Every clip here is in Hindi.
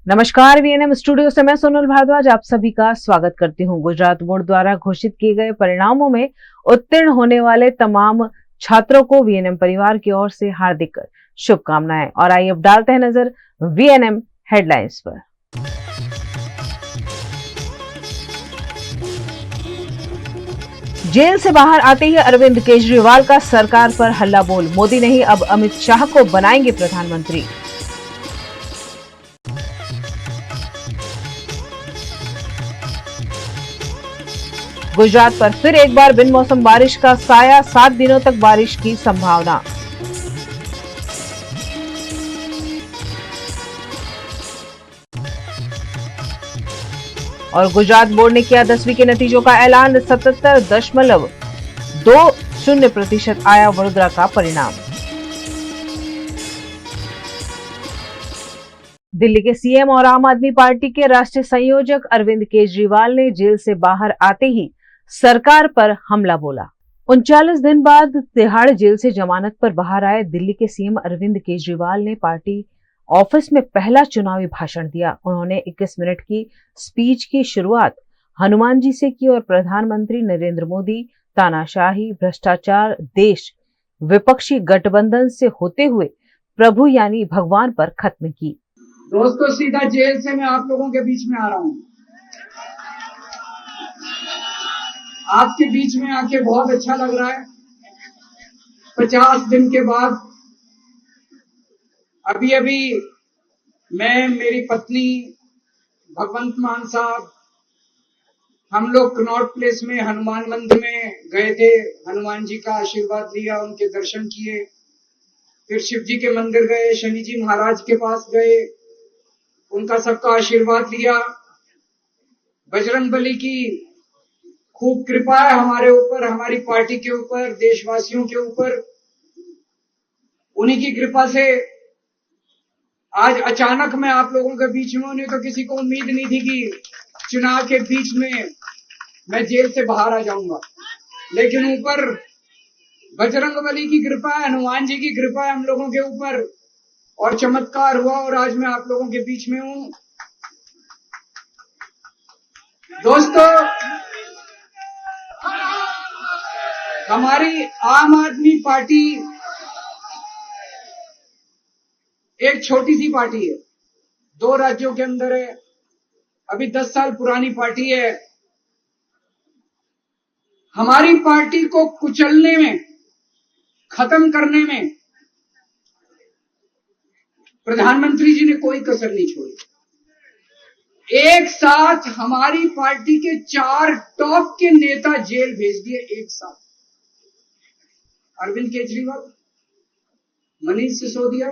नमस्कार, वीएनएम स्टूडियो से मैं सोनल भारद्वाज आप सभी का स्वागत करती हूं। गुजरात बोर्ड द्वारा घोषित किए गए परिणामों में उत्तीर्ण होने वाले तमाम छात्रों को वीएनएम परिवार की ओर से हार्दिक शुभकामनाएं। और आइए अब डालते हैं नजर वीएनएम हेडलाइंस पर। जेल से बाहर आते ही अरविंद केजरीवाल का सरकार पर हल्ला बोल, मोदी नहीं अब अमित शाह को बनाएंगे प्रधानमंत्री। गुजरात पर फिर एक बार बिन मौसम बारिश का साया, 7 दिनों तक बारिश की संभावना। और गुजरात बोर्ड ने किया 10वीं के नतीजों का ऐलान, 77.20% आया वडोदरा का परिणाम। दिल्ली के सीएम और आम आदमी पार्टी के राष्ट्रीय संयोजक अरविंद केजरीवाल ने जेल से बाहर आते ही सरकार पर हमला बोला। 39 दिन बाद तिहाड़ जेल से जमानत पर बाहर आए दिल्ली के सीएम अरविंद केजरीवाल ने पार्टी ऑफिस में पहला चुनावी भाषण दिया। उन्होंने 21 मिनट की स्पीच की शुरुआत हनुमान जी से की और प्रधानमंत्री नरेंद्र मोदी, तानाशाही, भ्रष्टाचार, देश, विपक्षी गठबंधन से होते हुए प्रभु यानी भगवान पर खत्म की। दोस्तों, सीधा जेल से मैं आप लोगों के बीच में आ रहा हूं। आपके बीच में आके बहुत अच्छा लग रहा है। 50 दिन के बाद अभी मैं, मेरी पत्नी भगवंत मान साहब, हम लोग कनॉट प्लेस में हनुमान मंदिर में गए थे। हनुमान जी का आशीर्वाद लिया, उनके दर्शन किए। फिर शिव जी के मंदिर गए, शनि जी महाराज के पास गए, उनका सबका आशीर्वाद लिया। बजरंगबली की खूब कृपा है हमारे ऊपर, हमारी पार्टी के ऊपर, देशवासियों के ऊपर। उन्हीं की कृपा से आज अचानक मैं आप लोगों के बीच में, उन्हें तो किसी को उम्मीद नहीं थी कि चुनाव के बीच में मैं जेल से बाहर आ जाऊंगा। लेकिन ऊपर बजरंगबली की कृपा है, हनुमान जी की कृपा है हम लोगों के ऊपर, और चमत्कार हुआ और आज मैं आप लोगों के बीच में हूं। दोस्तों, हमारी आम आदमी पार्टी एक छोटी सी पार्टी है, 2 राज्यों के अंदर है, अभी 10 साल पुरानी पार्टी है। हमारी पार्टी को कुचलने में, खत्म करने में प्रधानमंत्री जी ने कोई कसर नहीं छोड़ी। एक साथ हमारी पार्टी के 4 टॉप के नेता जेल भेज दिए, एक साथ। अरविंद केजरीवाल, मनीष सिसोदिया,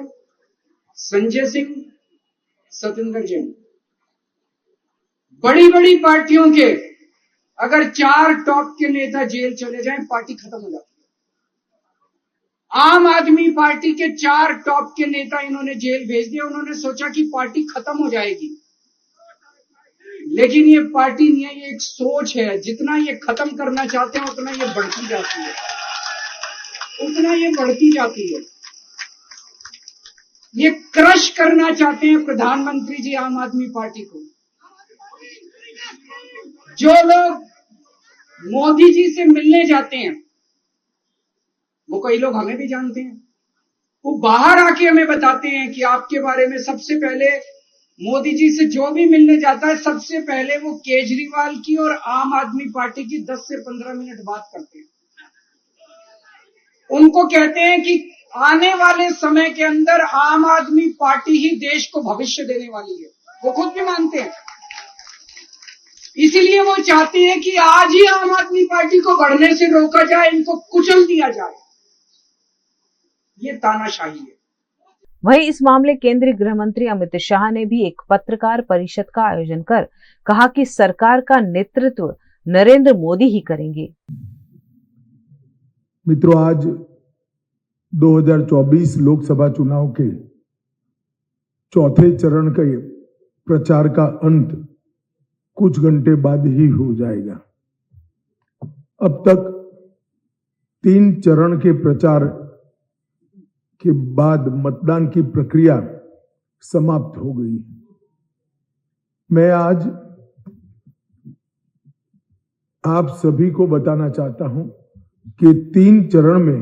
संजय सिंह, सतेंद्र जैन। बड़ी बड़ी पार्टियों के अगर 4 टॉप के नेता जेल चले जाएं, पार्टी खत्म हो जाती है। आम आदमी पार्टी के 4 टॉप के नेता इन्होंने जेल भेज दिए। उन्होंने सोचा कि पार्टी खत्म हो जाएगी, लेकिन ये पार्टी नहीं है, ये एक सोच है। जितना ये खत्म करना चाहते हैं उतना ये बढ़ती जाती है, उतना ये बढ़ती जाती है। ये क्रश करना चाहते हैं प्रधानमंत्री जी आम आदमी पार्टी को। जो लोग मोदी जी से मिलने जाते हैं, वो कई लोग हमें भी जानते हैं, वो बाहर आके हमें बताते हैं कि आपके बारे में सबसे पहले मोदी जी से जो भी मिलने जाता है, सबसे पहले वो केजरीवाल की और आम आदमी पार्टी की 10 से 15 मिनट बात करते हैं। उनको कहते हैं कि आने वाले समय के अंदर आम आदमी पार्टी ही देश को भविष्य देने वाली है। वो खुद भी मानते हैं। इसीलिए वो चाहते हैं कि आज ही आम आदमी पार्टी को बढ़ने से रोका जाए, इनको कुचल दिया जाए। ये तानाशाही है। वहीं इस मामले केंद्रीय गृह मंत्री अमित शाह ने भी एक पत्रकार परिषद का आयोजन कर कहा कि सरकार का नेतृत्व नरेंद्र मोदी ही करेंगे। मित्रों, आज 2024 लोकसभा चुनाव के चौथे चरण के प्रचार का अंत कुछ घंटे बाद ही हो जाएगा। अब तक 3 चरण के प्रचार के बाद मतदान की प्रक्रिया समाप्त हो गई। मैं आज आप सभी को बताना चाहता हूं कि 3 चरण में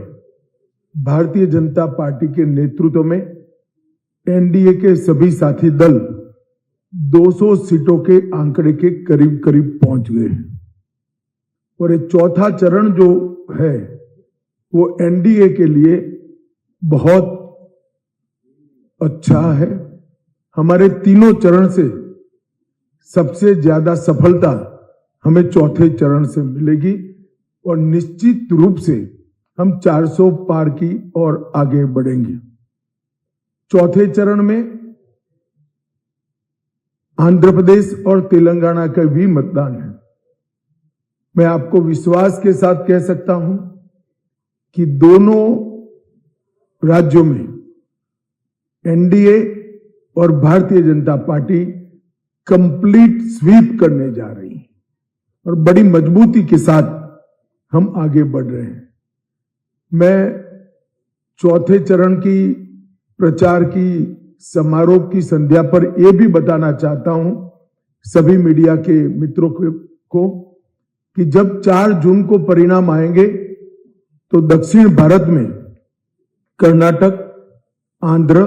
भारतीय जनता पार्टी के नेतृत्व में एनडीए के सभी साथी दल 200 सीटों के आंकड़े के करीब करीब पहुंच गए हैं और ये चौथा चरण जो है वो एनडीए के लिए बहुत अच्छा है। हमारे तीनों चरण से सबसे ज्यादा सफलता हमें चौथे चरण से मिलेगी और निश्चित रूप से हम 400 पार की और आगे बढ़ेंगे। चौथे चरण में आंध्र प्रदेश और तेलंगाना का भी मतदान है। मैं आपको विश्वास के साथ कह सकता हूं कि दोनों राज्यों में एनडीए और Bharatiya Janata party complete SVEEP करने जा रही है और बड़ी मजबूती के साथ हम आगे बढ़ रहे हैं। मैं चौथे चरण की प्रचार की समारोह की संध्या पर यह भी बताना चाहता हूं सभी मीडिया के मित्रों को कि जब 4 जून को परिणाम आएंगे तो दक्षिण भारत में कर्नाटक, आंध्र,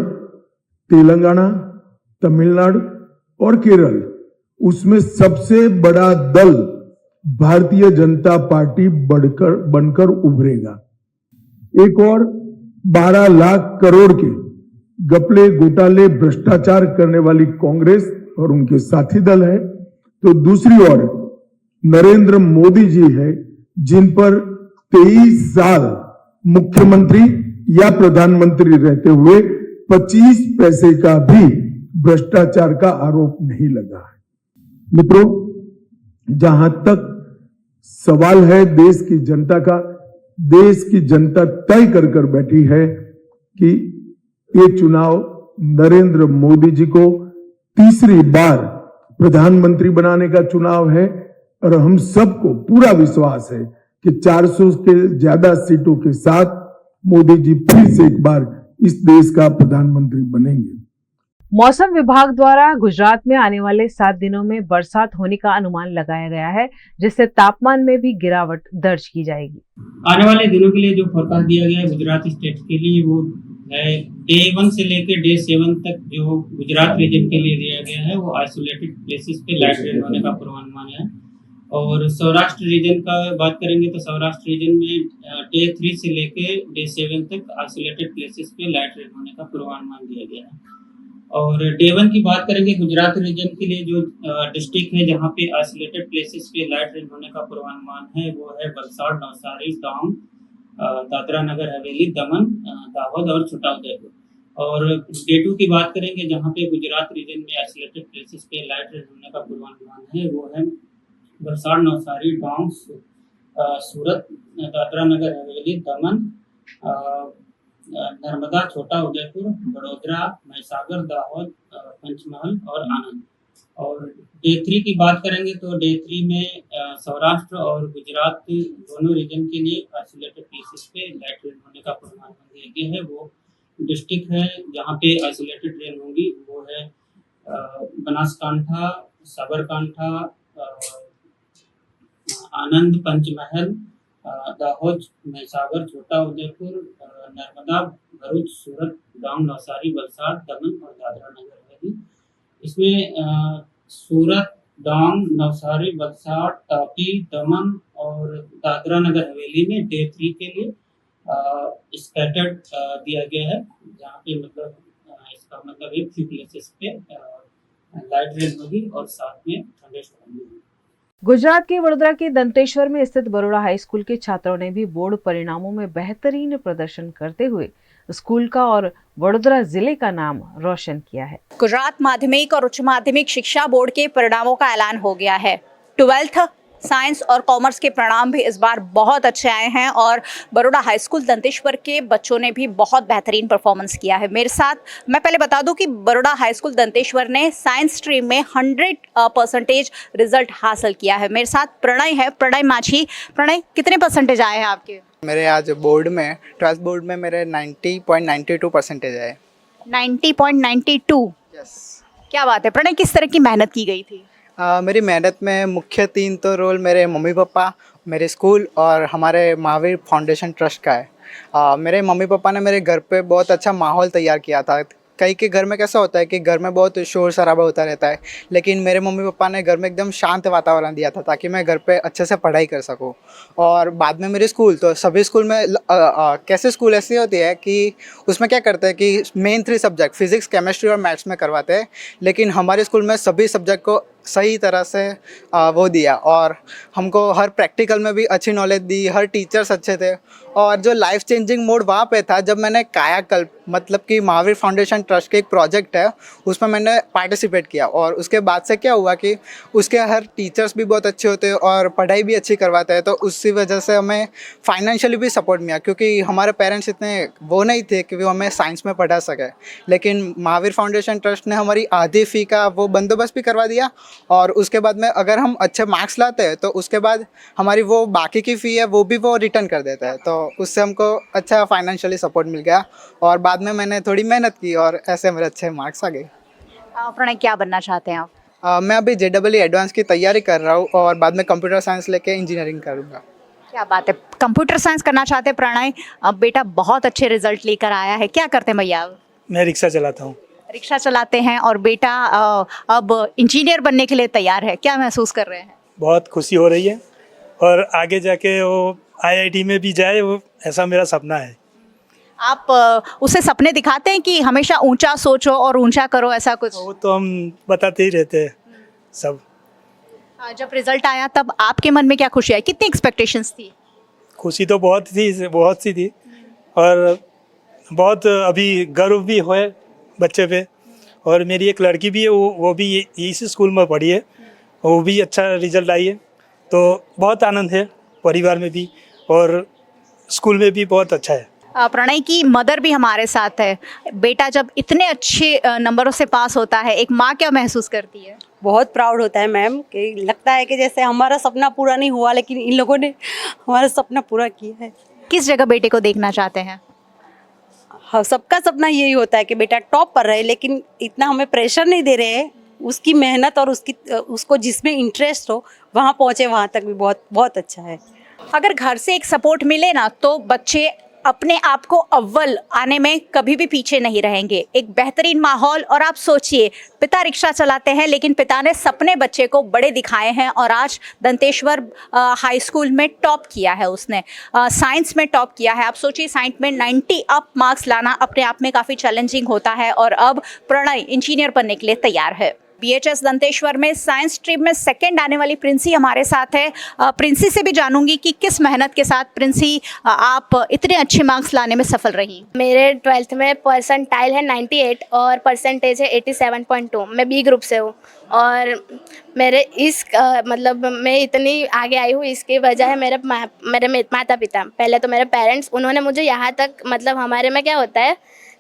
तेलंगाना, तमिलनाडु और केरल उसमें सबसे बड़ा दल भारतीय जनता पार्टी बनकर उभरेगा। एक और 12 लाख करोड़ के घपले, घोटाले, भ्रष्टाचार करने वाली कांग्रेस और उनके साथी दल है, तो दूसरी ओर नरेंद्र मोदी जी है जिन पर 23 साल मुख्यमंत्री या प्रधानमंत्री रहते हुए 25 पैसे का भी भ्रष्टाचार का आरोप नहीं लगा है। मित्रों, जहां तक सवाल है देश की जनता का, देश की जनता तय कर बैठी है कि ये चुनाव नरेंद्र मोदी जी को तीसरी बार प्रधानमंत्री बनाने का चुनाव है और हम सबको पूरा विश्वास है कि 400 के ज्यादा सीटों के साथ मोदी जी फिर से एक बार इस देश का प्रधानमंत्री बनेंगे। मौसम विभाग द्वारा गुजरात में आने वाले 7 दिनों में बरसात होने का अनुमान लगाया गया है, जिससे तापमान में भी गिरावट दर्ज की जाएगी। आने वाले दिनों के लिए जो फोरकास्ट दिया गया है गुजरात स्टेट के लिए वो है डे 1 से लेकर डे 7 तक जो गुजरात रीजन के लिए दिया गया है वो आइसोलेटेड प्लेसेस पे लाइट रेन होने का पूर्वानुमान है। और सौराष्ट्र रीजन का बात करेंगे तो सौराष्ट्र रीजन में डे 3 से लेकर डे 7 तक आइसोलेटेड प्लेसेस पे लाइट रेन होने का पूर्वानुमान दिया गया है। और डे 1 की बात करेंगे गुजरात रीजन के लिए जो डिस्ट्रिक्ट है जहाँ पे आइसोलेटेड प्लेसेस पे लाइट रेन होने का पूर्वानुमान है वो है वलसाड़, नवसारी, डांग, दादरा नगर हवेली, दमन, दाहोद और छोटाउदेपुर। और डे 2 की बात करेंगे जहाँ पे गुजरात रीजन में आइसोलेटेड प्लेसेस पे लाइट रेन होने का पूर्वानुमान है वो है वलसाड़, नवसारी, डांग, सूरत, दादरा नगर हवेली, दमन, नर्मदा, छोटा उदयपुर, बड़ोदरा, महिसागर, दाहोद, पंचमहल और आनंद। और डे 3 की बात करेंगे तो डे 3 में सौराष्ट्र और गुजरात दोनों रीजन के लिए आइसोलेटेड प्लेसेस पे लाइट रेन होने का पूर्वानुमान दिया गया है। वो डिस्ट्रिक्ट है जहाँ पे आइसोलेटेड रेन होगी वो है बनासकांठा, साबरकांठा, आनंद, पंचमहल, दाहोद, महिसागर, छोटा उदयपुर, नर्मदा, भरूच, सूरत, डांग, नवसारी, वलसाड़, दमन और दादरा नगर हवेली। इसमें सूरत, डांग, नवसारी, वलसाड़, तापी, दमन और दादरा नगर हवेली में डे 3 के लिए स्कैटर्ड दिया गया है, जहाँ पे मतलब इसका मतलब एक फ्यू प्लेसेस पे लाइट रेन होगी और साथ में थंडरस्टॉर्म होगी। गुजरात के वडोदरा के दंतेश्वर में स्थित बरोड़ा हाई स्कूल के छात्रों ने भी बोर्ड परिणामों में बेहतरीन प्रदर्शन करते हुए स्कूल का और वडोदरा जिले का नाम रोशन किया है। गुजरात माध्यमिक और उच्च माध्यमिक शिक्षा बोर्ड के परिणामों का ऐलान हो गया है। 12th साइंस और कॉमर्स के परिणाम भी इस बार बहुत अच्छे आए हैं और बरोड़ा हाई स्कूल दंतेश्वर के बच्चों ने भी बहुत बेहतरीन परफॉर्मेंस किया है। मेरे साथ मैं पहले बता दूं कि बरोड़ा हाई स्कूल दंतेश्वर ने साइंस स्ट्रीम में 100% रिजल्ट हासिल किया है। मेरे साथ प्रणय है, प्रणय माझी। प्रणय, कितने परसेंटेज आए हैं आपके? मेरे आज बोर्ड में 12th बोर्ड में मेरे 90.92% आए। 90.92? यस। क्या बात है प्रणय, किस तरह की मेहनत की गई थी? मेरी मेहनत में मुख्य 3 तो रोल मेरे मम्मी पापा, मेरे स्कूल और हमारे महावीर फाउंडेशन ट्रस्ट का है। मेरे मम्मी पापा ने मेरे घर पे बहुत अच्छा माहौल तैयार किया था। कई के घर में कैसा होता है कि घर में बहुत शोर शराबा होता रहता है, लेकिन मेरे मम्मी पापा ने घर में एकदम शांत वातावरण दिया था ताकि मैं घर पे अच्छे से पढ़ाई कर सकूं। और बाद में मेरे स्कूल, तो सभी स्कूल में कैसे स्कूल ऐसी होती है कि उसमें क्या करते हैं कि मेन 3 सब्जेक्ट फिजिक्स, केमिस्ट्री और मैथ्स में करवाते हैं, लेकिन हमारे स्कूल में सभी सब्जेक्ट को सही तरह से वो दिया और हमको हर प्रैक्टिकल में भी अच्छी नॉलेज दी, हर टीचर्स अच्छे थे। और जो लाइफ चेंजिंग मोड वहाँ पे था जब मैंने कायाकल्प, मतलब कि महावीर फाउंडेशन ट्रस्ट के एक प्रोजेक्ट है उसमें मैंने पार्टिसिपेट किया। और उसके बाद से क्या हुआ कि उसके हर टीचर्स भी बहुत अच्छे होते हैं और पढ़ाई भी अच्छी करवाते हैं, तो उसी वजह से हमें फाइनेंशियली भी सपोर्ट मिला, क्योंकि हमारे पेरेंट्स इतने वो नहीं थे कि वो हमें साइंस में पढ़ा सके। लेकिन महावीर फाउंडेशन ट्रस्ट ने हमारी आधी फ़ी का वो बंदोबस्त भी करवा दिया और उसके बाद में अगर हम अच्छे मार्क्स लाते हैं तो उसके बाद हमारी वो बाकी की फ़ी है वो भी वो रिटर्न कर देता है, तो उससे हमको अच्छा फाइनेंशियली सपोर्ट मिल गया। और बाद में मैंने थोड़ी मेहनत की और ऐसे मेरे अच्छे मार्क्स आ गए। प्रणय, क्या बनना चाहते हैं आप? मैं अभी JEE एडवांस की तैयारी कर रहा हूँ और बाद में कंप्यूटर साइंस लेके इंजीनियरिंग करूँगा। क्या बात है, कंप्यूटर साइंस करना चाहते हैं प्रणय। अब बेटा बहुत अच्छे रिजल्ट लेकर आया है, क्या करते हैं भैया आप? मैं रिक्शा चलाता हूँ। रिक्शा चलाते हैं और बेटा अब इंजीनियर बनने के लिए तैयार है, क्या महसूस कर रहे हैं? बहुत खुशी हो रही है और आगे जाके वो IIT में भी जाए, वो ऐसा मेरा सपना है। आप उसे सपने दिखाते हैं कि हमेशा ऊंचा सोचो और ऊंचा करो, ऐसा कुछ? वो तो हम बताते ही रहते हैं सब। जब रिजल्ट आया तब आपके मन में क्या खुशी आई, कितनी एक्सपेक्टेशंस थी? खुशी तो बहुत सी थी और बहुत अभी गर्व भी है बच्चे पे। और मेरी एक लड़की भी है, वो भी इसी स्कूल में पढ़ी है, वो भी अच्छा रिजल्ट आई है, तो बहुत आनंद है परिवार में भी और स्कूल में भी बहुत अच्छा है। प्रणय की मदर भी हमारे साथ है। बेटा जब इतने अच्छे नंबरों से पास होता है, एक माँ क्या महसूस करती है? बहुत प्राउड होता है मैम, कि लगता है कि जैसे हमारा सपना पूरा नहीं हुआ लेकिन इन लोगों ने हमारा सपना पूरा किया है। किस जगह बेटे को देखना चाहते हैं? हाँ, सबका सपना यही होता है कि बेटा टॉप पर रहे, लेकिन इतना हमें प्रेशर नहीं दे रहे हैं। उसकी मेहनत और उसको जिसमें इंटरेस्ट हो वहाँ पहुँचे, वहाँ तक भी बहुत बहुत अच्छा है। अगर घर से एक सपोर्ट मिले ना तो बच्चे अपने आप को अव्वल आने में कभी भी पीछे नहीं रहेंगे। एक बेहतरीन माहौल, और आप सोचिए पिता रिक्शा चलाते हैं लेकिन पिता ने सपने बच्चे को बड़े दिखाए हैं और आज दंतेश्वर हाई स्कूल में टॉप किया है उसने, साइंस में टॉप किया है। आप सोचिए साइंस में 90 अप मार्क्स लाना अपने आप में काफ़ी चैलेंजिंग होता है और अब प्रणय इंजीनियर बनने के लिए तैयार है। BHS दंतेश्वर में साइंस स्ट्रीम में सेकंड आने वाली प्रिंसी हमारे साथ है। प्रिंसी से भी जानूंगी कि किस मेहनत के साथ प्रिंसी आप इतने अच्छे मार्क्स लाने में सफल रही। मेरे 12th में परसेंटाइल है 98 और परसेंटेज है 87.2। मैं B ग्रुप से हूँ और मेरे इस मतलब मैं इतनी आगे आई हूँ, इसकी वजह है मेरे माता पिता। पहले तो मेरे पेरेंट्स, उन्होंने मुझे यहाँ तक, मतलब हमारे में क्या होता है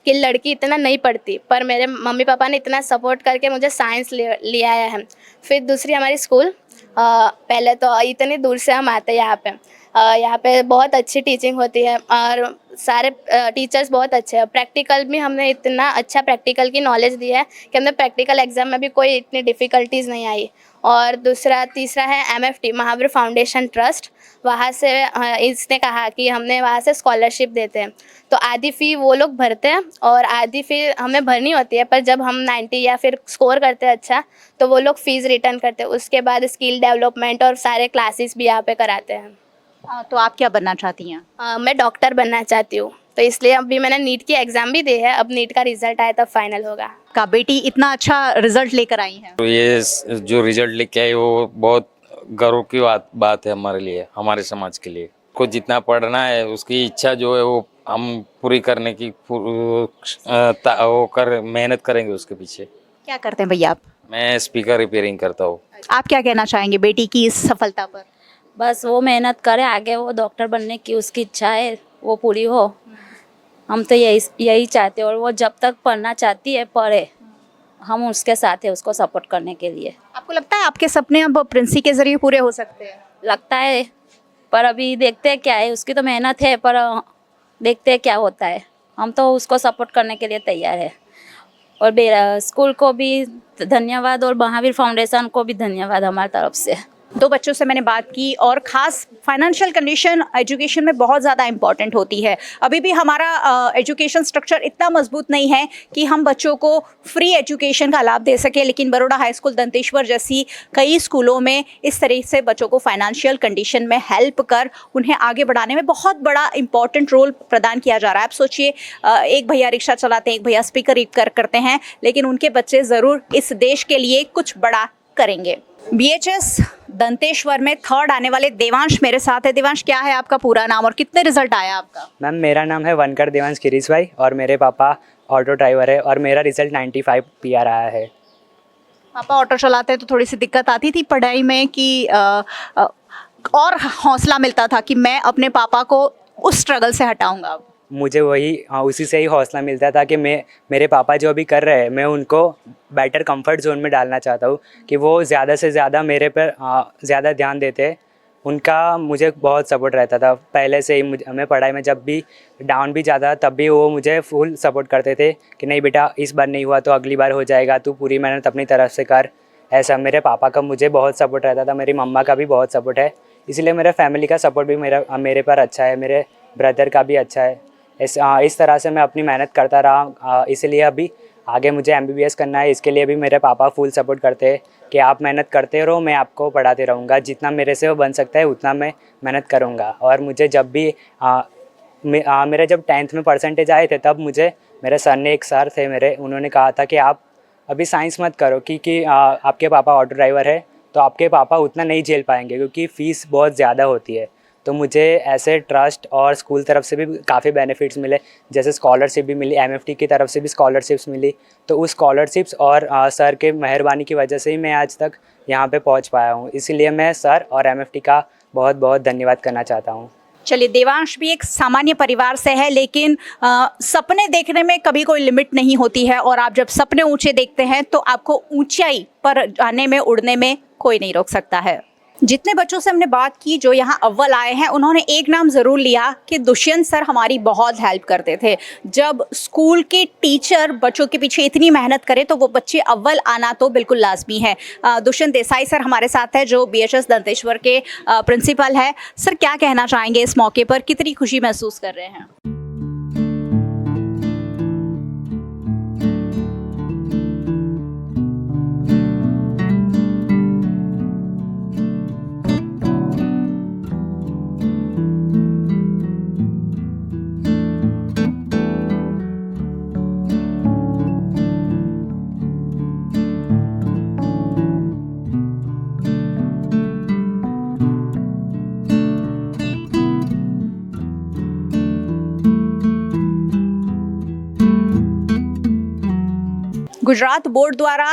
कि लड़की इतना नहीं पढ़ती, पर मेरे मम्मी पापा ने इतना सपोर्ट करके मुझे साइंस ले आया है। फिर दूसरी हमारी स्कूल, पहले तो इतनी दूर से हम आते हैं यहाँ पे बहुत अच्छी टीचिंग होती है और सारे टीचर्स बहुत अच्छे हैं। प्रैक्टिकल भी हमने इतना अच्छा प्रैक्टिकल की नॉलेज दी है कि हमें प्रैक्टिकल एग्ज़ाम में भी कोई इतनी डिफ़िकल्टीज़ नहीं आई। और तीसरा है MFT महावीर फाउंडेशन ट्रस्ट, वहाँ से इसने कहा कि हमने वहाँ से स्कॉलरशिप देते हैं, तो आधी फ़ी वो लोग भरते हैं और आधी फ़ी हमें भरनी होती है, पर जब हम 90 या फिर स्कोर करते हैं अच्छा तो वो लोग फ़ीस रिटर्न करते हैं। उसके बाद स्किल डेवलपमेंट और सारे क्लासेस भी यहाँ पे कराते हैं। तो आप क्या बनना चाहती हैं? मैं डॉक्टर बनना चाहती हूँ, तो इसलिए अभी मैंने नीट की एग्ज़ाम भी दी है। अब नीट का रिजल्ट आए तब फाइनल होगा। का बेटी इतना अच्छा रिजल्ट लेकर आई है, तो ये जो रिजल्ट लेके आई वो बहुत गर्व की बात है हमारे लिए, हमारे समाज के लिए। को जितना पढ़ना है उसकी इच्छा जो है वो हम पूरी करने की मेहनत करेंगे उसके पीछे। क्या करते हैं भैया आप? मैं स्पीकर रिपेयरिंग करता हूँ। आप क्या कहना चाहेंगे बेटी की इस सफलता पर? बस वो मेहनत करे, आगे वो डॉक्टर बनने की उसकी इच्छा है वो पूरी हो। हम तो यही चाहते हैं और वो जब तक पढ़ना चाहती है पढ़े, हम उसके साथ हैं उसको सपोर्ट करने के लिए। आपको लगता है आपके सपने अब प्रिंसी के जरिए पूरे हो सकते हैं? लगता है, पर अभी देखते हैं क्या है। उसकी तो मेहनत है, पर देखते हैं क्या होता है। हम तो उसको सपोर्ट करने के लिए तैयार है। और स्कूल को भी धन्यवाद और महावीर फाउंडेशन को भी धन्यवाद हमारी तरफ से। दो बच्चों से मैंने बात की और ख़ास फाइनेंशियल कंडीशन एजुकेशन में बहुत ज़्यादा इंपॉर्टेंट होती है। अभी भी हमारा एजुकेशन स्ट्रक्चर इतना मजबूत नहीं है कि हम बच्चों को फ्री एजुकेशन का लाभ दे सके, लेकिन बरोड़ा हाई स्कूल दंतेश्वर जैसी कई स्कूलों में इस तरह से बच्चों को फाइनेंशियल कंडीशन में हेल्प कर उन्हें आगे बढ़ाने में बहुत बड़ा इंपॉर्टेंट रोल प्रदान किया जा रहा है। आप सोचिए, एक भैया रिक्शा चलाते हैं, एक भैया स्पीकर रिपेयर करते हैं, लेकिन उनके बच्चे ज़रूर इस देश के लिए कुछ बड़ा करेंगे। BHS दंतेश्वर में थर्ड आने वाले देवांश मेरे साथ है। देवांश, क्या है आपका पूरा नाम और कितने रिजल्ट आया आपका? मैम, मेरा नाम है वनकर देवांश गिरीश भाई और मेरे पापा ऑटो ड्राइवर है और मेरा रिजल्ट 95 PR आया है। पापा ऑटो चलाते हैं तो थोड़ी सी दिक्कत आती थी पढ़ाई में कि और हौसला मिलता था कि मैं अपने पापा को उस स्ट्रगल से हटाऊंगा? मुझे उसी से ही हौसला मिलता था कि मेरे पापा जो अभी कर रहे हैं मैं उनको बेटर कंफर्ट जोन में डालना चाहता हूँ कि वो ज़्यादा से ज़्यादा मेरे पर ज़्यादा ध्यान देते। उनका मुझे बहुत सपोर्ट रहता था पहले से ही। मैं पढ़ाई में जब भी डाउन भी जाता तब भी वो मुझे फुल सपोर्ट करते थे कि नहीं बेटा, इस बार नहीं हुआ तो अगली बार हो जाएगा, तू पूरी मेहनत अपनी तरफ से कर। ऐसा मेरे पापा का मुझे बहुत सपोर्ट रहता था, मेरी मम्मा का भी बहुत सपोर्ट है, इसलिए मेरे फैमिली का सपोर्ट भी मेरे पर अच्छा है, मेरे ब्रदर का भी अच्छा है। इस तरह से मैं अपनी मेहनत करता रहा, इसलिए अभी आगे मुझे MBBS करना है। इसके लिए भी मेरे पापा फुल सपोर्ट करते हैं कि आप मेहनत करते रहो, मैं आपको पढ़ाते रहूँगा, जितना मेरे से वो बन सकता है उतना मैं मेहनत करूँगा। और मुझे जब भी मेरे जब 10th में परसेंटेज आए थे तब मुझे मेरे सर ने, एक सर थे मेरे, उन्होंने कहा था कि आप अभी साइंस मत करो क्योंकि आपके पापा ऑटो ड्राइवर है तो आपके पापा उतना नहीं झेल पाएंगे क्योंकि फ़ीस बहुत ज़्यादा होती है। तो मुझे ऐसे ट्रस्ट और स्कूल तरफ से भी काफ़ी बेनिफिट्स मिले, जैसे स्कॉलरशिप भी मिली, MFT की तरफ से भी स्कॉलरशिप्स मिली। तो उस स्कॉलरशिप्स और सर के मेहरबानी की वजह से ही मैं आज तक यहाँ पे पहुँच पाया हूँ, इसलिए मैं सर और MFT का बहुत बहुत धन्यवाद करना चाहता हूँ। चलिए, देवांश भी एक सामान्य परिवार से है, लेकिन सपने देखने में कभी कोई लिमिट नहीं होती है और आप जब सपने ऊंचे देखते हैं तो आपको ऊंचाई पर जाने में, उड़ने में कोई नहीं रोक सकता है। जितने बच्चों से हमने बात की जो यहाँ अव्वल आए हैं, उन्होंने एक नाम ज़रूर लिया कि दुष्यंत सर हमारी बहुत हेल्प करते थे। जब स्कूल के टीचर बच्चों के पीछे इतनी मेहनत करें तो वो बच्चे अव्वल आना तो बिल्कुल लाजमी है। दुष्यंत देसाई सर हमारे साथ है जो BHS दंतेश्वर के प्रिंसिपल है। सर, क्या कहना चाहेंगे इस मौके पर, कितनी खुशी महसूस कर रहे हैं? गुजरात बोर्ड द्वारा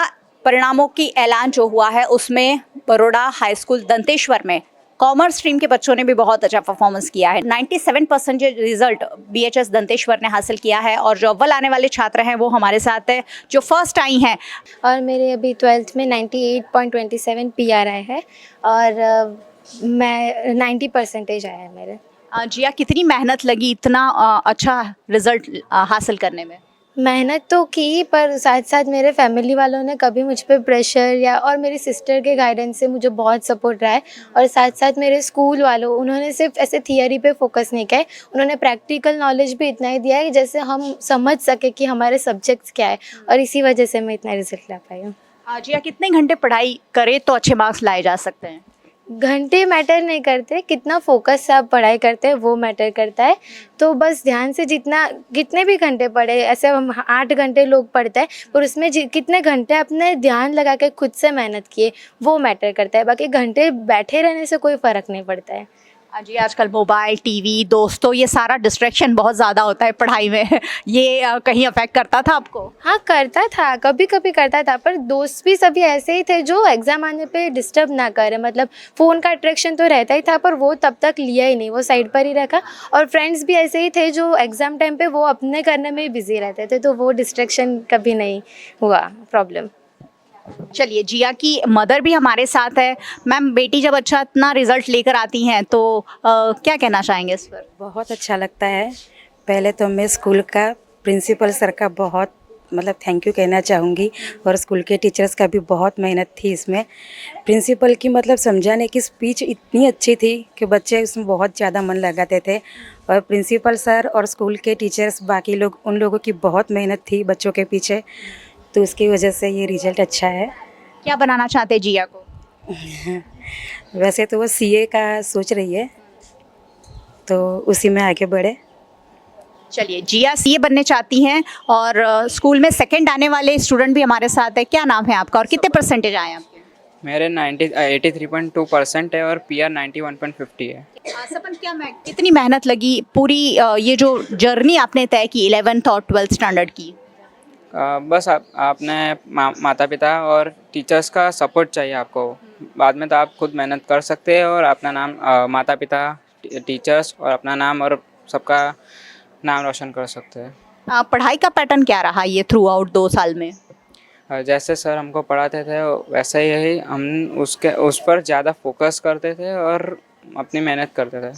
परिणामों की ऐलान जो हुआ है उसमें बरोड़ा हाई स्कूल दंतेश्वर में कॉमर्स स्ट्रीम के बच्चों ने भी बहुत अच्छा परफॉर्मेंस किया है। 97% रिजल्ट BHS दंतेश्वर ने हासिल किया है और जो अव्वल आने वाले छात्र हैं वो हमारे साथ है जो फर्स्ट आई हैं। और मेरे अभी 12th में 98.27 PR आए हैं और मैं 90% आया है मेरे। जिया, कितनी मेहनत लगी इतना अच्छा रिजल्ट हासिल करने में? मेहनत तो की, पर साथ साथ मेरे फैमिली वालों ने कभी मुझ पे प्रेशर या और मेरी सिस्टर के गाइडेंस से मुझे बहुत सपोर्ट रहा है। और साथ साथ मेरे स्कूल वालों, उन्होंने सिर्फ ऐसे थियरी पे फोकस नहीं किया है, उन्होंने प्रैक्टिकल नॉलेज भी इतना ही दिया है जैसे हम समझ सके कि हमारे सब्जेक्ट्स क्या है, और इसी वजह से मैं इतना रिजल्ट ला पाई हूँ। जिया, कितने घंटे पढ़ाई करें तो अच्छे मार्क्स लाए जा सकते हैं? घंटे मैटर नहीं करते, कितना फोकस से आप पढ़ाई करते हैं वो मैटर करता है। तो बस ध्यान से कितने भी घंटे पढ़े, ऐसे हम 8 घंटे लोग पढ़ते हैं पर उसमें कितने घंटे अपने ध्यान लगा के खुद से मेहनत किए वो मैटर करता है। बाकी घंटे बैठे रहने से कोई फ़र्क नहीं पड़ता है। जी, आजकल मोबाइल, टीवी, दोस्तों, ये सारा डिस्ट्रैक्शन बहुत ज़्यादा होता है पढ़ाई में। ये कहीं अफेक्ट करता था आपको? हाँ, करता था, कभी कभी करता था, पर दोस्त भी सभी ऐसे ही थे जो एग्ज़ाम आने पे डिस्टर्ब ना करे। मतलब फ़ोन का अट्रैक्शन तो रहता ही था पर वो तब तक लिया ही नहीं, वो साइड पर ही रखा। और फ्रेंड्स भी ऐसे ही थे जो एग्ज़ाम टाइम पे वो अपने करने में ही बिज़ी रहते थे, तो वो डिस्ट्रैक्शन कभी नहीं हुआ प्रॉब्लम। चलिए, जिया की मदर भी हमारे साथ है। मैम, बेटी जब अच्छा इतना रिजल्ट लेकर आती हैं तो क्या कहना चाहेंगे इस पर? बहुत अच्छा लगता है। पहले तो मैं स्कूल का प्रिंसिपल सर का बहुत मतलब थैंक यू कहना चाहूँगी। और स्कूल के टीचर्स का भी बहुत मेहनत थी इसमें। प्रिंसिपल की मतलब समझाने की स्पीच इतनी अच्छी थी कि बच्चे उसमें बहुत ज़्यादा मन लगाते थे। और प्रिंसिपल सर और स्कूल के टीचर्स बाकी लोग, उन लोगों की बहुत मेहनत थी बच्चों के पीछे, तो उसकी वजह से ये रिजल्ट अच्छा है। क्या बनाना चाहते हैं जिया को? वैसे तो वो सीए का सोच रही है, तो उसी में आगे बढ़े। चलिए, जिया सीए बनने चाहती हैं और स्कूल में सेकंड आने वाले स्टूडेंट भी हमारे साथ है। क्या नाम है आपका और कितने परसेंटेज आए आपके? मेरे 83.2% है और पीआर 91.50 है। सपन, कितनी मेहनत लगी पूरी ये जो जर्नी आपने तय की 11th और 12th स्टैंडर्ड की? बस आपने माता पिता और टीचर्स का सपोर्ट चाहिए आपको। बाद में तो आप खुद मेहनत कर सकते हैं और अपना नाम, माता पिता, टीचर्स और अपना नाम और सबका नाम रोशन कर सकते हैं। पढ़ाई का पैटर्न क्या रहा ये थ्रू आउट 2 साल में? जैसे सर हमको पढ़ाते थे वैसे ही हम उस पर ज़्यादा फोकस करते थे और अपनी मेहनत करते थे।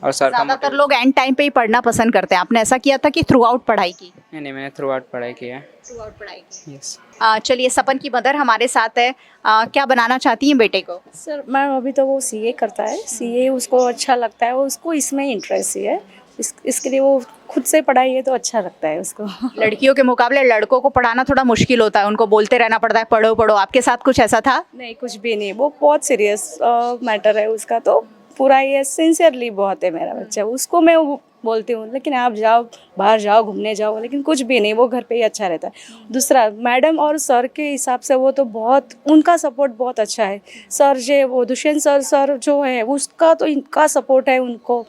और सर ज़्यादातर लोग एंड टाइम पे ही पढ़ना पसंद करते हैं। आपने ऐसा किया था कि थ्रू आउट पढ़ाई की? नहीं, मैंने थ्रू आउट पढ़ाई की है। थ्रू आउट पढ़ाई की। यस। चलिए, सपन की मदर हमारे साथ है। क्या बनाना चाहती हैं बेटे को? सर मैम, अभी तो वो सीए करता है। सीए उसको अच्छा लगता है, उसको इसमें इंटरेस्ट ही है। इसके लिए वो खुद से पढ़ाई है तो अच्छा लगता है उसको। लड़कियों के मुकाबले लड़कों को पढ़ाना थोड़ा मुश्किल होता है, उनको बोलते रहना पड़ता है पढ़ो पढ़ो। आपके साथ कुछ ऐसा था? नहीं, कुछ भी नहीं। वो बहुत सीरियस मैटर है उसका, तो पूरा ये सिंसियरली बहुत है मेरा बच्चा। उसको मैं बोलती हूँ लेकिन आप जाओ, बाहर जाओ, घूमने जाओ, लेकिन कुछ भी नहीं, वो घर पे ही अच्छा रहता है। दूसरा, मैडम और सर के हिसाब से वो तो बहुत, उनका सपोर्ट बहुत अच्छा है। सर वो दुष्यंत सर जो है उसका तो इनका सपोर्ट है उनको।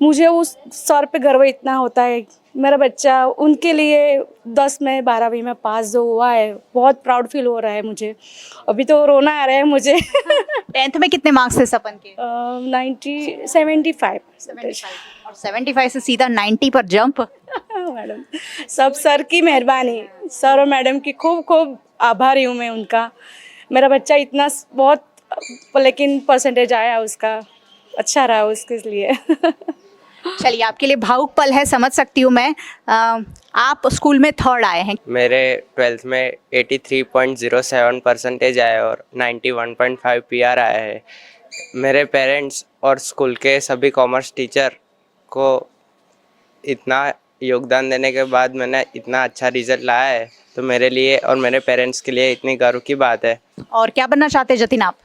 मुझे उस सर पे गर्व इतना होता है। मेरा बच्चा उनके लिए 10 में 12वीं में पास जो हुआ है, बहुत प्राउड फील हो रहा है मुझे। अभी तो रोना आ रहा है मुझे। 10th में कितने मार्क्स थे सपन के? 75 और 75 से सीधा 90 पर जंप। मैडम, सब सर की मेहरबानी, सर और मैडम की खूब खूब आभारी हूँ मैं उनका। मेरा बच्चा इतना बहुत, लेकिन परसेंटेज आया उसका, अच्छा रहा उसके लिए। चलिए, आपके लिए भावुक पल है, समझ सकती हूँ मैं। आप स्कूल में 3rd आए हैं। मेरे 12th में 83.07 परसेंटेज आए और 91.5 पीआर आया है। मेरे पेरेंट्स और स्कूल के सभी कॉमर्स टीचर को इतना योगदान देने के बाद मैंने इतना अच्छा रिजल्ट लाया है, तो मेरे लिए और मेरे पेरेंट्स के लिए इतनी गर्व की बात है। और क्या बनना चाहते हैं जतिन आप?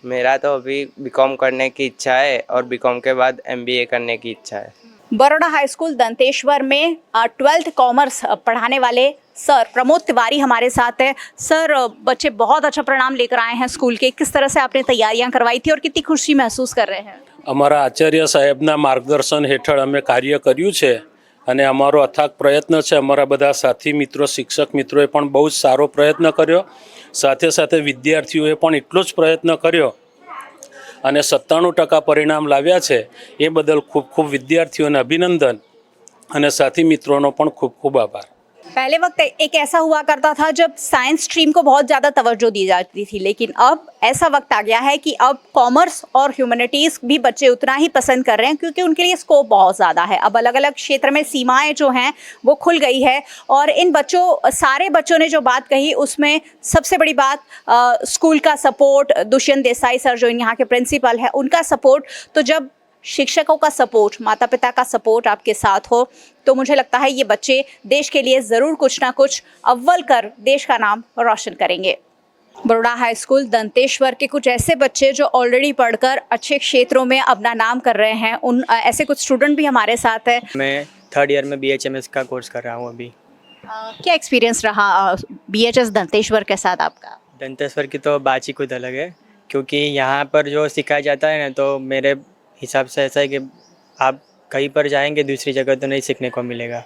मेरा तो अभी बीकॉम करने की इच्छा है और बीकॉम के बाद एमबीए करने की इच्छा है। बरोड़ा हाई स्कूल दंतेश्वर में 12th कॉमर्स पढ़ाने वाले सर प्रमोद तिवारी हमारे साथ है। सर, बच्चे बहुत अच्छा परिणाम लेकर आए हैं स्कूल के। किस तरह से आपने तैयारियां करवाई थी और कितनी खुशी महसूस कर रहे हैं? અમારા આચાર્ય સાહેબના માર્ગદર્શન હેઠળ અમે કાર્ય કર્યું છે અને અમારો અથાગ પ્રયત્ન છે। અમારા બધા સાથી મિત્રો, શિક્ષક મિત્રોએ પણ બહુ જ સારો પ્રયત્ન કર્યો, સાથે સાથે વિદ્યાર્થીઓએ પણ એટલો જ પ્રયત્ન કર્યો અને 97% પરિણામ લાવ્યા છે। એ બદલ ખૂબ ખૂબ વિદ્યાર્થીઓને અભિનંદન અને સાથી મિત્રોનો પણ ખૂબ ખૂબ આભાર। पहले वक्त एक ऐसा हुआ करता था जब साइंस स्ट्रीम को बहुत ज़्यादा तवज्जो दी जाती थी, लेकिन अब ऐसा वक्त आ गया है कि अब कॉमर्स और ह्यूमैनिटीज़ भी बच्चे उतना ही पसंद कर रहे हैं, क्योंकि उनके लिए स्कोप बहुत ज़्यादा है। अब अलग अलग क्षेत्र में सीमाएं जो हैं वो खुल गई है। और इन सारे बच्चों ने जो बात कही उसमें सबसे बड़ी बात स्कूल का सपोर्ट, दुष्यंत देसाई सर जो यहाँ के प्रिंसिपल है उनका सपोर्ट। तो जब शिक्षकों का सपोर्ट, माता पिता का सपोर्ट आपके साथ हो, तो मुझे लगता है ये बच्चे देश के लिए ज़रूर कुछ ना कुछ अव्वल कर देश का नाम रोशन करेंगे। बरोड़ा हाई स्कूल दंतेश्वर के कुछ ऐसे बच्चे जो ऑलरेडी पढ़कर अच्छे क्षेत्रों में अपना नाम कर रहे हैं, उन ऐसे कुछ स्टूडेंट भी हमारे साथ है। मैं 3rd ईयर में BHMS का कोर्स कर रहा हूँ अभी। क्या एक्सपीरियंस रहा BHS दंतेश्वर के साथ आपका? दंतेश्वर की तो बात ही कुछ अलग है, क्योंकि यहाँ पर जो सिखाया जाता है ना, तो मेरे हिसाब से ऐसा है कि आप कहीं पर जाएंगे दूसरी जगह तो नहीं सीखने को मिलेगा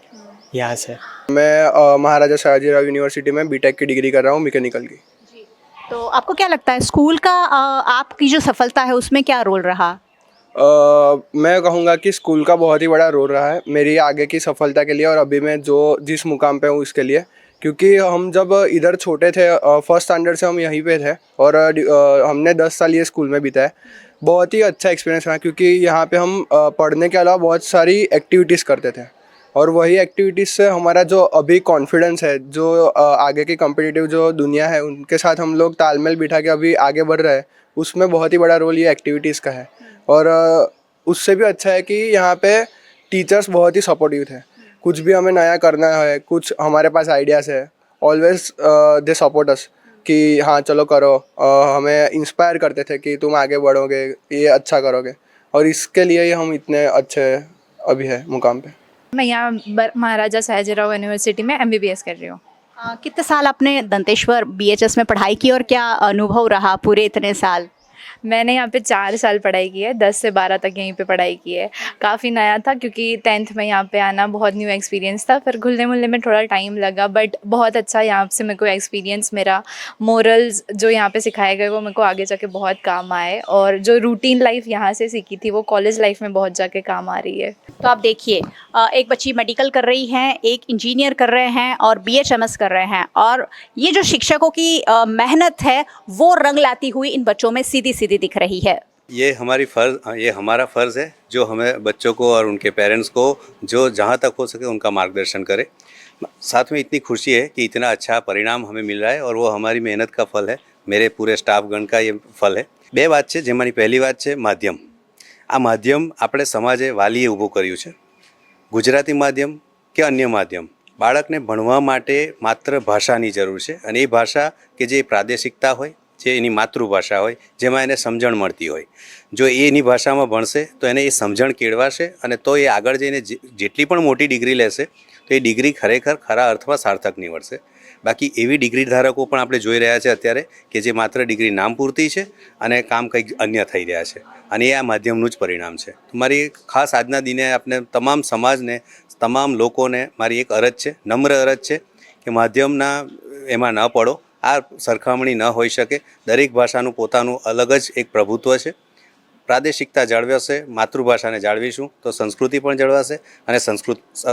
यहाँ से। मैं महाराजा सयाजीराव यूनिवर्सिटी में बीटेक की डिग्री कर रहा हूँ मैकेनिकल की। तो आपको क्या लगता है स्कूल का आपकी जो सफलता है उसमें क्या रोल रहा? मैं कहूँगा कि स्कूल का बहुत ही बड़ा रोल रहा है मेरी आगे की सफलता के लिए और अभी मैं जिस मुकाम पे हूँ उसके लिए। क्योंकि हम जब इधर छोटे थे, 1st स्टैंडर्ड से हम यहीं पे थे और हमने 10 साल ये स्कूल में बिताए। बहुत ही अच्छा एक्सपीरियंस रहा, क्योंकि यहाँ पे हम पढ़ने के अलावा बहुत सारी एक्टिविटीज़ करते थे और वही एक्टिविटीज़ से हमारा जो अभी कॉन्फिडेंस है, जो आगे की कॉम्पिटिटिव जो दुनिया है उनके साथ हम लोग तालमेल बिठा के अभी आगे बढ़ रहे हैं, उसमें बहुत ही बड़ा रोल ये एक्टिविटीज़ का है। और उससे भी अच्छा है कि यहाँ पे टीचर्स बहुत ही सपोर्टिव थे। कुछ भी हमें नया करना है, कुछ हमारे पास आइडियाज़ है, ऑलवेज दे सपोर्ट अस कि हाँ चलो करो। हमें इंस्पायर करते थे कि तुम आगे बढ़ोगे, ये अच्छा करोगे, और इसके लिए ही हम इतने अच्छे अभी है मुकाम पे। मैं यहाँ महाराजा सयाजीराव यूनिवर्सिटी में MBBS कर रही हूँ। कितने साल आपने दंतेश्वर BHS में पढ़ाई की और क्या अनुभव रहा पूरे इतने साल? मैंने यहाँ पे 4 साल पढ़ाई की है, 10 से 12 तक यहीं पे पढ़ाई की है। काफ़ी नया था क्योंकि 10th में यहाँ पे आना बहुत न्यू एक्सपीरियंस था, फिर घुलने मिलने में थोड़ा टाइम लगा, बट बहुत अच्छा यहाँ से मेरे को एक्सपीरियंस, मेरा मोरल्स जो यहाँ पे सिखाए गए वो मेरे को आगे जाके बहुत काम आए, और जो रूटीन लाइफ यहाँ से सीखी थी वो कॉलेज लाइफ में बहुत जाके काम आ रही है। तो आप देखिए, एक बच्ची मेडिकल कर रही हैं, एक इंजीनियर कर रहे हैं और BHMS कर रहे हैं, और ये जो शिक्षकों की मेहनत है वो रंग लाती हुई इन बच्चों में सीधी सीधी दिख रही है। ये हमारा फ़र्ज़ है जो हमें बच्चों को और उनके पेरेंट्स को जो जहाँ तक हो सके उनका मार्गदर्शन करें। साथ में इतनी खुशी है कि इतना अच्छा परिणाम हमें मिल रहा है और वो हमारी मेहनत का फल है, मेरे पूरे स्टाफगण का ये फल है। બે વાત છે, જેમાંની પહેલી વાત છે માધ્યમ। આ માધ્યમ આપણે સમાજે વાલીએ ઊભું કર્યું છે, ગુજરાતી માધ્યમ કે અન્ય માધ્યમ। બાળકને ભણવા માટે માત્ર ભાષાની જરૂર છે, અને એ ભાષા કે જે પ્રાદેશિકતા હોય, જે એની માતૃભાષા હોય, જેમાં એને સમજણ મળતી હોય, જો એ એની ભાષામાં ભણશે તો એને એ સમજણ કેળવાશે, અને તો એ આગળ જઈને જેટલી પણ મોટી ડિગ્રી લેશે તો એ ડિગ્રી ખરેખર ખરા અર્થમાં સાર્થક નીવડશે। બાકી એવી ડિગ્રી ધારકો પણ આપણે જોઈ રહ્યા છે અત્યારે કે જે માત્ર ડિગ્રી નામ પૂરતી છે અને કામ કંઈક અન્ય થઈ રહ્યા છે, અને એ આ માધ્યમનું જ પરિણામ છે। મારી ખાસ આજના દિને આપણે તમામ સમાજને, તમામ લોકોને મારી એક અરજ છે, નમ્ર અરજ છે કે માધ્યમના એમાં ન પડો। આ સરખામણી ન હોઈ શકે। દરેક ભાષાનું પોતાનું અલગ જ એક પ્રભુત્વ છે। પ્રાદેશિકતા જાળવશે, માતૃભાષાને જાળવીશું તો સંસ્કૃતિ પણ જળવાશે અને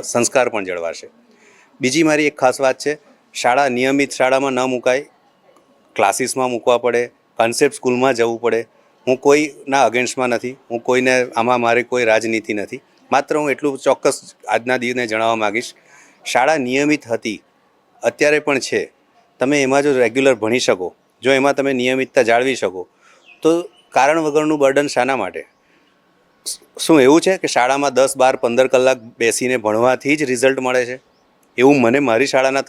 સંસ્કાર પણ જળવાશે। બીજી મારી એક ખાસ વાત છે, શાળા નિયમિત શાળામાં ન મુકાય, ક્લાસીસમાં મૂકવા પડે, કોન્સેપ્ટ સ્કૂલમાં જવું પડે। હું કોઈના અગેન્સ્ટમાં નથી, હું કોઈને આમાં મારી કોઈ રાજનીતિ નથી, માત્ર હું એટલું ચોક્કસ આજના દિવસે જણાવવા માગીશ, શાળા નિયમિત હતી, અત્યારે પણ છે। તમે એમાં જો રેગ્યુલર ભણી શકો, જો એમાં તમે નિયમિતતા જાળવી શકો તો કારણ વગરનું બર્ડન શાના માટે? શું એવું છે કે શાળામાં 10, 12, 15 કલાક બેસીને ભણવાથી જ રિઝલ્ટ મળે છે? એવું મને મારી શાળાના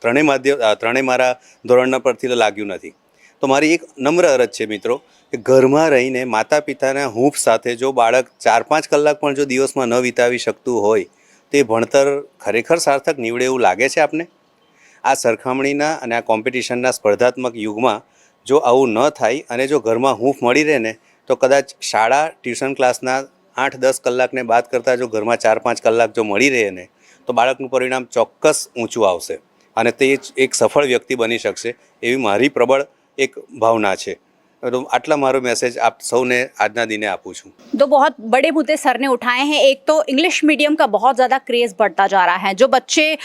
ત્રણેય મારા ધોરણના પરથી લાગ્યું નથી। તો મારી એક નમ્ર અરજ છે મિત્રો કે ઘરમાં રહીને માતા પિતાના હૂંફ સાથે જો બાળક 4-5 કલાક પણ જો દિવસમાં ન વિતાવી શકતું હોય તો એ ભણતર ખરેખર સાર્થક નીવડે એવું લાગે છે આપને? આ સરખામણીના અને આ કોમ્પિટિશનના સ્પર્ધાત્મક યુગમાં જો આવું ન થાય અને જો ઘરમાં હૂંફ મળી રહે ને તો કદાચ શાળા ટ્યુશન ક્લાસના 8-10 કલાકને બાદ કરતાં જો ઘરમાં 4-5 કલાક જો મળી રહે ને તો બાળકનું પરિણામ ચોક્કસ ઊંચું આવશે અને તે એક સફળ વ્યક્તિ બની શકશે એવી મારી પ્રબળ એક ભાવના છે। तो आटला मारो मैसेज आप सबने आजना दिने आपू छूं। दो बहुत बड़े मुद्दे सर ने उठाए हैं। एक तो इंग्लिश मीडियम का बहुत ज़्यादा क्रेज़ बढ़ता जा रहा है। जो बच्चे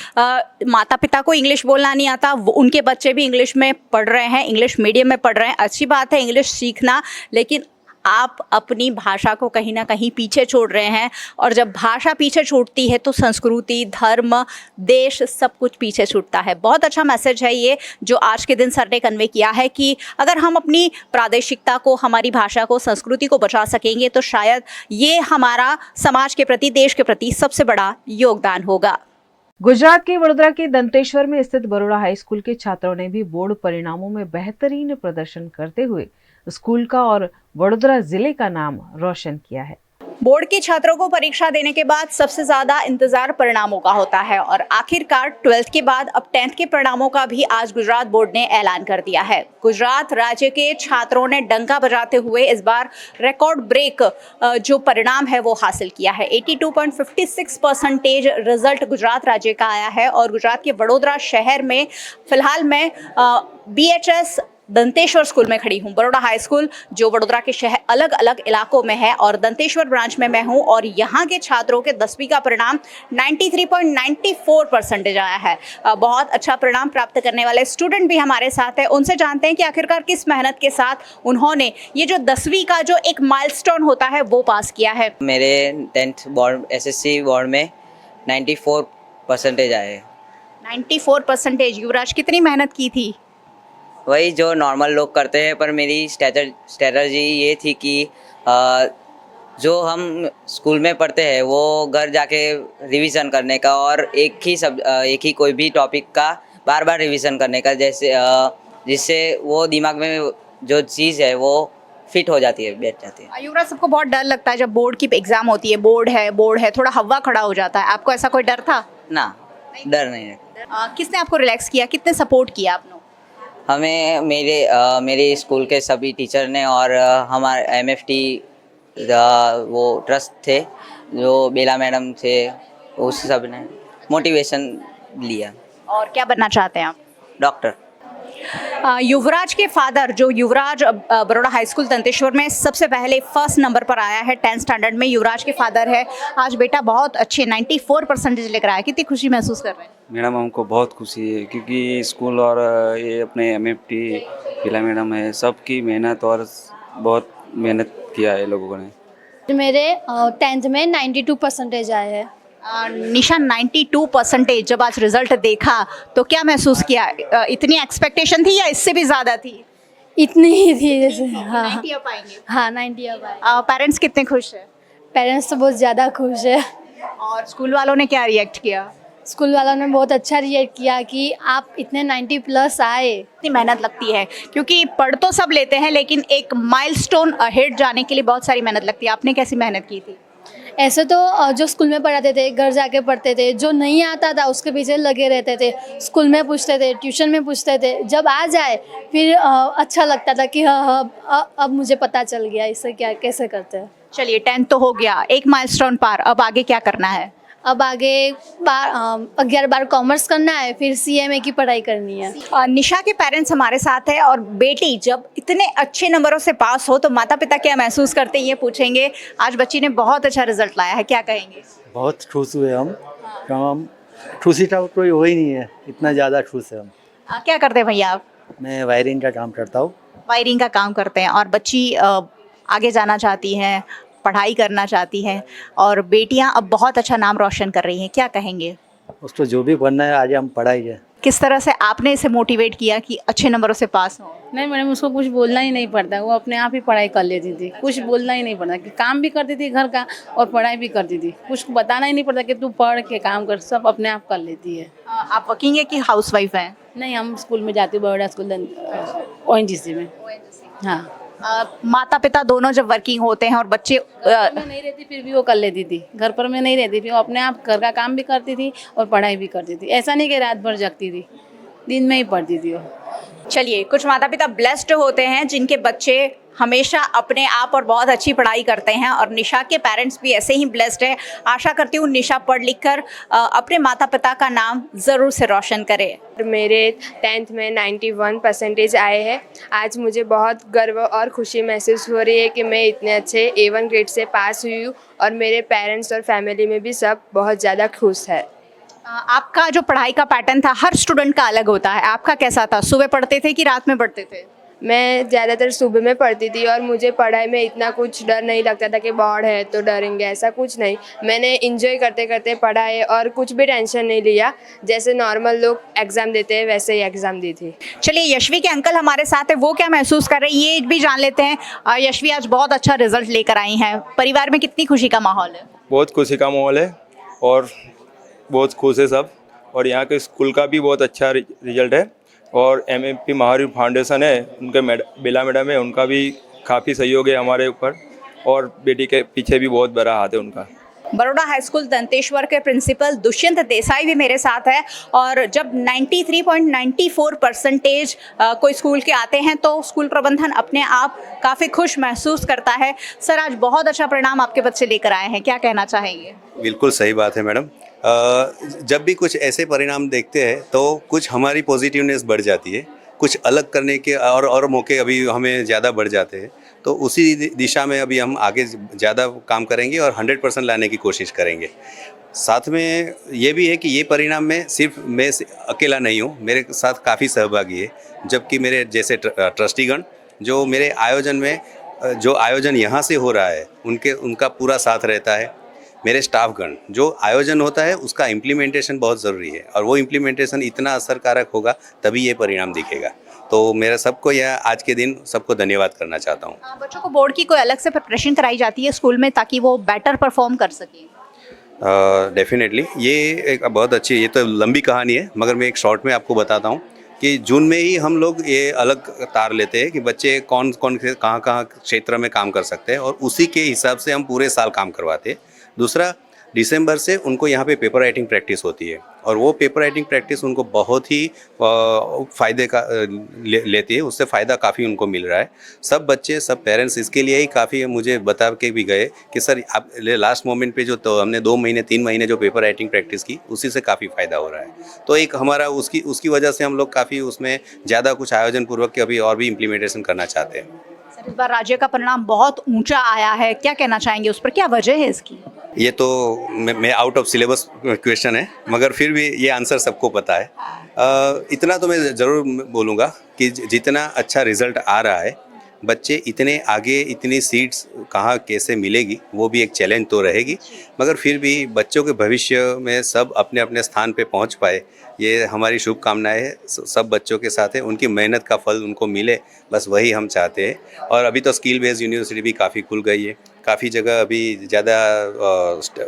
माता पिता को इंग्लिश बोलना नहीं आता, उनके बच्चे भी इंग्लिश में पढ़ रहे हैं, इंग्लिश मीडियम में पढ़ रहे हैं। अच्छी बात है इंग्लिश सीखना, लेकिन आप अपनी भाषा को कहीं ना कहीं पीछे छोड़ रहे हैं, और जब भाषा पीछे छूटती है तो संस्कृति, धर्म, देश सब कुछ पीछे छूटता है। बहुत अच्छा मैसेज है ये जो आज के दिन सर ने कन्वे किया है कि अगर हम अपनी प्रादेशिकता को, हमारी भाषा को, संस्कृति को बचा सकेंगे तो शायद ये हमारा समाज के प्रति, देश के प्रति सबसे बड़ा योगदान होगा। गुजरात के वडोदरा के दंतेश्वर में स्थित बरोड़ा हाई स्कूल के छात्रों ने भी बोर्ड परिणामों में बेहतरीन प्रदर्शन करते हुए स्कूल का और वडोदरा जिले का नाम रोशन किया है। बोर्ड के छात्रों को परीक्षा देने के बाद सबसे ज्यादा इंतजार परिणामों का होता है, और आखिरकार 12th के बाद अब 10th के परिणामों का भी आज गुजरात बोर्ड ने ऐलान कर दिया है। गुजरात राज्य के छात्रों ने डंका बजाते हुए इस बार रिकॉर्ड ब्रेक जो परिणाम है वो हासिल किया है। 82.56% रिजल्ट गुजरात राज्य का आया है, और गुजरात के वडोदरा शहर में फिलहाल मैं BHS दंतेश्वर स्कूल में खड़ी हूँ। बरोड़ा हाई स्कूल जो वडोदरा के शहर अलग अलग इलाकों में है, और दंतेश्वर ब्रांच में मैं हूँ, और यहाँ के छात्रों के 10वीं का परिणाम 93.94% आया है। बहुत अच्छा परिणाम प्राप्त करने वाले स्टूडेंट भी हमारे साथ हैं। उनसे जानते हैं कि आखिरकार किस मेहनत के साथ उन्होंने ये जो 10वीं का जो एक माइलस्टोन होता है वो पास किया है। मेरे 10th बोर्ड SSC बोर्ड में 94% आए हैं। 94%। युवराज कितनी मेहनत की थी? वही जो नॉर्मल लोग करते हैं, पर मेरी स्ट्रैटेजी ये थी कि जो हम स्कूल में पढ़ते हैं वो घर जाके रिवीजन करने का, और एक ही कोई भी टॉपिक का बार बार रिवीजन करने का, जैसे जिससे वो दिमाग में जो चीज़ है वो फिट हो जाती है, बैठ जाती है। युवराज, सबको बहुत डर लगता है जब बोर्ड की एग्जाम होती है, बोर्ड है, थोड़ा हवा खड़ा हो जाता है, आपको ऐसा कोई डर था? ना, डर नहीं है। किसने आपको रिलैक्स किया, कितने सपोर्ट किया आपने? हमें मेरे स्कूल के सभी टीचर ने, और हमारे MFT वो ट्रस्ट थे जो बेला मैडम थे, उस सब ने मोटिवेशन लिया। और क्या बनना चाहते हैं आप? डॉक्टर। युवराज के फादर, जो युवराज बड़ौदा हाई स्कूल दंतेश्वर में सबसे पहले फर्स्ट नंबर पर आया है 10th स्टैंडर्ड में, युवराज के फादर है। आज बेटा बहुत अच्छे 94% लेकर आया, कितनी खुशी महसूस कर रहे हैं? मैडम, हमको बहुत खुशी है क्योंकि स्कूल और ये अपने MFT पीला मैडम है, सबकी मेहनत, और बहुत मेहनत किया है लोगों ने। मेरे 10th में 92% आए हैं। निशा, 92%। जब आज रिजल्ट देखा तो क्या महसूस किया? इतनी एक्सपेक्टेशन थी या इससे भी ज़्यादा थी? इतनी ही थी जैसे। हाँ 90 आ पाएंगे। हाँ 90 आ पाए। पेरेंट्स कितने खुश हैं? पेरेंट्स तो बहुत ज़्यादा खुश है। और स्कूल वालों ने क्या रिएक्ट किया? स्कूल वालों ने बहुत अच्छा रिएक्ट किया कि आप इतने 90+ आए। इतनी मेहनत लगती है, क्योंकि पढ़ तो सब लेते हैं लेकिन एक माइलस्टोन अहेड जाने के लिए बहुत सारी मेहनत लगती है। आपने कैसी मेहनत की थी? ऐसे तो जो स्कूल में पढ़ाते थे, घर जाके पढ़ते थे, जो नहीं आता था उसके पीछे लगे रहते थे, स्कूल में पूछते थे, ट्यूशन में पूछते थे, जब आ जाए फिर अच्छा लगता था कि हाँ अब मुझे पता चल गया इससे क्या कैसे करते हैं। चलिए, 10th तो हो गया, एक माइलस्टोन पार, अब आगे क्या करना है? अब आगे 11-12 कॉमर्स करना है, फिर CMA की पढ़ाई करनी है। निशा के पेरेंट्स हमारे साथ है, और बेटी जब इतने अच्छे नंबरों से पास हो तो माता पिता क्या महसूस करते हैं ये पूछेंगे। आज बच्ची ने बहुत अच्छा रिजल्ट लाया है, क्या कहेंगे? बहुत खुश हुए हम, खुशी का कोई हो ही नहीं है, इतना ज़्यादा खुश है हम। क्या करते हैं भैया आप? मैं वायरिंग का काम करता हूँ। वायरिंग का काम करते हैं, और बच्ची आगे जाना चाहती हैं, पढ़ाई करना चाहती हैं, और बेटियां अब बहुत अच्छा नाम रोशन कर रही हैं, क्या कहेंगे? उसको जो भी बनना है आगे हम पढ़ाई है। किस तरह से आपने इसे मोटिवेट किया कि अच्छे नंबरों से पास हो? नहीं मैडम, उसको कुछ बोलना ही नहीं पड़ता, वो अपने आप ही पढ़ाई कर लेती थी, कुछ बोलना ही नहीं पड़ता, कि काम भी करती थी घर का और पढ़ाई भी करती थी, कुछ बताना ही नहीं पड़ता कि तू पढ़ के काम कर, सब अपने आप कर लेती है। आप वर्किंग है कि हाउसवाइफ हैं? नहीं, हम स्कूल में जाती हूँ, बड़ौदा स्कूल ONGC में। हाँ। माता पिता दोनों जब वर्किंग होते हैं और बच्चे मैं नहीं रहती फिर भी वो कर लेती थी, घर पर मैं नहीं रहती, फिर वो अपने आप घर का काम भी करती थी और पढ़ाई भी करती थी, ऐसा नहीं कि रात भर जगती थी, दिन में ही पढ़ती थी वो। चलिए, कुछ माता पिता ब्लेस्ड होते हैं जिनके बच्चे हमेशा अपने आप और बहुत अच्छी पढ़ाई करते हैं, और निशा के पेरेंट्स भी ऐसे ही ब्लेस्ड है। आशा करती हूँ निशा पढ़ लिख कर अपने माता पिता का नाम ज़रूर से रोशन करे। मेरे 10th में 91% आए हैं। आज मुझे बहुत गर्व और खुशी महसूस हो रही है कि मैं इतने अच्छे A1 ग्रेड से पास हुई हूँ, और मेरे पेरेंट्स और फैमिली में भी सब बहुत ज़्यादा खुश है। आपका जो पढ़ाई का पैटर्न था हर स्टूडेंट का अलग होता है, आपका कैसा था? सुबह पढ़ते थे कि रात में पढ़ते थे? मैं ज़्यादातर सुबह में पढ़ती थी, और मुझे पढ़ाई में इतना कुछ डर नहीं लगता था कि बोर्ड है तो डरेंगे, ऐसा कुछ नहीं। मैंने इंजॉय करते करते पढ़ा है और कुछ भी टेंशन नहीं लिया, जैसे नॉर्मल लोग एग्ज़ाम देते हैं वैसे ही एग्ज़ाम दी थी। चलिए, यशवी के अंकल हमारे साथ है, वो क्या महसूस कर रहे हैं ये भी जान लेते हैं। यशवी आज बहुत अच्छा रिजल्ट लेकर आई हैं, परिवार में कितनी खुशी का माहौल है? बहुत खुशी का माहौल है और बहुत खुश है सब, और यहाँ के स्कूल का भी बहुत अच्छा रिजल्ट है, और MFP महावीर फाउंडेशन है, उनके बेला मैडम है, उनका भी काफ़ी सहयोग है हमारे ऊपर, और बेटी के पीछे भी बहुत बड़ा हाथ है उनका। बड़ौदा हाई स्कूल दंतेश्वर के प्रिंसिपल दुष्यंत देसाई भी मेरे साथ है, और जब 93.94% कोई स्कूल के आते हैं तो स्कूल प्रबंधन अपने आप काफ़ी खुश महसूस करता है। सर, आज बहुत अच्छा परिणाम आपके बच्चे लेकर आए हैं, क्या कहना चाहेंगे? बिल्कुल सही बात है मैडम। जब भी कुछ ऐसे परिणाम देखते हैं तो कुछ हमारी पॉजिटिवनेस बढ़ जाती है, कुछ अलग करने के और मौके अभी हमें ज़्यादा बढ़ जाते हैं, तो उसी दिशा में अभी हम आगे ज़्यादा काम करेंगे और 100% लाने की कोशिश करेंगे। साथ में ये भी है कि ये परिणाम में सिर्फ मैं अकेला नहीं हूँ, मेरे साथ काफ़ी सहभागी है, जबकि मेरे जैसे ट्रस्टीगण जो मेरे आयोजन में जो आयोजन यहाँ से हो रहा है उनका पूरा साथ रहता है। मेरे स्टाफगण, जो आयोजन होता है उसका इम्प्लीमेंटेशन बहुत ज़रूरी है और वो इम्प्लीमेंटेशन इतना असरकारक होगा तभी ये परिणाम दिखेगा। तो मेरा सबको यह आज के दिन सबको धन्यवाद करना चाहता हूँ। बच्चों को बोर्ड की कोई अलग से प्रिपरेशन कराई जाती है स्कूल में ताकि वो बेटर परफॉर्म कर सकें? डेफिनेटली ये एक बहुत अच्छी, ये तो लंबी कहानी है मगर मैं एक शॉर्ट में आपको बताता हूँ कि जून में ही हम लोग ये अलग तार लेते हैं कि बच्चे कौन कौन से कहाँ कहाँ क्षेत्र में काम कर सकते हैं और उसी के हिसाब से हम पूरे साल काम करवाते हैं। दूसरा, दिसंबर से उनको यहाँ पे पेपर राइटिंग प्रैक्टिस होती है और वो पेपर राइटिंग प्रैक्टिस उनको बहुत ही फ़ायदे का लेती है, उससे फ़ायदा काफ़ी उनको मिल रहा है। सब बच्चे, सब पेरेंट्स इसके लिए ही काफ़ी मुझे बता के भी गए कि सर आप लास्ट मोमेंट पे जो तो हमने 2 महीने 3 महीने जो पेपर राइटिंग प्रैक्टिस की उसी से काफ़ी फ़ायदा हो रहा है। तो एक हमारा उसकी वजह से हम लोग काफ़ी उसमें ज़्यादा कुछ आयोजन पूर्वक के अभी और भी इम्प्लीमेंटेशन करना चाहते हैं। सर, इस बार राज्य का परिणाम बहुत ऊंचा आया है, क्या कहना चाहेंगे उस पर, क्या वजह है इसकी? ये तो मैं आउट ऑफ सिलेबस क्वेश्चन है मगर फिर भी ये आंसर सबको पता है। इतना तो मैं ज़रूर बोलूँगा कि जितना अच्छा रिज़ल्ट आ रहा है, बच्चे इतने आगे, इतनी सीट्स कहाँ कैसे मिलेगी वो भी एक चैलेंज तो रहेगी, मगर फिर भी बच्चों के भविष्य में सब अपने अपने स्थान पे पहुंच पाए, ये हमारी शुभकामनाएं है। सब बच्चों के साथ है, उनकी मेहनत का फल उनको मिले, बस वही हम चाहते हैं। और अभी तो स्किल बेस्ड यूनिवर्सिटी भी काफ़ी खुल गई है, काफ़ी जगह अभी ज़्यादा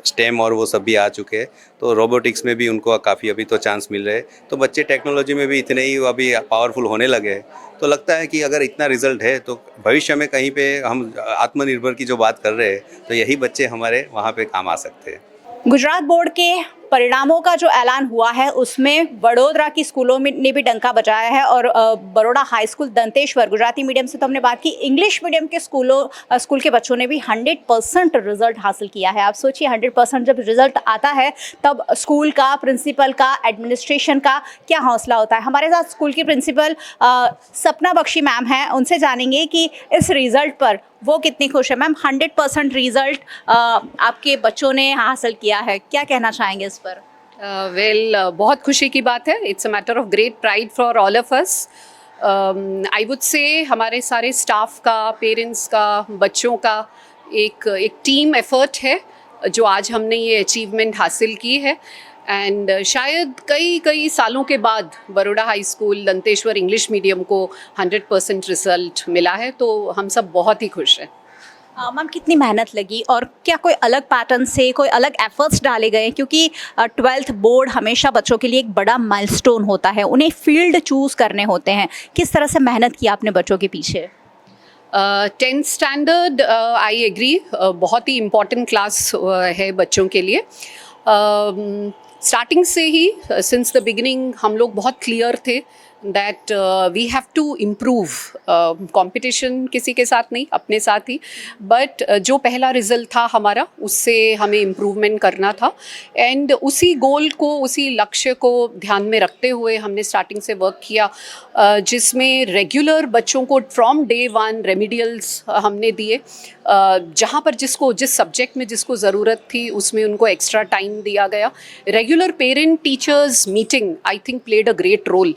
स्टेम और वो सब भी आ चुके हैं, तो रोबोटिक्स में भी उनको काफ़ी अभी तो चांस मिल रहे हैं। तो बच्चे टेक्नोलॉजी में भी इतने ही अभी पावरफुल होने लगे हैं, तो लगता है कि अगर इतना रिजल्ट है तो भविष्य में कहीं पे हम आत्मनिर्भर की जो बात कर रहे हैं तो यही बच्चे हमारे वहाँ पे काम आ सकते हैं। गुजरात बोर्ड के परिणामों का जो ऐलान हुआ है उसमें वडोदरा की स्कूलों में ने भी डंका बजाया है और Baroda high school Danteshwar, Gujarati medium से तो हमने बात की, इंग्लिश मीडियम के स्कूल के बच्चों ने भी 100% रिजल्ट हासिल किया है। आप सोचिए 100% जब रिजल्ट आता है तब स्कूल का, प्रिंसिपल का, एडमिनिस्ट्रेशन का क्या हौसला होता है। हमारे साथ स्कूल की प्रिंसिपल सपना बख्शी मैम हैं, उनसे जानेंगे कि इस रिज़ल्ट पर वो कितनी खुश है। मैम, 100% रिजल्ट आपके बच्चों ने हासिल किया है, क्या कहना चाहेंगे इस पर? बहुत खुशी की बात है। It's a matter of great pride for all of us. I would say हमारे सारे स्टाफ का, पेरेंट्स का, बच्चों का एक टीम एफर्ट है जो आज हमने ये अचीवमेंट हासिल की है। एंड शायद कई सालों के बाद Baroda high school Danteshwar English medium को 100% रिजल्ट मिला है, तो हम सब बहुत ही खुश हैं। मैम, कितनी मेहनत लगी और क्या कोई अलग पैटर्न से कोई अलग एफर्ट्स डाले गए, क्योंकि 12th बोर्ड हमेशा बच्चों के लिए एक बड़ा माइलस्टोन होता है, उन्हें फील्ड चूज़ करने होते हैं, किस तरह से मेहनत की आपने बच्चों के पीछे? 10th स्टैंडर्ड आई एग्री, बहुत ही इम्पॉर्टेंट क्लास है बच्चों के लिए। स्टार्टिंग से ही, सिंस द बिगिनिंग, हम लोग बहुत क्लियर थे that we have to improve. Competition किसी के साथ नहीं, अपने साथ ही, बट जो पहला रिजल्ट था हमारा उससे हमें इम्प्रूवमेंट करना था। एंड उसी गोल को, उसी लक्ष्य को ध्यान में रखते हुए हमने स्टार्टिंग से वर्क किया, जिसमें रेगुलर बच्चों को फ्रॉम डे 1 रेमिडियल्स हमने दिए, जहाँ पर जिस सब्जेक्ट में जिसको ज़रूरत थी उसमें उनको एक्स्ट्रा टाइम दिया गया। Regular parent teachers meeting I think played a great role.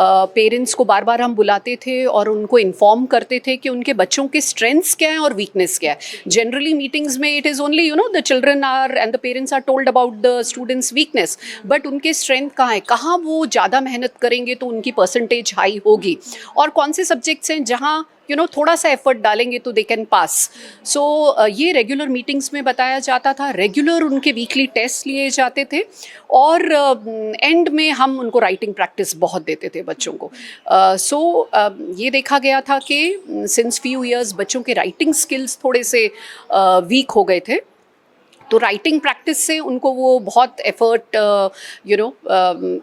Parents को बार बार हम बुलाते थे और उनको इन्फॉर्म करते थे कि उनके बच्चों के स्ट्रेंथ्स क्या हैं और वीकनेस क्या है। जनरली मीटिंग्स में it is only the children are and the parents are told about the students weakness, but उनके स्ट्रेंथ कहाँ है, कहाँ वो ज़्यादा मेहनत करेंगे तो उनकी परसेंटेज हाई होगी, और कौन से सब्जेक्ट्स हैं जहाँ थोड़ा सा एफर्ट डालेंगे तो दे कैन पास। सो ये रेगुलर मीटिंग्स में बताया जाता था, रेगुलर उनके वीकली टेस्ट लिए जाते थे, और एंड में हम उनको राइटिंग प्रैक्टिस बहुत देते थे बच्चों को। सो ये देखा गया था कि सिंस फ्यू इयर्स बच्चों के राइटिंग स्किल्स थोड़े से वीक हो गए थे, तो राइटिंग प्रैक्टिस से उनको वो बहुत effort,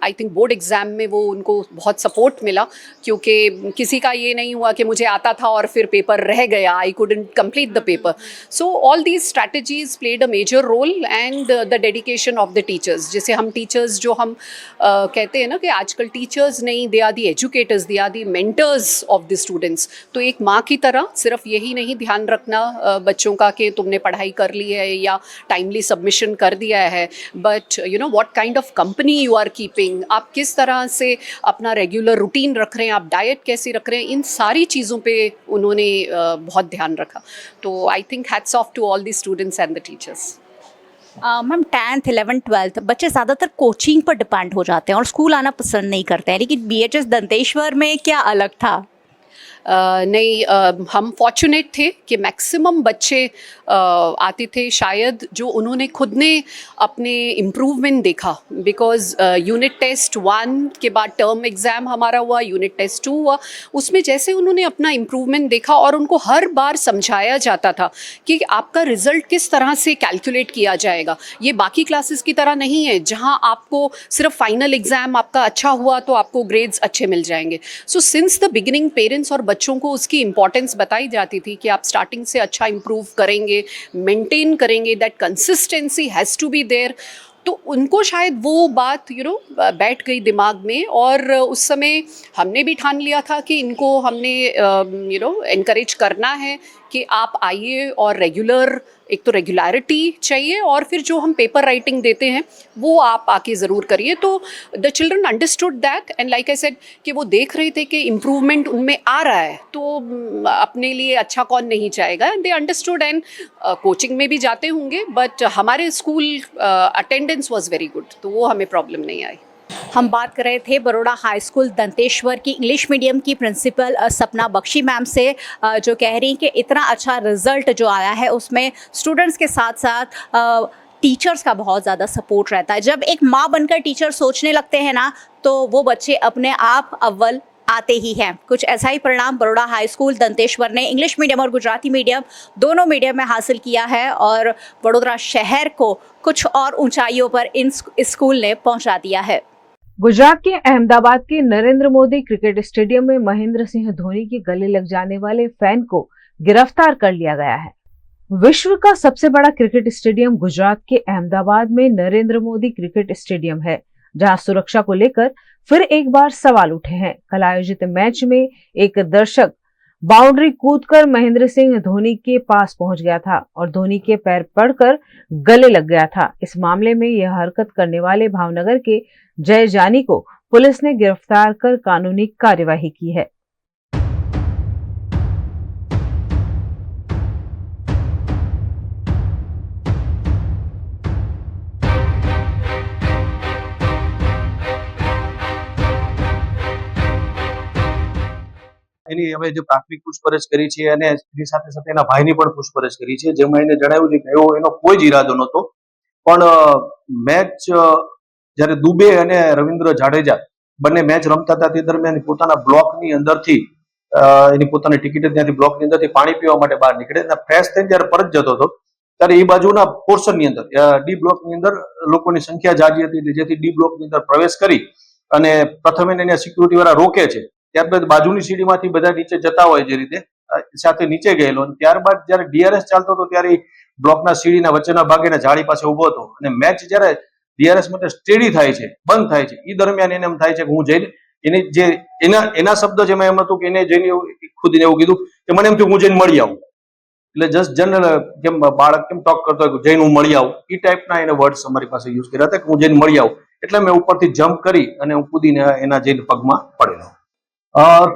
I think board exam में वो उनको बहुत सपोर्ट मिला, क्योंकि किसी का ये नहीं हुआ कि मुझे आता था और फिर पेपर रह गया, I couldn't complete the paper. So all these strategies played a major role, and the dedication of the teachers, जिसे हम टीचर्स जो हम कहते हैं ना कि आजकल टीचर्स नहीं, they are the educators, they are the mentors of the students. तो एक माँ की तरह सिर्फ यही नहीं ध्यान रखना बच्चों का कि तुमने पढ़ाई कर ली है या टाइमली सबमिशन कर दिया है, but what kind of company you are keeping, आप किस तरह से अपना रेगुलर रूटीन रख रहे हैं, आप डाइट कैसी रख रहे हैं, इन सारी चीज़ों पे उन्होंने बहुत ध्यान रखा। तो I think hats off to all the students and the teachers. Ma'am 10th 11th 12th बच्चे ज़्यादातर कोचिंग पर डिपेंड हो जाते हैं और स्कूल आना पसंद नहीं करते हैं, लेकिन BHS दंतेश्वर में क्या अलग था? नहीं, हम फॉर्चुनेट थे कि मैक्सिमम बच्चे आते थे, शायद जो उन्होंने खुद ने अपने इम्प्रूवमेंट देखा, बिकॉज यूनिट टेस्ट 1 के बाद टर्म एग्ज़ाम हमारा हुआ, यूनिट टेस्ट 2 हुआ, उसमें जैसे उन्होंने अपना इम्प्रूवमेंट देखा और उनको हर बार समझाया जाता था कि आपका रिज़ल्ट किस तरह से कैलकुलेट किया जाएगा, ये बाकी क्लासेस की तरह नहीं है जहाँ आपको सिर्फ फाइनल एग्ज़ाम आपका अच्छा हुआ तो आपको ग्रेड्स अच्छे मिल जाएंगे। So since the beginning parents और बच्चों को उसकी इम्पॉर्टेंस बताई जाती थी कि आप स्टार्टिंग से अच्छा इम्प्रूव करेंगे, मेंटेन करेंगे, that consistency has to be there. तो उनको शायद वो बात बैठ गई दिमाग में, और उस समय हमने भी ठान लिया था कि इनको हमने एनकरेज करना है कि आप आइए, और रेगुलर, एक तो रेगुलरिटी चाहिए, और फिर जो हम पेपर राइटिंग देते हैं वो आप आके ज़रूर करिए। तो the children understood that, and like I said कि वो देख रहे थे कि इम्प्रूवमेंट उनमें आ रहा है, तो अपने लिए अच्छा कौन नहीं चाहेगा, दे अंडरस्टूड। एंड कोचिंग में भी जाते होंगे, बट हमारे school attendance was very good, तो वो हमें प्रॉब्लम नहीं आई। हम बात कर रहे थे बरोड़ा हाई स्कूल दंतेश्वर की इंग्लिश मीडियम की प्रिंसिपल सपना बख्शी मैम से, जो कह रही हैं कि इतना अच्छा रिजल्ट जो आया है उसमें स्टूडेंट्स के साथ साथ टीचर्स का बहुत ज़्यादा सपोर्ट रहता है। जब एक माँ बनकर टीचर सोचने लगते हैं ना, तो वो बच्चे अपने आप अव्वल आते ही हैं। कुछ ऐसा ही परिणाम बरोड़ा हाई स्कूल दंतेश्वर ने इंग्लिश मीडियम और गुजराती मीडियम दोनों मीडियम में हासिल किया है, और वडोदरा शहर को कुछ और ऊंचाइयों पर इस स्कूल ने पहुंचा दिया है। गुजरात के अहमदाबाद के नरेंद्र मोदी क्रिकेट स्टेडियम में महेंद्र सिंह धोनी के गले लग जाने वाले फैन को गिरफ्तार कर लिया गया है। विश्व का सबसे बड़ा क्रिकेट स्टेडियम गुजरात के अहमदाबाद में नरेंद्र मोदी क्रिकेट स्टेडियम है, जहां सुरक्षा को लेकर फिर एक बार सवाल उठे हैं। कल आयोजित मैच में एक दर्शक बाउंड्री कूदकर महेंद्र सिंह धोनी के पास पहुंच गया था और धोनी के पैर पड़कर गले लग गया था। इस मामले में यह हरकत करने वाले भावनगर के जय जानी को पुलिस ने गिरफ्तार कर कानूनी कार्यवाही की है। એની અમે જે પ્રાથમિક પૂછપરછ કરી છે અને એની સાથે સાથે એના ભાઈની પણ પૂછપરછ કરી છે, જેમાં એને જણાવ્યું છે કે એનો કોઈ જ ઈરાદો નહોતો, પણ મેચ જ્યારે દુબે અને રવિન્દ્ર જાડેજા બંને મેચ રમતા હતા તે દરમિયાન પોતાના બ્લોકની અંદરથી એની પોતાની ટિકિટ ત્યાંથી બ્લોકની અંદરથી પાણી પીવા માટે બહાર નીકળે અને ફ્રેશ થઈને જ્યારે પરત જતો હતો ત્યારે એ બાજુના પોર્શનની અંદર ડી બ્લોકની અંદર લોકોની સંખ્યા જાજી હતી, જેથી ડી બ્લોકની અંદર પ્રવેશ કરી અને પ્રથમ એને સિક્યુરિટી વાળા રોકે છે, ત્યારબાદ બાજુની સીડીમાંથી બધા નીચે જતા હોય જે રીતે સાથે નીચે ગયેલો, અને ત્યારબાદ જ્યારે DRS ચાલતો હતો ત્યારે બ્લોકના સીડીના વચ્ચેના ભાગે જાળી પાસે ઉભો હતો અને મેચ જ્યારે DRS માટે સ્ટેડી થાય છે, બંધ થાય છે, એ દરમિયાન એને એમ થાય છે કે હું જઈને એને જે એના શબ્દ જેમાં એમ હતું કે એને જઈને ખુદને એવું કીધું કે મને એમ થયું હું જઈને મળી આવું, એટલે જસ્ટ જનરલ કેમ બાળક કેમ ટોક કરતો હોય જઈને હું મળી આવું, એ ટાઈપના એને વર્ડ્સ અમારી પાસે યુઝ કર્યા હતા કે હું જઈને મળી આવું, એટલે મેં ઉપરથી જમ્પ કરી અને હું કૂદીને એના જઈને પગમાં પડેલો।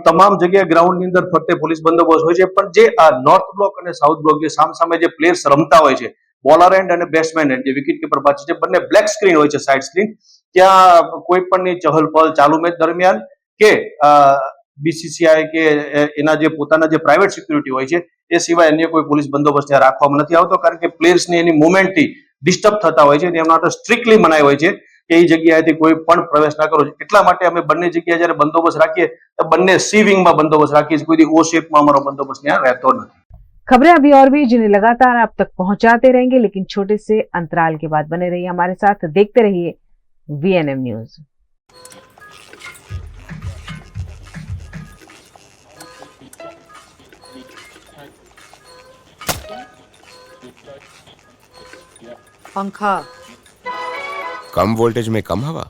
તમામ જગ્યાએ ગ્રાઉન્ડની અંદર ફરતે પોલીસ બંદોબસ્ત હોય છે, પણ જે આ નોર્થ બ્લોક અને સાઉથ બ્લોક જે સામસામે જે પ્લેયર્સ રમતા હોય છે, બોલર એન્ડ અને બેટ્સમેન એન્ડ જે વિકેટ કીપર પાછળ છે, બંને બ્લેક સ્ક્રીન હોય છે, સાઇડ સ્ક્રીન, ત્યાં કોઈ પણની ચહલ પહલ ચાલુ મેચ દરમિયાન કે BCCI કે એના જે પોતાના જે પ્રાઇવેટ સિક્યુરિટી હોય છે એ સિવાય અન્ય કોઈ પોલીસ બંદોબસ્ત ત્યાં રાખવામાં નથી આવતો, કારણ કે પ્લેયર્સની એની મુવમેન્ટથી ડિસ્ટર્બ થતા હોય છે અને એમના માટે સ્ટ્રિક્ટલી મનાઈ હોય છે કે એ જગ્યાએથી કોઈ પણ પ્રવેશ ના કરો। એટલા માટે અમે બંને જગ્યાએ જ્યારે બંદોબસ્ત રાખીએ તો બંને સી વિંગમાં બંદોબસ્ત રાખીએ છીએ, કોઈ O શેપમાં અમારો બંદોબસ્ત ત્યાં રહેતો નથી। खबरें अभी और भी जिन्हें लगातार आप तक पहुंचाते रहेंगे, लेकिन छोटे से अंतराल के बाद बने रहिए हमारे साथ, देखते रहिए VNM न्यूज। पंखा कम वोल्टेज में कम हवा,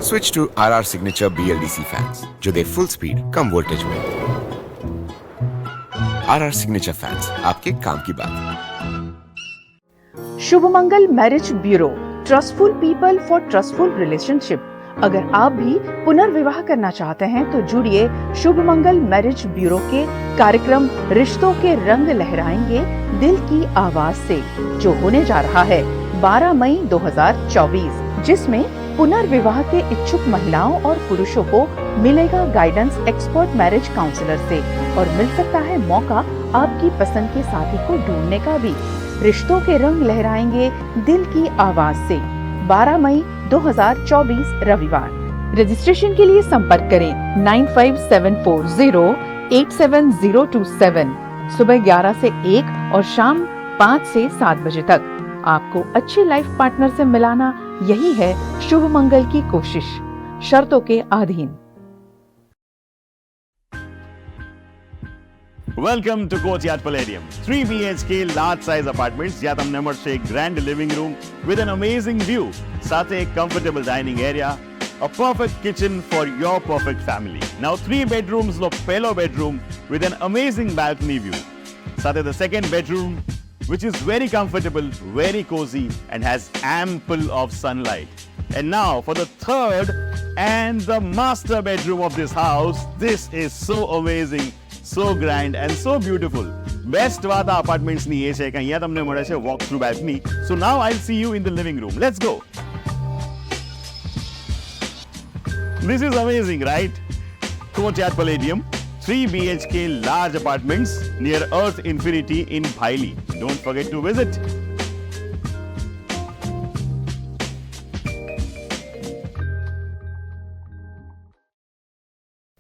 switch to RR signature BLDC fans जो दे फुल स्पीड कम वोल्टेज में। RR सिग्नेचर फैंस, आपके काम की बात। Shubh Mangal marriage bureau, trustful people for trustful relationship. अगर आप भी पुनर्विवाह करना चाहते हैं तो जुड़िए शुभ मंगल मैरिज ब्यूरो के कार्यक्रम रिश्तों के रंग लहराएंगे दिल की आवाज से, जो होने जा रहा है 12 मई 2024, जिसमें पुनर्विवाह के इच्छुक महिलाओं और पुरुषों को मिलेगा गाइडेंस एक्सपर्ट मैरिज काउंसलर से और मिल सकता है मौका आपकी पसंद के साथी को ढूंढने का भी। रिश्तों के रंग लहराएंगे दिल की आवाज से, 12 मई 2024 रविवार। रजिस्ट्रेशन के लिए संपर्क करें 9574087027, सुबह 11 से 1 और शाम 5 से 7 बजे तक। आपको अच्छे लाइफ पार्टनर से मिलाना यही है शुभ मंगल की कोशिश, शर्तों के अधीन। Welcome to Courtyard Palladium. 3 BHK large size apartments જ્યાં તમને મળશે એક grand living room with an amazing view, સાથે એક comfortable dining area, a perfect kitchen for your perfect family. Now 3 bedrooms નો પહેલો bedroom with an amazing balcony view. સાથે the second bedroom which is very comfortable, very cozy and has ample of sunlight. And now for the third and the master bedroom of this house. This is so amazing, so grand and so beautiful. Best વાત આ apartments ની એ છે કે અહીંયા તમને મળે છે walk through balcony. So now I'll see you in the living room. Let's go. This is amazing, right? Courtyard Palladium, 3 BHK large apartments near Earth Infinity in Bhaili. Don't forget to visit.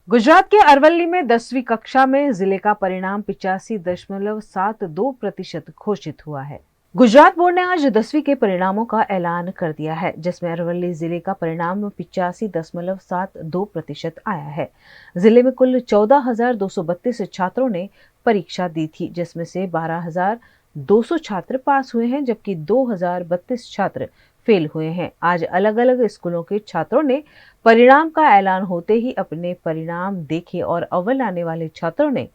Gujarat के अरवल्ली में 10वीं कक्षा में जिले का परिणाम 85.72% घोषित हुआ है। गुजरात बोर्ड ने आज 10वीं के परिणामों का ऐलान कर दिया है, जिसमें अरवल्ली जिले का परिणाम 85.72% आया है। जिले में कुल 14,232 छात्रों ने परीक्षा दी थी, जिसमें से 12,200 छात्र पास हुए हैं, जबकि 2,032 छात्र फेल हुए हैं। आज अलग अलग स्कूलों के छात्रों ने परिणाम का ऐलान होते ही अपने परिणाम देखे और अव्वल आने वाले छात्रों ने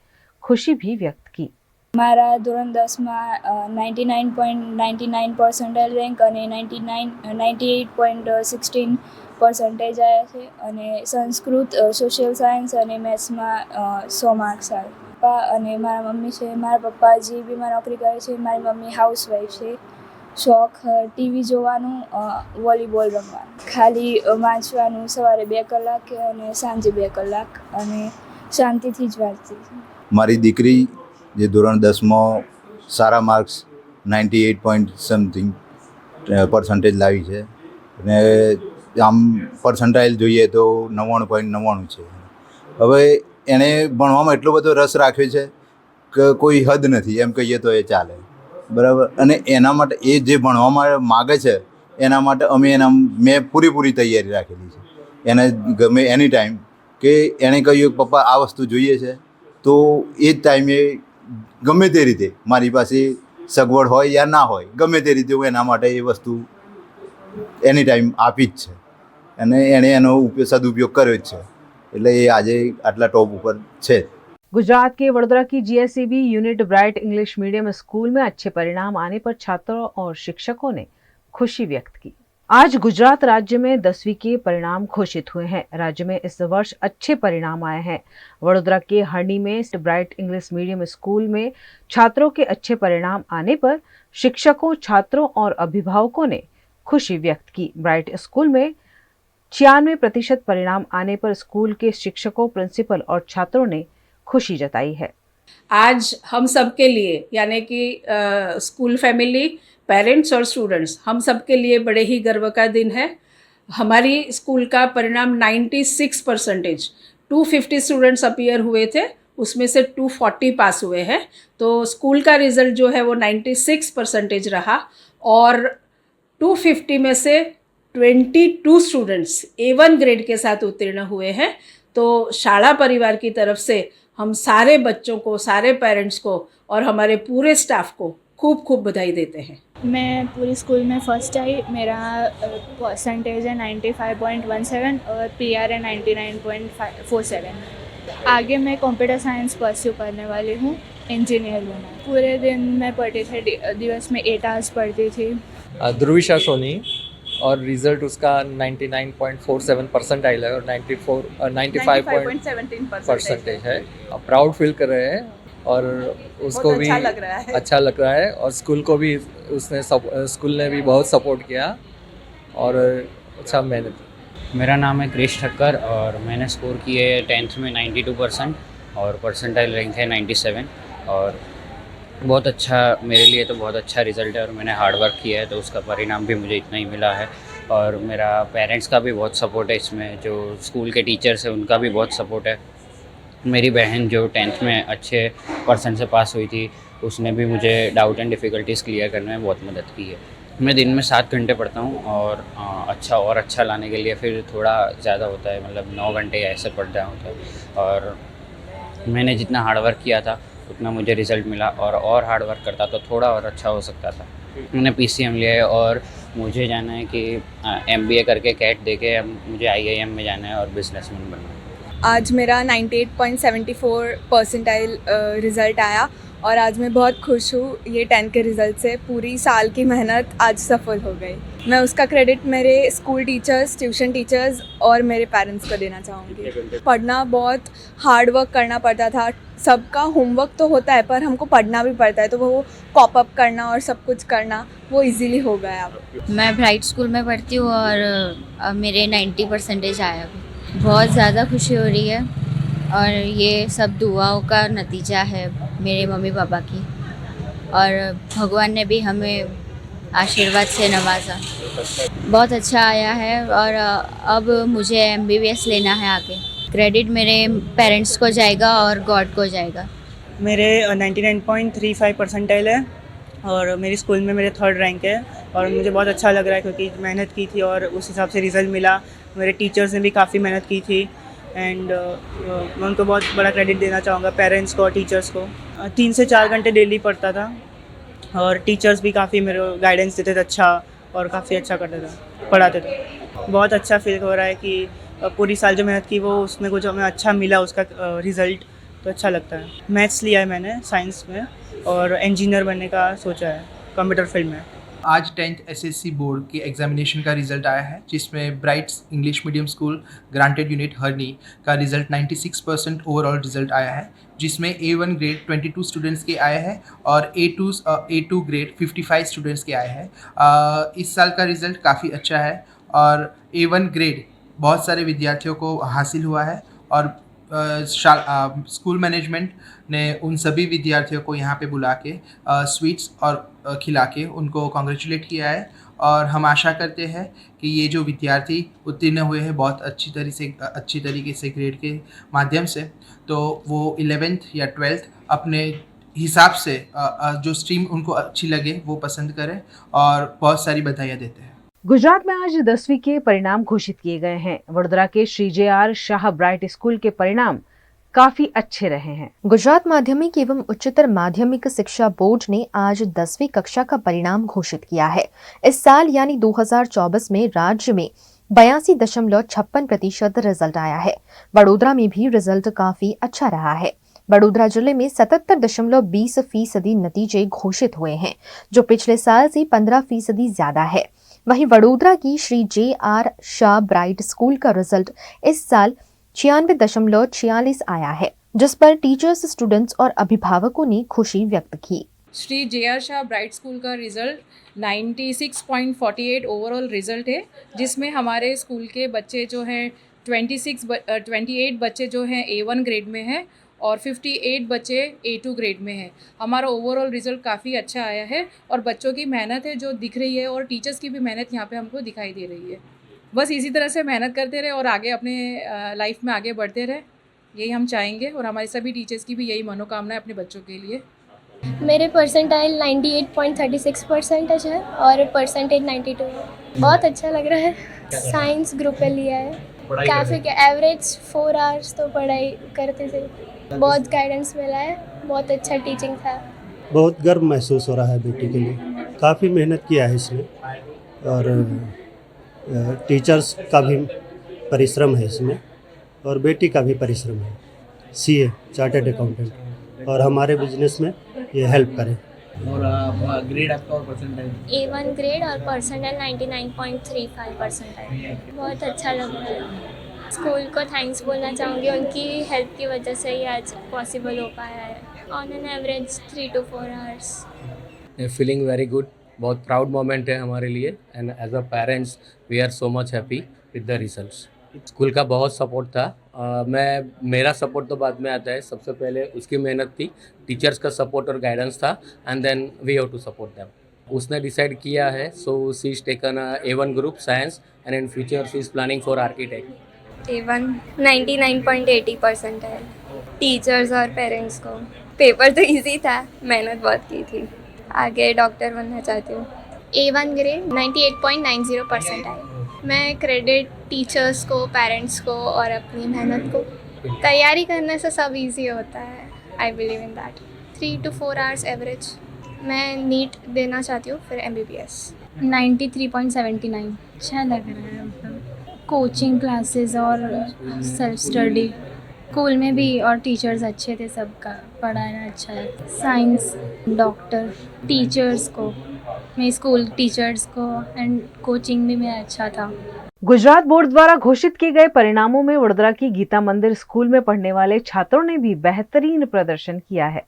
खुशी भी व्यक्त की। मारा धोरण 10 में 99.99% रैंक और 98.16% आया थे और संस्कृत, सोशियल साइंस और मैथ्स में 100 मार्क्स आए। અને મારા મમ્મી છે, મારા પપ્પાજી બી નોકરી કરે છે, મારી મમ્મી હાઉસવાઈફ છે। શોખ ટીવી જોવાનું, વોલીબોલ રમવાનું, ખાલી વાંચવાનું સવારે 2 કલાક અને સાંજે 2 કલાક અને શાંતિથી જ વાંચતી છું। મારી દીકરી જે ધોરણ 10માં સારા માર્ક્સ 98% લાવી છે અને આમ પર્સન્ટાઇલ જોઈએ તો 99.99 છે। હવે એણે ભણવામાં એટલો બધો રસ રાખ્યો છે કે કોઈ હદ નથી એમ કહીએ તો એ ચાલે, બરાબર। અને એના માટે એ જે ભણવા માગે છે એના માટે અમે મેં પૂરી તૈયારી રાખેલી છે। એને ગમે એની ટાઈમ કે એણે કહ્યું પપ્પા આ વસ્તુ જોઈએ છે તો એ જ ટાઈમે ગમે તે રીતે મારી પાસે સગવડ હોય યા ના હોય, ગમે તે રીતે હું એના માટે એ વસ્તુ એની ટાઈમ આપી જ છે અને એણે એનો સદુપયોગ કર્યો જ છે, એટલે એ આજે આટલા ટોપ ઉપર છે। गुजरात के वडोदरा की GSEB unit bright English medium school में अच्छे परिणाम आने पर छात्रों और शिक्षकों ने खुशी व्यक्त की। आज गुजरात राज्य में 10वीं के परिणाम घोषित हुए हैं। राज्य में इस वर्ष अच्छे परिणाम आए हैं। वडोदरा के हरणी में ब्राइट इंग्लिश मीडियम स्कूल में छात्रों के अच्छे परिणाम आने पर शिक्षकों, छात्रों और अभिभावकों ने खुशी व्यक्त की। ब्राइट स्कूल में 96% परिणाम आने पर स्कूल के शिक्षकों, प्रिंसिपल और छात्रों ने खुशी जताई है। आज हम सब के लिए यानी कि स्कूल फैमिली, पेरेंट्स और स्टूडेंट्स, हम सब के लिए बड़े ही गर्व का दिन है। हमारी स्कूल का परिणाम 96%, 250 स्टूडेंट्स अपीयर हुए थे, उसमें से 240 पास हुए हैं। तो स्कूल का रिज़ल्ट जो है वो 96% रहा और 250 में से 22 स्टूडेंट्स A1 ग्रेड के साथ उत्तीर्ण हुए हैं। तो शाला परिवार की तरफ से हम सारे बच्चों को, सारे पेरेंट्स को और हमारे पूरे स्टाफ को खूब खूब बधाई देते हैं। मैं पूरी स्कूल में फ़र्स्ट आई। मेरा परसेंटेज है 95.17 और PR है 99.47। आगे मैं कंप्यूटर साइंस परस्यू करने वाली हूँ, इंजीनियर होना। पूरे दिन मैं पढ़ती थी, दिवस में 8 आवर्स पढ़ती थी। ध्रुविशा सोनी, और रिज़ल्ट उसका 99.47 परसेंटाइल है और 95% है। प्राउड फील कर रहे हैं और उसको भी अच्छा लग रहा है और स्कूल को भी स्कूल ने भी बहुत सपोर्ट किया और अच्छा मेहनत। मेरा नाम है क्रिश ठक्कर और मैंने स्कोर किए 10th में 92% और परसेंटाइल रैंक है 97 और बहुत अच्छा, मेरे लिए तो बहुत अच्छा रिज़ल्ट है और मैंने हार्ड वर्क किया है तो उसका परिणाम भी मुझे इतना ही मिला है। और मेरा पेरेंट्स का भी बहुत सपोर्ट है इसमें, जो स्कूल के टीचर्स हैं उनका भी बहुत सपोर्ट है। मेरी बहन जो 10th में अच्छे परसेंट से पास हुई थी उसने भी मुझे डाउट एंड डिफ़िकल्टीज़ क्लियर करने में बहुत मदद की है। मैं दिन में 7 घंटे पढ़ता हूँ और अच्छा लाने के लिए फिर थोड़ा ज़्यादा होता है, मतलब 9 घंटे ऐसे पढ़ना होता है और मैंने जितना हार्ड वर्क किया था उतना मुझे रिज़ल्ट मिला और हार्ड वर्क करता तो थोड़ा और अच्छा हो सकता था। मैंने PCM लिया है और मुझे जाना है कि MBA करके कैट देके मुझे IIM में जाना है और बिजनेसमैन बनना है। आज मेरा 98.74 परसेंटाइल रिज़ल्ट आया और आज मैं बहुत खुश हूँ ये 10 के रिज़ल्ट से। पूरी साल की मेहनत आज सफल हो गई। मैं उसका क्रेडिट मेरे स्कूल टीचर्स, ट्यूशन टीचर्स और मेरे पेरेंट्स को देना चाहूँगी। पढ़ना बहुत हार्ड वर्क करना पड़ता था। सबका होमवर्क तो होता है पर हमको पढ़ना भी पड़ता है, तो वो कॉप अप करना और सब कुछ करना वो इजीली हो गया अब। मैं ब्राइट स्कूल में पढ़ती हूँ और मेरे 90 परसेंटेज आया अभी। बहुत ज़्यादा खुशी हो रही है और ये सब दुआओं का नतीजा है मेरे मम्मी पापा की, और भगवान ने भी हमें आशीर्वाद से नवाजा। बहुत अच्छा आया है और अब मुझे MBBS लेना है आगे। क्रेडिट मेरे पेरेंट्स को जाएगा और गॉड को जाएगा। मेरे 99.35 परसेंटाइल है और मेरी स्कूल में मेरे 3rd रैंक है और मुझे बहुत अच्छा लग रहा है क्योंकि मेहनत की थी और उस हिसाब से रिज़ल्ट मिला। मेरे टीचर्स ने भी काफ़ी मेहनत की थी एंड मैं उनको बहुत बड़ा क्रेडिट देना चाहूँगा, पेरेंट्स को और टीचर्स को। 3 से 4 घंटे डेली पढ़ता था और टीचर्स भी काफ़ी मेरे गाइडेंस देते थे अच्छा और काफ़ी अच्छा करते थे, पढ़ाते थे। बहुत अच्छा फील हो रहा है कि पूरी साल जो मेहनत की वो उसमें कुछ हमें अच्छा मिला उसका रिज़ल्ट, तो अच्छा लगता है। मैथ्स लिया है मैंने साइंस में और इंजीनियर बनने का सोचा है कंप्यूटर फील्ड में। आज 10th SSC बोर्ड के एग्जामिनेशन का रिज़ल्ट आया है जिसमें brides English medium school granted unit हरनी का रिज़ल्ट 96% ओवरऑल रिज़ल्ट आया है, जिसमें A1 ग्रेड 22 स्टूडेंट्स के आए हैं और A2 ग्रेड 55 स्टूडेंट्स के आए हैं। इस साल का रिज़ल्ट काफ़ी अच्छा है और A1 ग्रेड बहुत सारे विद्यार्थियों को हासिल हुआ है और स्कूल मैनेजमेंट ने उन सभी विद्यार्थियों को यहाँ पे बुला के स्वीट्स और खिला के उनको कॉन्ग्रेचुलेट किया है और हम आशा करते हैं कि ये जो विद्यार्थी उत्तीर्ण हुए हैं बहुत अच्छी तरीके से ग्रेड के माध्यम से, तो वो 11th या 12th अपने हिसाब से जो स्ट्रीम उनको अच्छी लगे वो पसंद करें और बहुत सारी बधाइयाँ देते हैं। गुजरात में आज 10वीं के परिणाम घोषित किए गए हैं। वडोदरा के Shri JR Shah bright school के परिणाम काफी अच्छे रहे हैं। गुजरात माध्यमिक एवं उच्चतर माध्यमिक शिक्षा बोर्ड ने आज 10वीं कक्षा का परिणाम घोषित किया है। इस साल यानी 2024 में राज्य में 82.56% रिजल्ट आया है। वडोदरा में भी रिजल्ट काफी अच्छा रहा है। वडोदरा जिले में 77.20% नतीजे घोषित हुए हैं, जो पिछले साल से 15% ज्यादा है। वहीं वडोदरा की Shri JR Shah bright school का रिजल्ट इस साल 96.46 आया है, जिस पर टीचर्स, स्टूडेंट्स और अभिभावकों ने खुशी व्यक्त की। Shri JR Shah bright school का रिज़ल्ट 96.48 ओवरऑल रिज़ल्ट है, जिसमें हमारे स्कूल के बच्चे जो हैं 28 बच्चे जो हैं A1 ग्रेड में हैं और 58 बच्चे A2 ग्रेड में हैं। हमारा ओवरऑल रिज़ल्ट काफ़ी अच्छा आया है और बच्चों की मेहनत है जो दिख रही है और टीचर्स की भी मेहनत यहाँ पे हमको दिखाई दे रही है। बस इसी तरह से मेहनत करते रहे और आगे अपने लाइफ में आगे बढ़ते रहे, यही हम चाहेंगे और हमारे सभी टीचर्स की भी यही मनोकामना है अपने बच्चों के लिए। मेरे परसेंटाइल 98.36% है और परसेंटेज 92 है। बहुत अच्छा लग रहा है। साइंस ग्रुप पे लिया है। काफ़ी एवरेज 4 आवर्स तो पढ़ाई करते थे। बहुत गाइडेंस मिला है, बहुत अच्छा टीचिंग था। बहुत गर्व महसूस हो रहा है बेटी के लिए। काफ़ी मेहनत किया है इसने और टीचर्स का भी परिश्रम है इसमें और बेटी का भी परिश्रम है। CA चार्टर्ड अकाउंटेंट और हमारे बिजनेस में ये हेल्प करे। और ग्रेड आपका और परसेंटाइल? A1 ग्रेड और परसेंटाइल 99.35 परसेंटाइल। बहुत अच्छा लग रहा है। स्कूल को थैंक्स बोलना चाहूँगी, उनकी हेल्प की वजह से ही आज पॉसिबल हो पाया है। On an average 3 to 4 hours. Feeling very good, बहुत प्राउड मोमेंट है हमारे लिए and as a parents we are so much happy with the results. School का बहुत सपोर्ट था। मेरा सपोर्ट तो बाद में आता है, सबसे पहले उसकी मेहनत थी, टीचर्स का सपोर्ट और गाइडेंस था and then we have to support them. उसने डिसाइड किया है, so she is taken A1 group science and in future she is planning for architect. A1 99.80 percentile. Teachers और पेरेंट्स को। पेपर तो इजी था, मेहनत बहुत की थी। आगे डॉक्टर बनना चाहती हूँ। A1 grade 98.90 percentile. मैं क्रेडिट टीचर्स को, पेरेंट्स को और अपनी मेहनत को। तैयारी करने से सब इजी होता है, I believe in that. 3 to 4 hours average. मैं नीट देना चाहती हूँ, फिर MBBS। 93.79। अच्छा लग रहा है, मतलब कोचिंग क्लासेस और सेल्फ स्टडी। स्कूल में भी और टीचर्स अच्छे थे, सबका पढ़ाना अच्छा है। साइंस, डॉक्टर, टीचर्स को, मैं स्कूल टीचर्स को एंड कोचिंग भी मैं अच्छा था। गुजरात बोर्ड द्वारा घोषित किए गए परिणामों में वडोदरा की गीता मंदिर स्कूल में पढ़ने वाले छात्रों ने भी बेहतरीन प्रदर्शन किया है।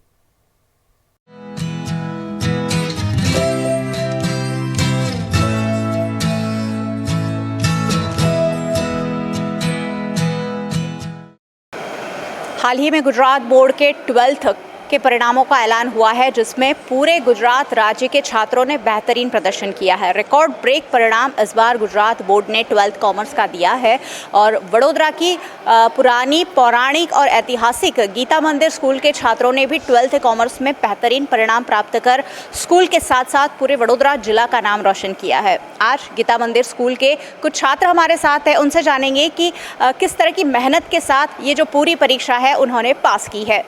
हाल ही में गुजरात बोर्ड के 12th के परिणामों का ऐलान हुआ है, जिसमें पूरे गुजरात राज्य के छात्रों ने बेहतरीन प्रदर्शन किया है। रिकॉर्ड ब्रेक परिणाम इस बार गुजरात बोर्ड ने 12th कॉमर्स का दिया है और वडोदरा की पुरानी, पौराणिक और ऐतिहासिक गीता मंदिर स्कूल के छात्रों ने भी 12th कॉमर्स में बेहतरीन परिणाम प्राप्त कर स्कूल के साथ साथ पूरे वडोदरा जिला का नाम रोशन किया है। आज गीता मंदिर स्कूल के कुछ छात्र हमारे साथ हैं, उनसे जानेंगे कि किस तरह की मेहनत के साथ ये जो पूरी परीक्षा है उन्होंने पास की है।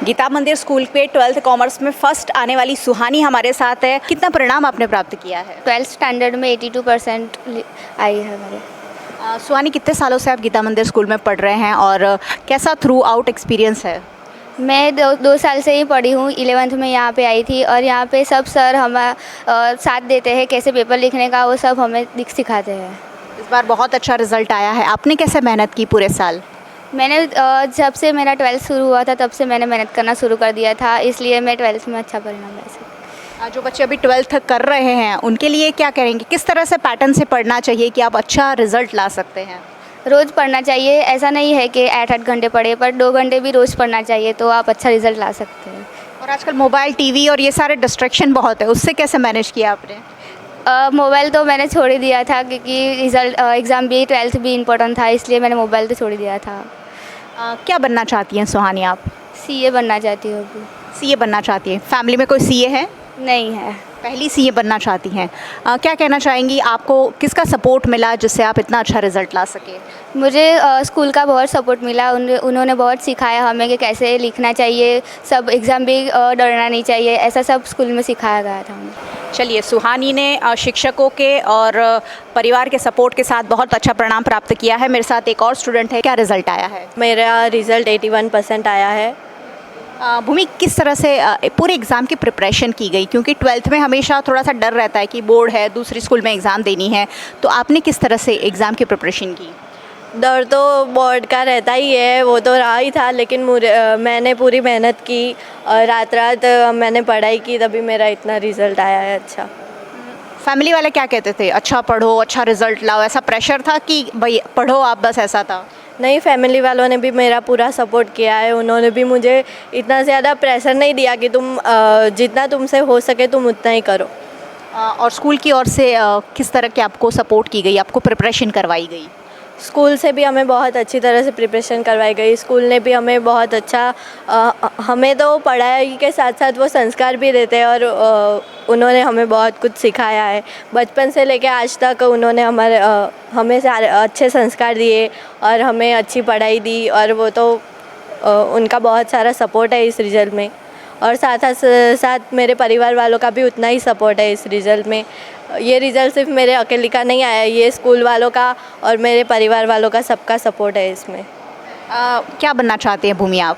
गीता मंदिर स्कूल पे 12th कॉमर्स में फर्स्ट आने वाली सुहानी हमारे साथ है। कितना परिणाम आपने प्राप्त किया है? 12th स्टैंडर्ड में 82% आई है मेरे। सुहानी, कितने सालों से आप गीता मंदिर स्कूल में पढ़ रहे हैं और कैसा थ्रू आउट एक्सपीरियंस है? मैं 2 साल से ही पढ़ी हूँ। 11th में यहाँ पे आई थी और यहाँ पे सब सर हमें साथ देते हैं, कैसे पेपर लिखने का वो सब हमें सिखाते हैं। इस बार बहुत अच्छा रिजल्ट आया है। आपने कैसे मेहनत की पूरे साल? मैंने जब से मेरा 12th शुरू हुआ था तब से मैंने मेहनत करना शुरू कर दिया था, इसलिए मैं 12th में अच्छा परिणाम ला सकी। जो बच्चे अभी 12th कर रहे हैं उनके लिए क्या करेंगे? किस तरह से पैटर्न से पढ़ना चाहिए कि आप अच्छा रिजल्ट ला सकते हैं? रोज़ पढ़ना चाहिए, ऐसा नहीं है कि 8-8 घंटे पढ़े, पर 2 घंटे भी रोज़ पढ़ना चाहिए तो आप अच्छा रिजल्ट ला सकते हैं। और आजकल मोबाइल, टीवी और ये सारे डिस्ट्रैक्शन बहुत है, उससे कैसे मैनेज किया आपने? मोबाइल तो मैंने छोड़ ही दिया था क्योंकि रिजल्ट एग्ज़ाम भी 12th भी इम्पोर्टेंट था, इसलिए मैंने मोबाइल तो छोड़ ही दिया था। क्या बनना चाहती हैं सुहानी आप? CA बनना चाहती हूँ अभी। CA बनना चाहती हैं। फैमिली में कोई CA है? नहीं है। पहली CA बनना चाहती हैं। क्या कहना चाहेंगी, आपको किसका सपोर्ट मिला जिससे आप इतना अच्छा रिजल्ट ला सके? मुझे स्कूल का बहुत सपोर्ट मिला। उन्होंने बहुत सिखाया हमें कि कैसे लिखना चाहिए, सब एग्ज़ाम भी डरना नहीं चाहिए, ऐसा सब स्कूल में सिखाया गया था हमें। चलिए, सुहानी ने शिक्षकों के और परिवार के सपोर्ट के साथ बहुत अच्छा परिणाम प्राप्त किया है। मेरे साथ एक और स्टूडेंट है, क्या रिजल्ट आया है? मेरा रिजल्ट 81% आया है। भूमि, किस तरह से पूरे एग्ज़ाम की प्रिपरेशन की गई? क्योंकि 12th में हमेशा थोड़ा सा डर रहता है कि बोर्ड है, दूसरी स्कूल में एग्ज़ाम देनी है, तो आपने किस तरह से एग्ज़ाम की प्रिपरेशन की? डर तो बोर्ड का रहता ही है, वो तो रहा ही था, लेकिन मैंने पूरी मेहनत की और रात मैंने पढ़ाई की, तभी मेरा इतना रिज़ल्ट आया है अच्छा। फैमिली वाले क्या कहते थे? अच्छा पढ़ो, अच्छा रिज़ल्ट लाओ, ऐसा प्रेशर था कि भाई पढ़ो आप बस, ऐसा था? नहीं, फैमिली वालों ने भी मेरा पूरा सपोर्ट किया है। उन्होंने भी मुझे इतना ज़्यादा प्रेशर नहीं दिया कि तुम जितना तुमसे हो सके तुम उतना ही करो। और स्कूल की ओर से किस तरह के आपको सपोर्ट की गई, आपको प्रिपरेशन करवाई गई? स्कूल से भी हमें बहुत अच्छी तरह से प्रिपरेशन करवाई गई। स्कूल ने भी हमें बहुत अच्छा हमें तो पढ़ाई के साथ साथ वो संस्कार भी देते हैं और उन्होंने हमें बहुत कुछ सिखाया है। बचपन से लेकर आज तक उन्होंने हमें सारे अच्छे संस्कार दिए और हमें अच्छी पढ़ाई दी, और वो तो उनका बहुत सारा सपोर्ट है इस रिज़ल्ट में। और साथ मेरे परिवार वालों का भी उतना ही सपोर्ट है इस रिज़ल्ट में। ये रिज़ल्ट सिर्फ मेरे अकेले का नहीं आया, ये स्कूल वालों का और मेरे परिवार वालों का सबका सपोर्ट है इसमें। क्या बनना चाहते हैं भूमि आप?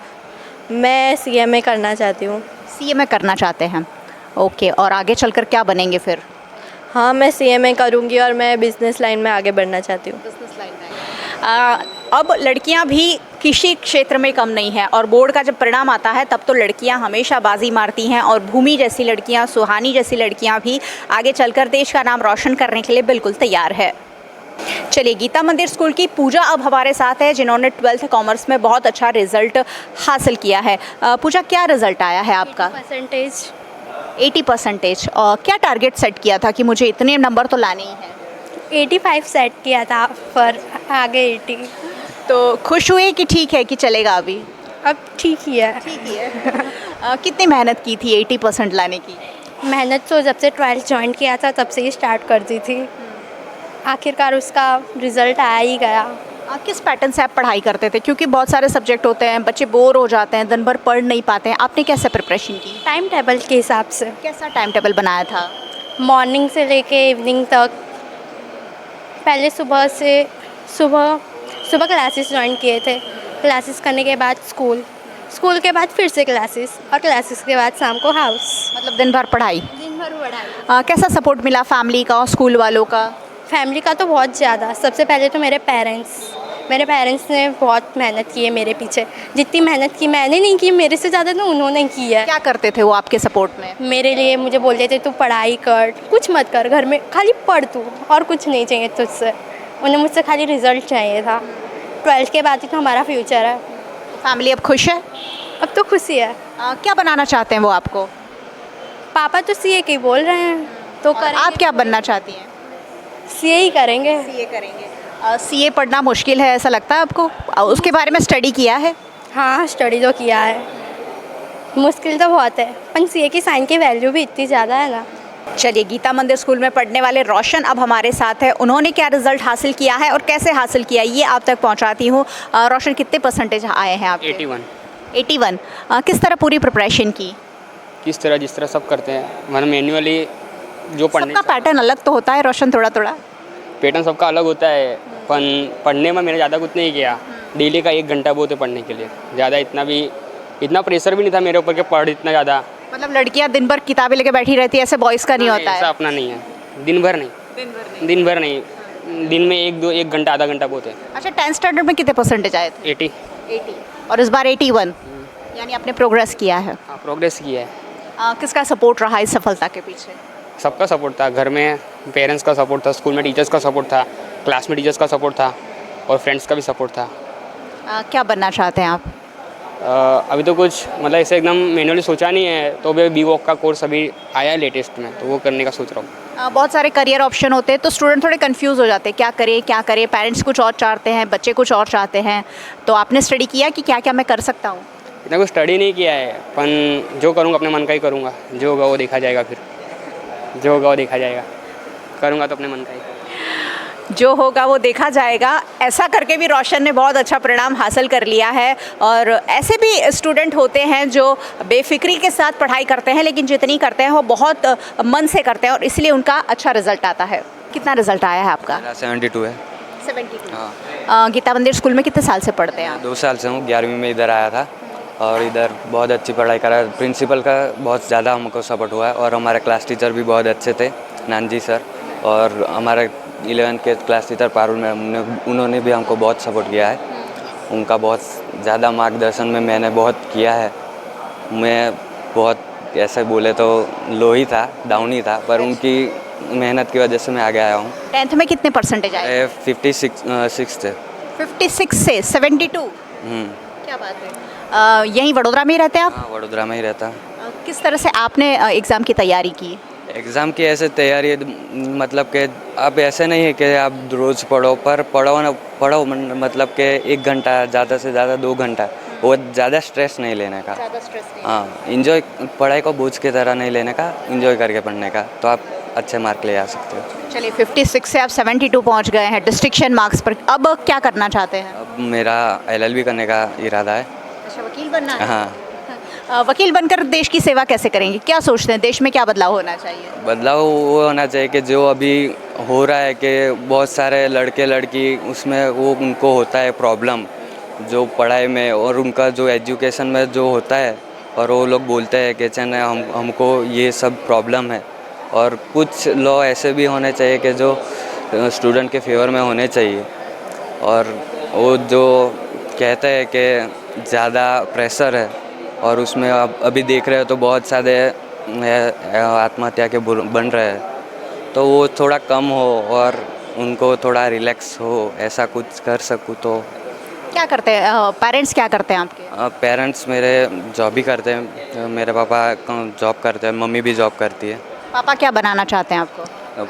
मैं CMA करना चाहती हूँ। सीए में करना चाहते हैं। ओके, और आगे चलकर क्या बनेंगे फिर? हाँ, मैं सीए में करूँगी और मैं बिज़नेस लाइन में आगे बढ़ना चाहती हूँ। अब लड़कियां भी कृषि क्षेत्र में कम नहीं है और बोर्ड का जब परिणाम आता है तब तो लड़कियां हमेशा बाजी मारती हैं और भूमि जैसी लड़कियां, सुहानी जैसी लड़कियां भी आगे चलकर देश का नाम रोशन करने के लिए बिल्कुल तैयार है। चलिए, गीता मंदिर स्कूल की पूजा अब हमारे साथ है, जिन्होंने 12th कॉमर्स में बहुत अच्छा रिजल्ट हासिल किया है। पूजा, क्या रिजल्ट आया है आपका? 80%। और क्या टारगेट सेट किया था कि मुझे इतने नंबर तो लाने ही हैं? 85 सेट किया था, पर आगे 80। तो खुश हुए कि ठीक है कि चलेगा अभी? अब ठीक ही है। कितनी मेहनत की थी 80% लाने की? मेहनत तो जब से 12th ज्वाइन किया था तब से ही स्टार्ट कर दी थी, आखिरकार उसका रिज़ल्ट आया ही गया। किस पैटर्न से आप पढ़ाई करते थे? क्योंकि बहुत सारे सब्जेक्ट होते हैं, बच्चे बोर हो जाते हैं, दिन भर पढ़ नहीं पाते हैं, आपने कैसे प्रिपरेशन की? टाइम टेबल के हिसाब से। कैसा टाइम टेबल बनाया था? मॉर्निंग से लेके इवनिंग तक। पहले सुबह क्लासेस ज्वाइन किए थे, क्लासेस करने के बाद स्कूल के बाद फिर से क्लासेस, और क्लासेस के बाद शाम को हाउस। मतलब दिन भर पढ़ाई। कैसा सपोर्ट मिला फैमिली का और स्कूल वालों का? फैमिली का तो बहुत ज़्यादा। सबसे पहले तो मेरे पेरेंट्स ने बहुत मेहनत की है मेरे पीछे। जितनी मेहनत की मैंने नहीं की, मेरे से ज़्यादा तो उन्होंने की है। क्या करते थे वो आपके सपोर्ट में? मेरे लिए मुझे बोलते थे तू पढ़ाई कर, कुछ मत कर घर में, खाली पढ़ तू, और कुछ नहीं चाहिए तुझसे। उन्हें मुझसे खाली रिजल्ट चाहिए था। 12th के बाद ही तो हमारा फ्यूचर है। फैमिली अब खुश है? अब तो खुशी है। क्या बनाना चाहते हैं वो आपको? पापा तो सीए के बोल रहे हैं, तो करेंगे। आप क्या बनना चाहती हैं? सीए ही करेंगे। सीए पढ़ना मुश्किल है ऐसा लगता है आपको? उसके बारे में स्टडी किया है? हाँ, स्टडी तो किया है। मुश्किल तो बहुत है, पर सीए की साइन की वैल्यू भी इतनी ज़्यादा है ना। चलिए, गीता मंदिर स्कूल में पढ़ने वाले रोशन अब हमारे साथ है। उन्होंने क्या रिजल्ट हासिल किया है और कैसे हासिल किया, ये आप तक पहुंचाती हूँ। रोशन, कितने परसेंटेज आए हैं आपके? 81। किस तरह पूरी प्रिपरेशन की? किस तरह, जिस तरह सब करते हैं, मतलब मैन्युअली जो पढ़ने। सबका पैटर्न अलग तो होता है रोशन, थोड़ा पैटर्न सबका अलग होता है, पर पढ़ने में मैंने ज़्यादा कुछ नहीं किया। डेली का 1 घंटा बहुत है पढ़ने के लिए, ज़्यादा इतना प्रेशर भी नहीं था मेरे ऊपर कि पढ़ इतना ज़्यादा। मतलब लड़कियां दिन भर किताबें लेके बैठी रहती है, ऐसे बॉयज़ का नहीं होता है? ऐसा अपना नहीं है, दिन भर नहीं, दिन में 1 घंटा, आधा घंटा बहुत है। अच्छा, 10th स्टैंडर्ड में कितने परसेंटेज आए थे? 80। और इस बार 81, यानी आपने प्रोग्रेस किया है? हाँ, प्रोग्रेस किया है। किसका सपोर्ट रहा इस सफलता के पीछे? सबका सपोर्ट था, घर में पेरेंट्स का सपोर्ट था, स्कूल में टीचर्स का सपोर्ट था, क्लास में टीचर्स का सपोर्ट था, और फ्रेंड्स का भी सपोर्ट था। क्या बनना चाहते हैं आप? अभी तो कुछ मतलब ऐसे एकदम मैन्युअली सोचा नहीं है, तो अभी BVOC का कोर्स अभी आया है लेटेस्ट में, तो वो करने का सोच रहा हूँ। बहुत सारे करियर ऑप्शन होते हैं, तो स्टूडेंट थोड़े कंफ्यूज हो जाते हैं, क्या करें। पेरेंट्स कुछ और चाहते हैं, बच्चे कुछ और चाहते हैं, तो आपने स्टडी किया कि क्या क्या मैं कर सकता हूँ? इतना कुछ स्टडी नहीं किया है, पर जो करूँगा अपने मन का ही करूँगा, जो होगा वो देखा जाएगा। करूँगा तो अपने मन का ही, जो होगा वो देखा जाएगा। ऐसा करके भी रोशन ने बहुत अच्छा परिणाम हासिल कर लिया है। और ऐसे भी स्टूडेंट होते हैं जो बेफिक्री के साथ पढ़ाई करते हैं, लेकिन जितनी करते हैं वो बहुत मन से करते हैं और इसलिए उनका अच्छा रिजल्ट आता है। कितना रिजल्ट आया है आपका? 72 है। 72। हाँ। गीता मंदिर स्कूल में कितने साल से पढ़ते हैं आप? 2 साल से हूँ, 11वीं में इधर आया था और इधर बहुत अच्छी पढ़ाई करा। प्रिंसिपल का बहुत ज़्यादा हमको सपोर्ट हुआ है और हमारे क्लास टीचर भी बहुत अच्छे थे, नानजी सर, और हमारे 11th के क्लास टीचर पारुल मैम, उन्होंने भी हमको बहुत सपोर्ट किया है। उनका बहुत ज़्यादा मार्गदर्शन में मैंने बहुत किया है। मैं बहुत ऐसे बोले तो लो ही था, डाउन ही था, पर उनकी मेहनत की वजह से मैं आगे आया हूँ। 10th में कितने परसेंटेज आए? 56 थे। 56 से 72? क्या बात है। यहीं वडोदरा में ही रहते हैं आप? हाँ, वडोदरा में ही रहता। किस तरह से आपने एग्ज़ाम की तैयारी की? एग्ज़ाम की ऐसे तैयारी मतलब कि अब ऐसे नहीं है कि आप रोज़ पढ़ो, पर पढ़ो मतलब कि 1 घंटा, ज़्यादा से ज़्यादा 2 घंटा, वो ज़्यादा स्ट्रेस नहीं लेने का। हाँ, इंजॉय, पढ़ाई को बोझ की तरह नहीं लेने का, इंजॉय करके पढ़ने का, तो आप अच्छे मार्क ले आ सकते हो। चलिए, 56 से आप 72 पहुंच गए हैं डिस्टिंक्शन मार्क्स पर। अब क्या करना चाहते हैं? अब मेरा LLB करने का इरादा है। अच्छा, वकील बनना है? हाँ। वकील बनकर देश की सेवा कैसे करेंगे? क्या सोचते हैं, देश में क्या बदलाव होना चाहिए? बदलाव वो होना चाहिए कि जो अभी हो रहा है कि बहुत सारे लड़के लड़की उसमें वो उनको होता है प्रॉब्लम, जो पढ़ाई में और उनका जो एजुकेशन में जो होता है, और वो लोग बोलते हैं कि चन हमको ये सब प्रॉब्लम है, और कुछ लॉ ऐसे भी होने चाहिए कि जो स्टूडेंट के फेवर में होने चाहिए। और वो जो कहते हैं कि ज़्यादा प्रेशर है और उसमें अभी देख रहे हो तो बहुत सारे आत्महत्या के बन रहे हैं, तो वो थोड़ा कम हो और उनको थोड़ा रिलैक्स हो, ऐसा कुछ कर सकूँ तो। क्या करते हैं पेरेंट्स, क्या करते हैं आपके? पेरेंट्स मेरे जॉब ही करते हैं, मेरे पापा जॉब करते हैं, मम्मी भी जॉब करती है। पापा क्या बनाना चाहते हैं आपको?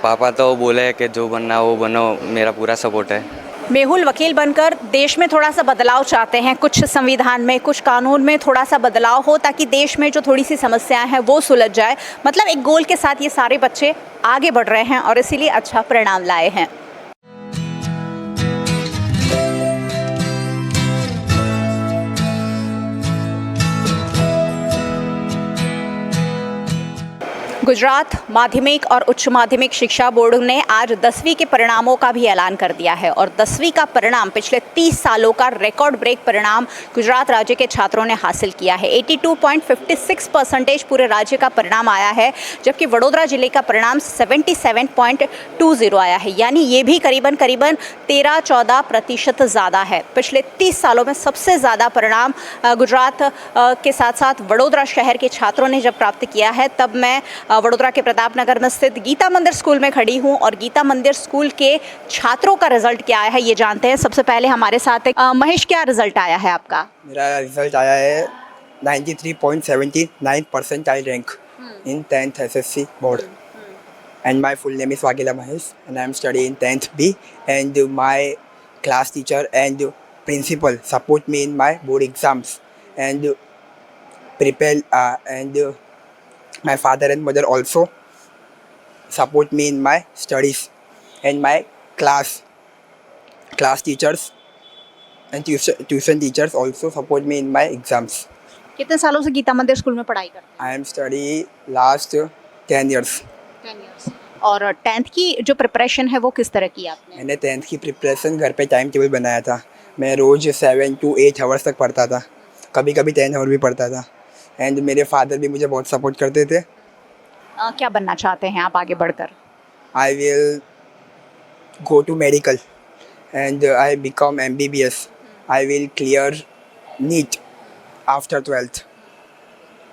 पापा तो बोले कि जो बनना वो बनो, मेरा पूरा सपोर्ट है। मेहुल वकील बनकर देश में थोड़ा सा बदलाव चाहते हैं, कुछ संविधान में, कुछ कानून में थोड़ा सा बदलाव हो ताकि देश में जो थोड़ी सी समस्याएं हैं वो सुलझ जाए। मतलब एक गोल के साथ ये सारे बच्चे आगे बढ़ रहे हैं और इसीलिए अच्छा परिणाम लाए हैं। गुजरात माध्यमिक और उच्च माध्यमिक शिक्षा बोर्ड ने आज 10वीं के परिणामों का भी ऐलान कर दिया है और 10वीं का परिणाम पिछले 30 सालों का रिकॉर्ड ब्रेक परिणाम गुजरात राज्य के छात्रों ने हासिल किया है। 82.56% पूरे राज्य का परिणाम आया है, जबकि वडोदरा जिले का परिणाम 77.20 आया है, यानी ये भी करीबन 13-14% ज़्यादा है। पिछले 30 सालों में सबसे ज़्यादा परिणाम गुजरात के साथ साथ वडोदरा शहर के छात्रों ने जब प्राप्त किया है। तब मैं वडोदरा के प्रताप नगर में स्थित गीता मंदिर स्कूल में खड़ी हूं और गीता मंदिर स्कूल के छात्रों का रिजल्ट क्या आया है ये जानते हैं। सबसे पहले हमारे साथ महेश, क्या रिजल्ट आया है आपका? मेरा रिजल्ट आया है 93.79 percentile rank in 10th SSC board and my full name is Wagila Mahesh and I am studying 10th B and my class teacher and principal support me in my board exams and prepare and my father and mother also support me in my studies and my class teachers and tuition teachers also support me in my exams. कितने सालों से गीता मंदिर स्कूल में पढ़ाई करते I am study last 10 years. और 10th की जो प्रिपरेशन है वो किस तरह की आपने? मैंने 10th की प्रिपरेशन घर पे टाइम टेबल बनाया था। मैं रोज़ 7 to 8 आवर्स तक पढ़ता था, कभी कभी 10 आवर भी पढ़ता था एंड मेरे फादर भी मुझे बहुत सपोर्ट करते थे। क्या बनना चाहते हैं आप आगे बढ़कर? I will go to medical and I become MBBS. I will clear NEET after 12th.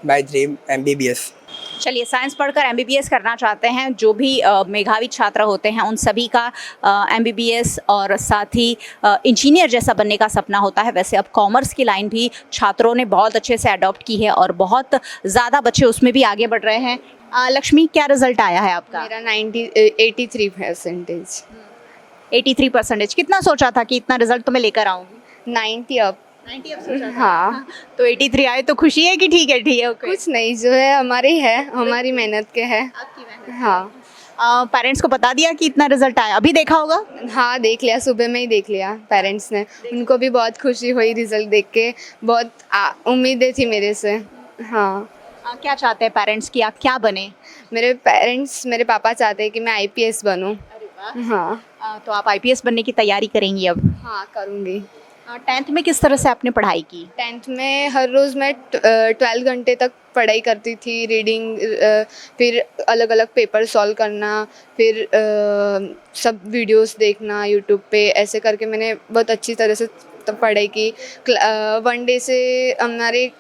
My dream MBBS. चलिए, साइंस पढ़कर MBBS करना चाहते हैं। जो भी मेधावी छात्र होते हैं उन सभी का MBBS और साथ ही इंजीनियर जैसा बनने का सपना होता है। वैसे अब कॉमर्स की लाइन भी छात्रों ने बहुत अच्छे से अडॉप्ट की है और बहुत ज़्यादा बच्चे उसमें भी आगे बढ़ रहे हैं। लक्ष्मी, क्या रिजल्ट आया है आपका? मेरा 83%। 83%। कितना सोचा था कि इतना रिजल्ट तो मैं लेकर आऊँगी? 90 अब सोचा था। हाँ, तो 83 आए तो खुशी है कि ठीक है? कुछ नहीं, जो है हमारी मेहनत के है। हाँ। पेरेंट्स को बता दिया कि इतना रिजल्ट आया? अभी देखा होगा? हाँ, देख लिया, सुबह में ही देख लिया पेरेंट्स ने। उनको भी बहुत खुशी हुई रिजल्ट देख के, बहुत उम्मीदें थी मेरे से। हाँ। क्या चाहते हैं पेरेंट्स कि आप क्या बने? मेरे पापा चाहते हैं कि मैं IPS बनूँ। हाँ। तो आप IPS बनने की तैयारी करेंगी अब? हाँ, करूँगी। 10th में किस तरह से आपने पढ़ाई की? 10th में हर रोज़ मैं 12 घंटे तक पढ़ाई करती थी, रीडिंग, फिर अलग अलग पेपर सॉल्व करना, फिर सब वीडियोस देखना यूट्यूब पे, ऐसे करके मैंने बहुत अच्छी तरह से पढ़ाई की। 1 डे से हमारे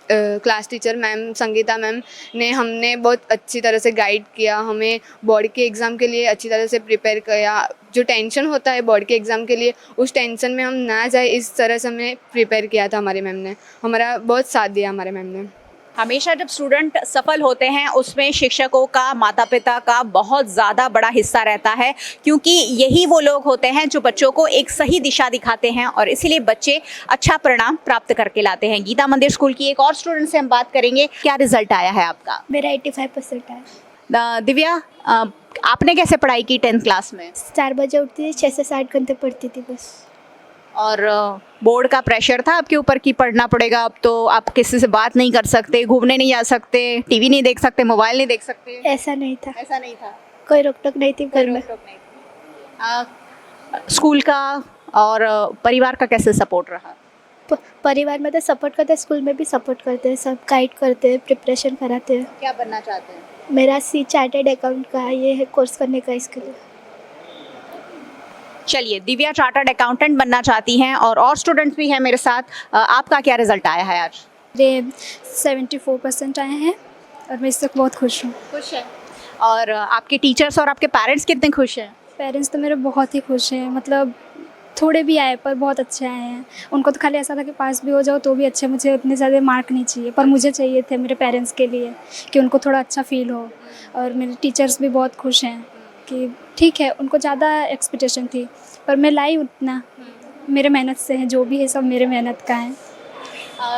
class teacher ma'am Sangeeta ma'am ने हमने बहुत अच्छी तरह से गाइड किया, हमें बोर्ड के एग्ज़ाम के लिए अच्छी तरह से प्रिपेयर किया। जो टेंशन होता है बोर्ड के एग्ज़ाम के लिए, उस टेंशन में हम ना जाए इस तरह से हमें प्रिपेयर किया था। हमारी मैम ने हमारा बहुत साथ दिया। हमारे मैम ने हमेशा जब स्टूडेंट सफल होते हैं उसमें शिक्षकों का, माता पिता का बहुत ज़्यादा बड़ा हिस्सा रहता है, क्योंकि यही वो लोग होते हैं जो बच्चों को एक सही दिशा दिखाते हैं और इसीलिए बच्चे अच्छा परिणाम प्राप्त करके लाते हैं। गीता मंदिर स्कूल की एक और स्टूडेंट से हम बात करेंगे। क्या रिजल्ट आया है आपका? मेरा 85% आया। दिव्या, आपने कैसे पढ़ाई की 10th क्लास में? 4 बजे उठती थी, 6 से 7 घंटे पढ़ती थी बस। और बोर्ड का प्रेशर था आपके ऊपर कि पढ़ना पड़ेगा, अब तो आप किसी से बात नहीं कर सकते, घूमने नहीं जा सकते, टीवी नहीं देख सकते, मोबाइल नहीं देख सकते? ऐसा नहीं था। ऐसा नहीं था? कोई रोक टोक नहीं थी घर में। स्कूल का और परिवार का कैसे सपोर्ट रहा? परिवार में तो सपोर्ट करते हैं, स्कूल में भी सपोर्ट करते हैं, सब गाइड करते हैं, प्रिपरेशन कराते हैं। क्या बनना चाहते हैं? मेरा सी चार्टर्ड अकाउंट का ये है कोर्स करने का, इसके लिए। चलिए, दिव्या चार्टर्ड अकाउंटेंट बनना चाहती हैं और स्टूडेंट्स भी हैं मेरे साथ। आपका क्या रिजल्ट आया है आज? मेरे 74% आए हैं और मैं इससे बहुत खुश हूँ। खुश है। और आपके टीचर्स और आपके पेरेंट्स कितने खुश हैं? पेरेंट्स तो मेरे बहुत ही खुश हैं, मतलब थोड़े भी आए पर बहुत अच्छे आए हैं। उनको तो खाली ऐसा था कि पास भी हो जाओ तो भी अच्छे, मुझे उतने ज़्यादा मार्क नहीं चाहिए, पर मुझे चाहिए थे मेरे पेरेंट्स के लिए कि उनको थोड़ा अच्छा फील हो। और मेरे टीचर्स भी बहुत खुश हैं कि ठीक है, उनको ज़्यादा एक्सपेक्टेशन थी पर मैं लाई उतना, मेरे मेहनत से है, जो भी है सब मेरे मेहनत का है।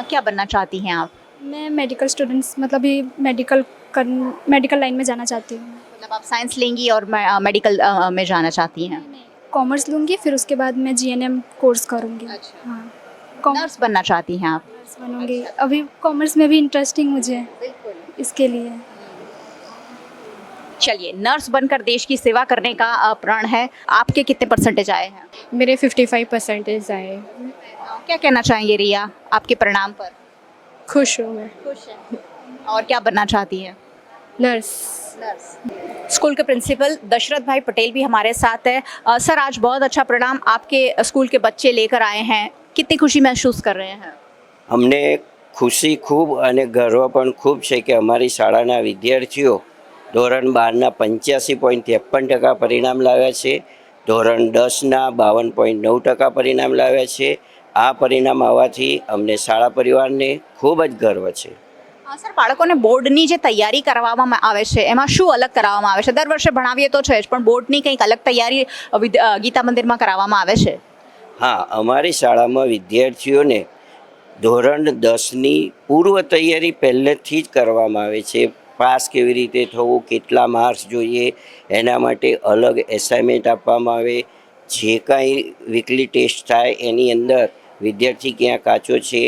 क्या बनना चाहती हैं आप? मैं मेडिकल स्टूडेंट्स, मतलब भी मेडिकल लाइन में जाना चाहती हूँ। मतलब आप साइंस लेंगी और मेडिकल में जाना चाहती हैं? कॉमर्स लूँगी, फिर उसके बाद मैं GNM कोर्स करूँगी। अच्छा। हाँ, नर्स बनना चाहती हैं आप? कॉमर्स बनूँगी। अभी कॉमर्स में भी इंटरेस्टिंग मुझे, इसके लिए। चलिए, नर्स बनकर देश की सेवा करने का प्रण है। आपके कितने परसेंटेज आए हैं? मेरे 55% आए। क्या कहना चाहेंगे रिया आपके परिणाम पर? खुश हूँ मैं। खुश है। और क्या बनना चाहती है? नर्स। स्कूल के प्रिंसिपल दशरथ भाई पटेल भी हमारे साथ है। सर, आज बहुत अच्छा परिणाम आपके स्कूल के बच्चे लेकर आए हैं, कितनी खुशी महसूस कर रहे हैं? અમને ખુશી ખૂબ અને ગર્વ પણ ખૂબ છે કે અમારી શાળાના વિદ્યાર્થીઓ ધોરણ 12ના 85.53% પરિણામ લાવ્યા છે, ધોરણ 10ના 52.9% પરિણામ લાવ્યા છે. આ પરિણામ આવવાથી અમને શાળા પરિવારને ખૂબ જ ગર્વ છે. સર, બાળકોને બોર્ડની જે તૈયારી કરવામાં આવે છે એમાં શું અલગ કરાવવામાં આવે છે? દર વર્ષે ભણાવીએ તો છે જ, પણ બોર્ડની કંઈક અલગ તૈયારી ગીતા મંદિરમાં કરાવવામાં આવે છે? હા, અમારી શાળામાં વિદ્યાર્થીઓને ધોરણ 10ની પૂર્વ તૈયારી પહેલેથી જ કરવામાં આવે છે. પાસ કેવી રીતે થવું, કેટલા માર્ક્સ જોઈએ, એના માટે અલગ એસાઇનમેન્ટ આપવામાં આવે. જે કાંઈ વીકલી ટેસ્ટ થાય એની અંદર વિદ્યાર્થી ક્યાં કાચો છે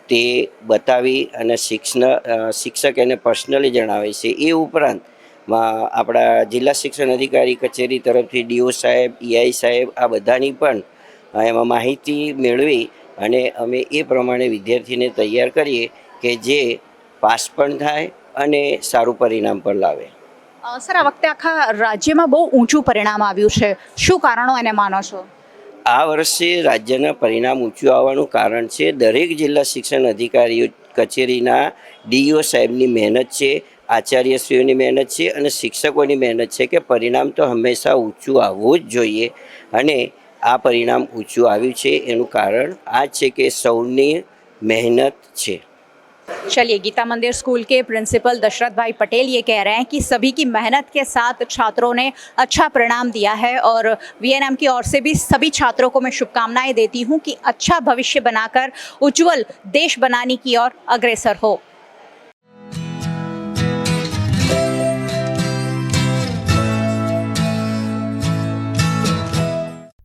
તે બતાવી અને શિક્ષક એને પર્સનલી જણાવે છે. એ ઉપરાંત આપણા જિલ્લા શિક્ષણ અધિકારી કચેરી તરફથી DO સાહેબ, EI સાહેબ આ બધાની પણ એમાં માહિતી મેળવી અને અમે એ પ્રમાણે વિદ્યાર્થીને તૈયાર કરીએ કે જે પાસ પણ થાય અને સારું પરિણામ પણ લાવે. સર, આ વખતે આખા રાજ્યમાં બહુ ઊંચું પરિણામ આવ્યું છે, શું કારણો એને માનો છો? આ વર્ષે રાજ્યના પરિણામ ઊંચું આવવાનું કારણ છે દરેક જિલ્લા શિક્ષણ અધિકારી કચેરીના DO સાહેબની મહેનત છે, આચાર્યશ્રીઓની મહેનત છે અને શિક્ષકોની મહેનત છે કે પરિણામ તો હંમેશા ઊંચું આવવું જ જોઈએ અને આ પરિણામ ઊંચું આવ્યું છે. એનું કારણ આ છે કે સૌની મહેનત છે. चलिए, गीता मंदिर स्कूल के प्रिंसिपल दशरथ भाई पटेल ये कह रहे हैं कि सभी की मेहनत के साथ छात्रों ने अच्छा परिणाम दिया है और VNM की ओर से भी सभी छात्रों को मैं शुभकामनाएं देती हूं कि अच्छा भविष्य बनाकर उज्जवल देश बनाने की ओर अग्रसर हो।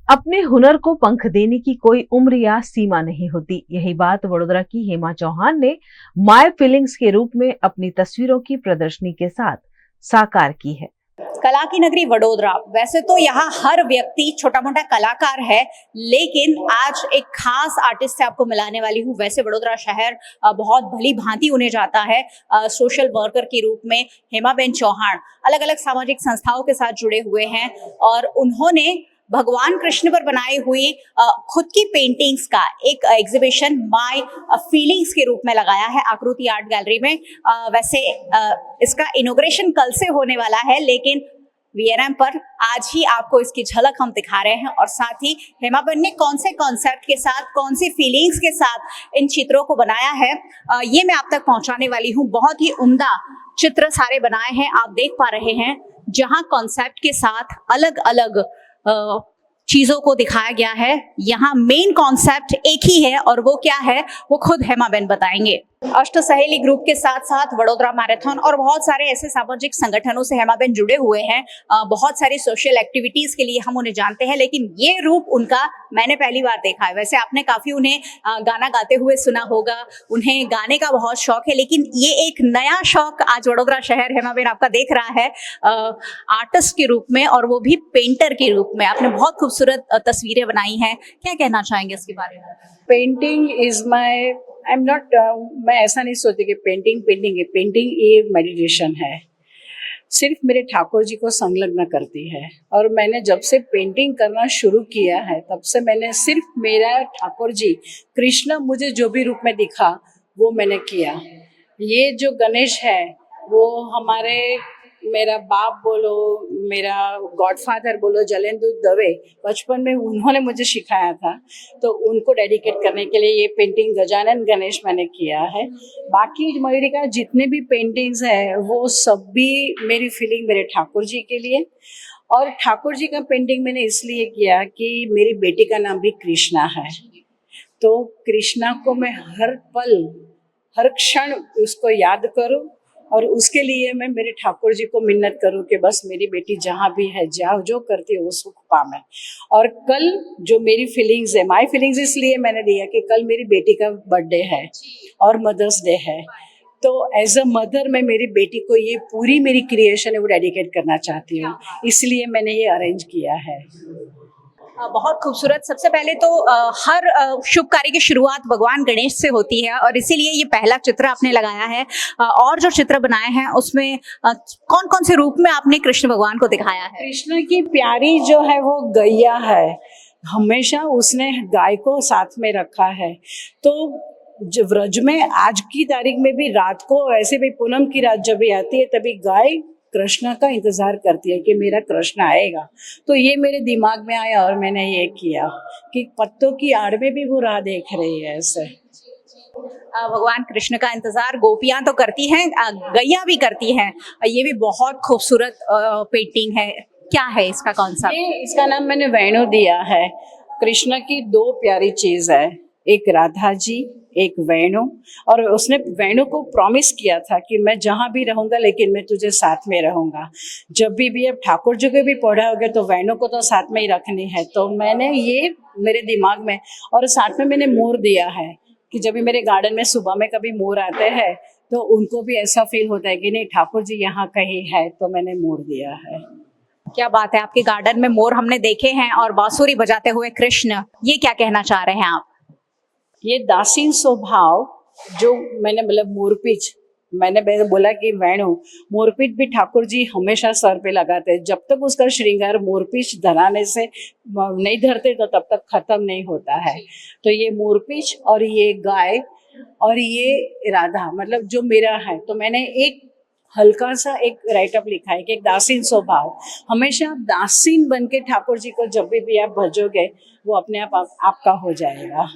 अपने हुनर को पंख देने की कोई उम्र या सीमा नहीं होती। यही बात वडोदरा की हेमा चौहान ने माय फीलिंग्स के रूप में अपनी तस्वीरों की प्रदर्शनी के साथ साकार की है। कला की नगरी वडोदरा, वैसे तो यहाँ हर व्यक्ति छोटा मोटा कलाकार है, लेकिन आज एक खास आर्टिस्ट से आपको मिलाने वाली हूँ। वैसे वडोदरा शहर बहुत भली भांति उन्हें जाता है सोशल वर्कर के रूप में। हेमाबेन चौहान अलग अलग सामाजिक संस्थाओं के साथ जुड़े हुए हैं और उन्होंने भगवान कृष्ण पर बनाई हुई खुद की पेंटिंग्स का एक एग्जीबिशन माय फीलिंग्स के रूप में लगाया है आकृति आर्ट गैलरी में। वैसे इसका इनॉग्रेशन कल से होने वाला है, लेकिन VNM पर आज ही आपको इसकी झलक हम दिखा रहे हैं और साथ ही हेमाबेन ने कौन से कॉन्सेप्ट के साथ, कौन सी फीलिंग्स के साथ इन चित्रों को बनाया है, ये मैं आप तक पहुंचाने वाली हूँ। बहुत ही उम्दा चित्र सारे बनाए हैं, आप देख पा रहे हैं, जहाँ कॉन्सेप्ट के साथ अलग अलग चीजों को दिखाया गया है। यहाँ मेन कॉन्सेप्ट एक ही है और वो क्या है वो खुद हेमाबेन बताएंगे। अष्ट सहेली ग्रुप के साथ साथ वडोदरा मैराथन और बहुत सारे ऐसे सामाजिक संगठनों से हेमाबेन जुड़े हुए हैं। बहुत सारी सोशल एक्टिविटीज के लिए हम उन्हें जानते हैं, लेकिन ये रूप उनका मैंने पहली बार देखा है। वैसे आपने काफी उन्हें गाना गाते हुए सुना होगा, उन्हें गाने का बहुत शौक है, लेकिन ये एक नया शौक आज वडोदरा शहर हेमाबेन आपका देख रहा है आर्टिस्ट के रूप में, और वो भी पेंटर के रूप में। आपने बहुत खूबसूरत तस्वीरें बनाई हैं, क्या कहना चाहेंगे इसके बारे में? Painting is my I am not मैं ऐसा नहीं सोचती कि पेंटिंग ये मेडिटेशन है। सिर्फ मेरे ठाकुर जी को संलग्न करती है, और मैंने जब से पेंटिंग करना शुरू किया है तब से मैंने सिर्फ मेरा ठाकुर जी कृष्ण मुझे जो भी रूप में दिखा वो मैंने किया। ये जो गणेश है वो हमारे मेरा बाप बोलो, मेरा गॉडफादर बोलो, जलेंदु दवे, बचपन में उन्होंने मुझे सिखाया था, तो उनको डेडिकेट करने के लिए ये पेंटिंग गजानन गणेश मैंने किया है। बाकी मयूरी का जितने भी पेंटिंग्स है वो सब भी मेरी फीलिंग मेरे ठाकुर जी के लिए, और ठाकुर जी का पेंटिंग मैंने इसलिए किया कि मेरी बेटी का नाम भी कृष्णा है, तो कृष्णा को मैं हर पल हर क्षण उसको याद करूं, और उसके लिए मैं मेरे ठाकुर जी को मिन्नत करूं कि बस मेरी बेटी जहाँ भी है, जहाँ जो करती है वो सुख पावे। और कल जो मेरी फीलिंग्स है, माई फीलिंग्स इसलिए मैंने दिया कि कल मेरी बेटी का बर्थडे है और मदर्स डे है, तो एज अ मदर मैं मेरी बेटी को ये पूरी मेरी क्रिएशन है वो डेडिकेट करना चाहती हूँ, इसलिए मैंने ये अरेंज किया है। बहुत खूबसूरत। सबसे पहले तो हर शुभ कार्य की शुरुआत भगवान गणेश से होती है, और इसीलिए ये पहला चित्र आपने लगाया है। और जो चित्र बनाए हैं उसमें कौन कौन से रूप में आपने कृष्ण भगवान को दिखाया है? कृष्ण की प्यारी जो है वो गैया है, हमेशा उसने गाय को साथ में रखा है। तो जब व्रज में आज की तारीख में भी रात को, ऐसे भी पूनम की रात जब भी आती है तभी गाय कृष्ण का इंतजार करती है कि मेरा कृष्ण आएगा। तो ये मेरे दिमाग में आया और मैंने ये किया कि पत्तों की आड़ में भी वो राह देख रही है। ऐसे भगवान कृष्ण का इंतजार गोपियां तो करती हैं, गैया भी करती हैं। ये भी बहुत खूबसूरत पेंटिंग है। क्या है इसका कॉन्सेप्ट? इसका नाम मैंने वेणु दिया है। कृष्ण की दो प्यारी चीज है, एक राधा जी, एक वेणु, और उसने वेणु को प्रॉमिस किया था कि मैं जहाँ भी रहूंगा लेकिन मैं तुझे साथ में रहूंगा। जब भी अब ठाकुर जी को भी पढ़ाओगे तो वेणु को तो साथ में ही रखनी है। तो मैंने ये मेरे दिमाग में, और साथ में मैंने मोर दिया है कि जब भी मेरे गार्डन में सुबह में कभी मोर आते हैं तो उनको भी ऐसा फील होता है कि नहीं ठाकुर जी यहाँ कहीं है, तो मैंने मोर दिया है। क्या बात है, आपके गार्डन में मोर हमने देखे हैं और बांसुरी बजाते हुए कृष्ण, ये क्या कहना चाह रहे हैं आप? ये दासीन स्वभाव जो मैंने मतलब मोरपीच, मैंने बोला कि वेणु, मोरपीच भी ठाकुर जी हमेशा सर पे लगाते हैं। जब तक उसका श्रृंगार मोरपीच धराने से नहीं धरते तो तब तक खत्म नहीं होता है। तो ये मोरपीच और ये गाय और ये राधा मतलब जो मेरा है, तो मैंने एक हल्का सा एक राइटअप लिखा है कि एक दासीन स्वभाव, हमेशा आप दासीन बन के ठाकुर जी को जब भी आप भजोगे वो अपने आप आपका हो जाएगा।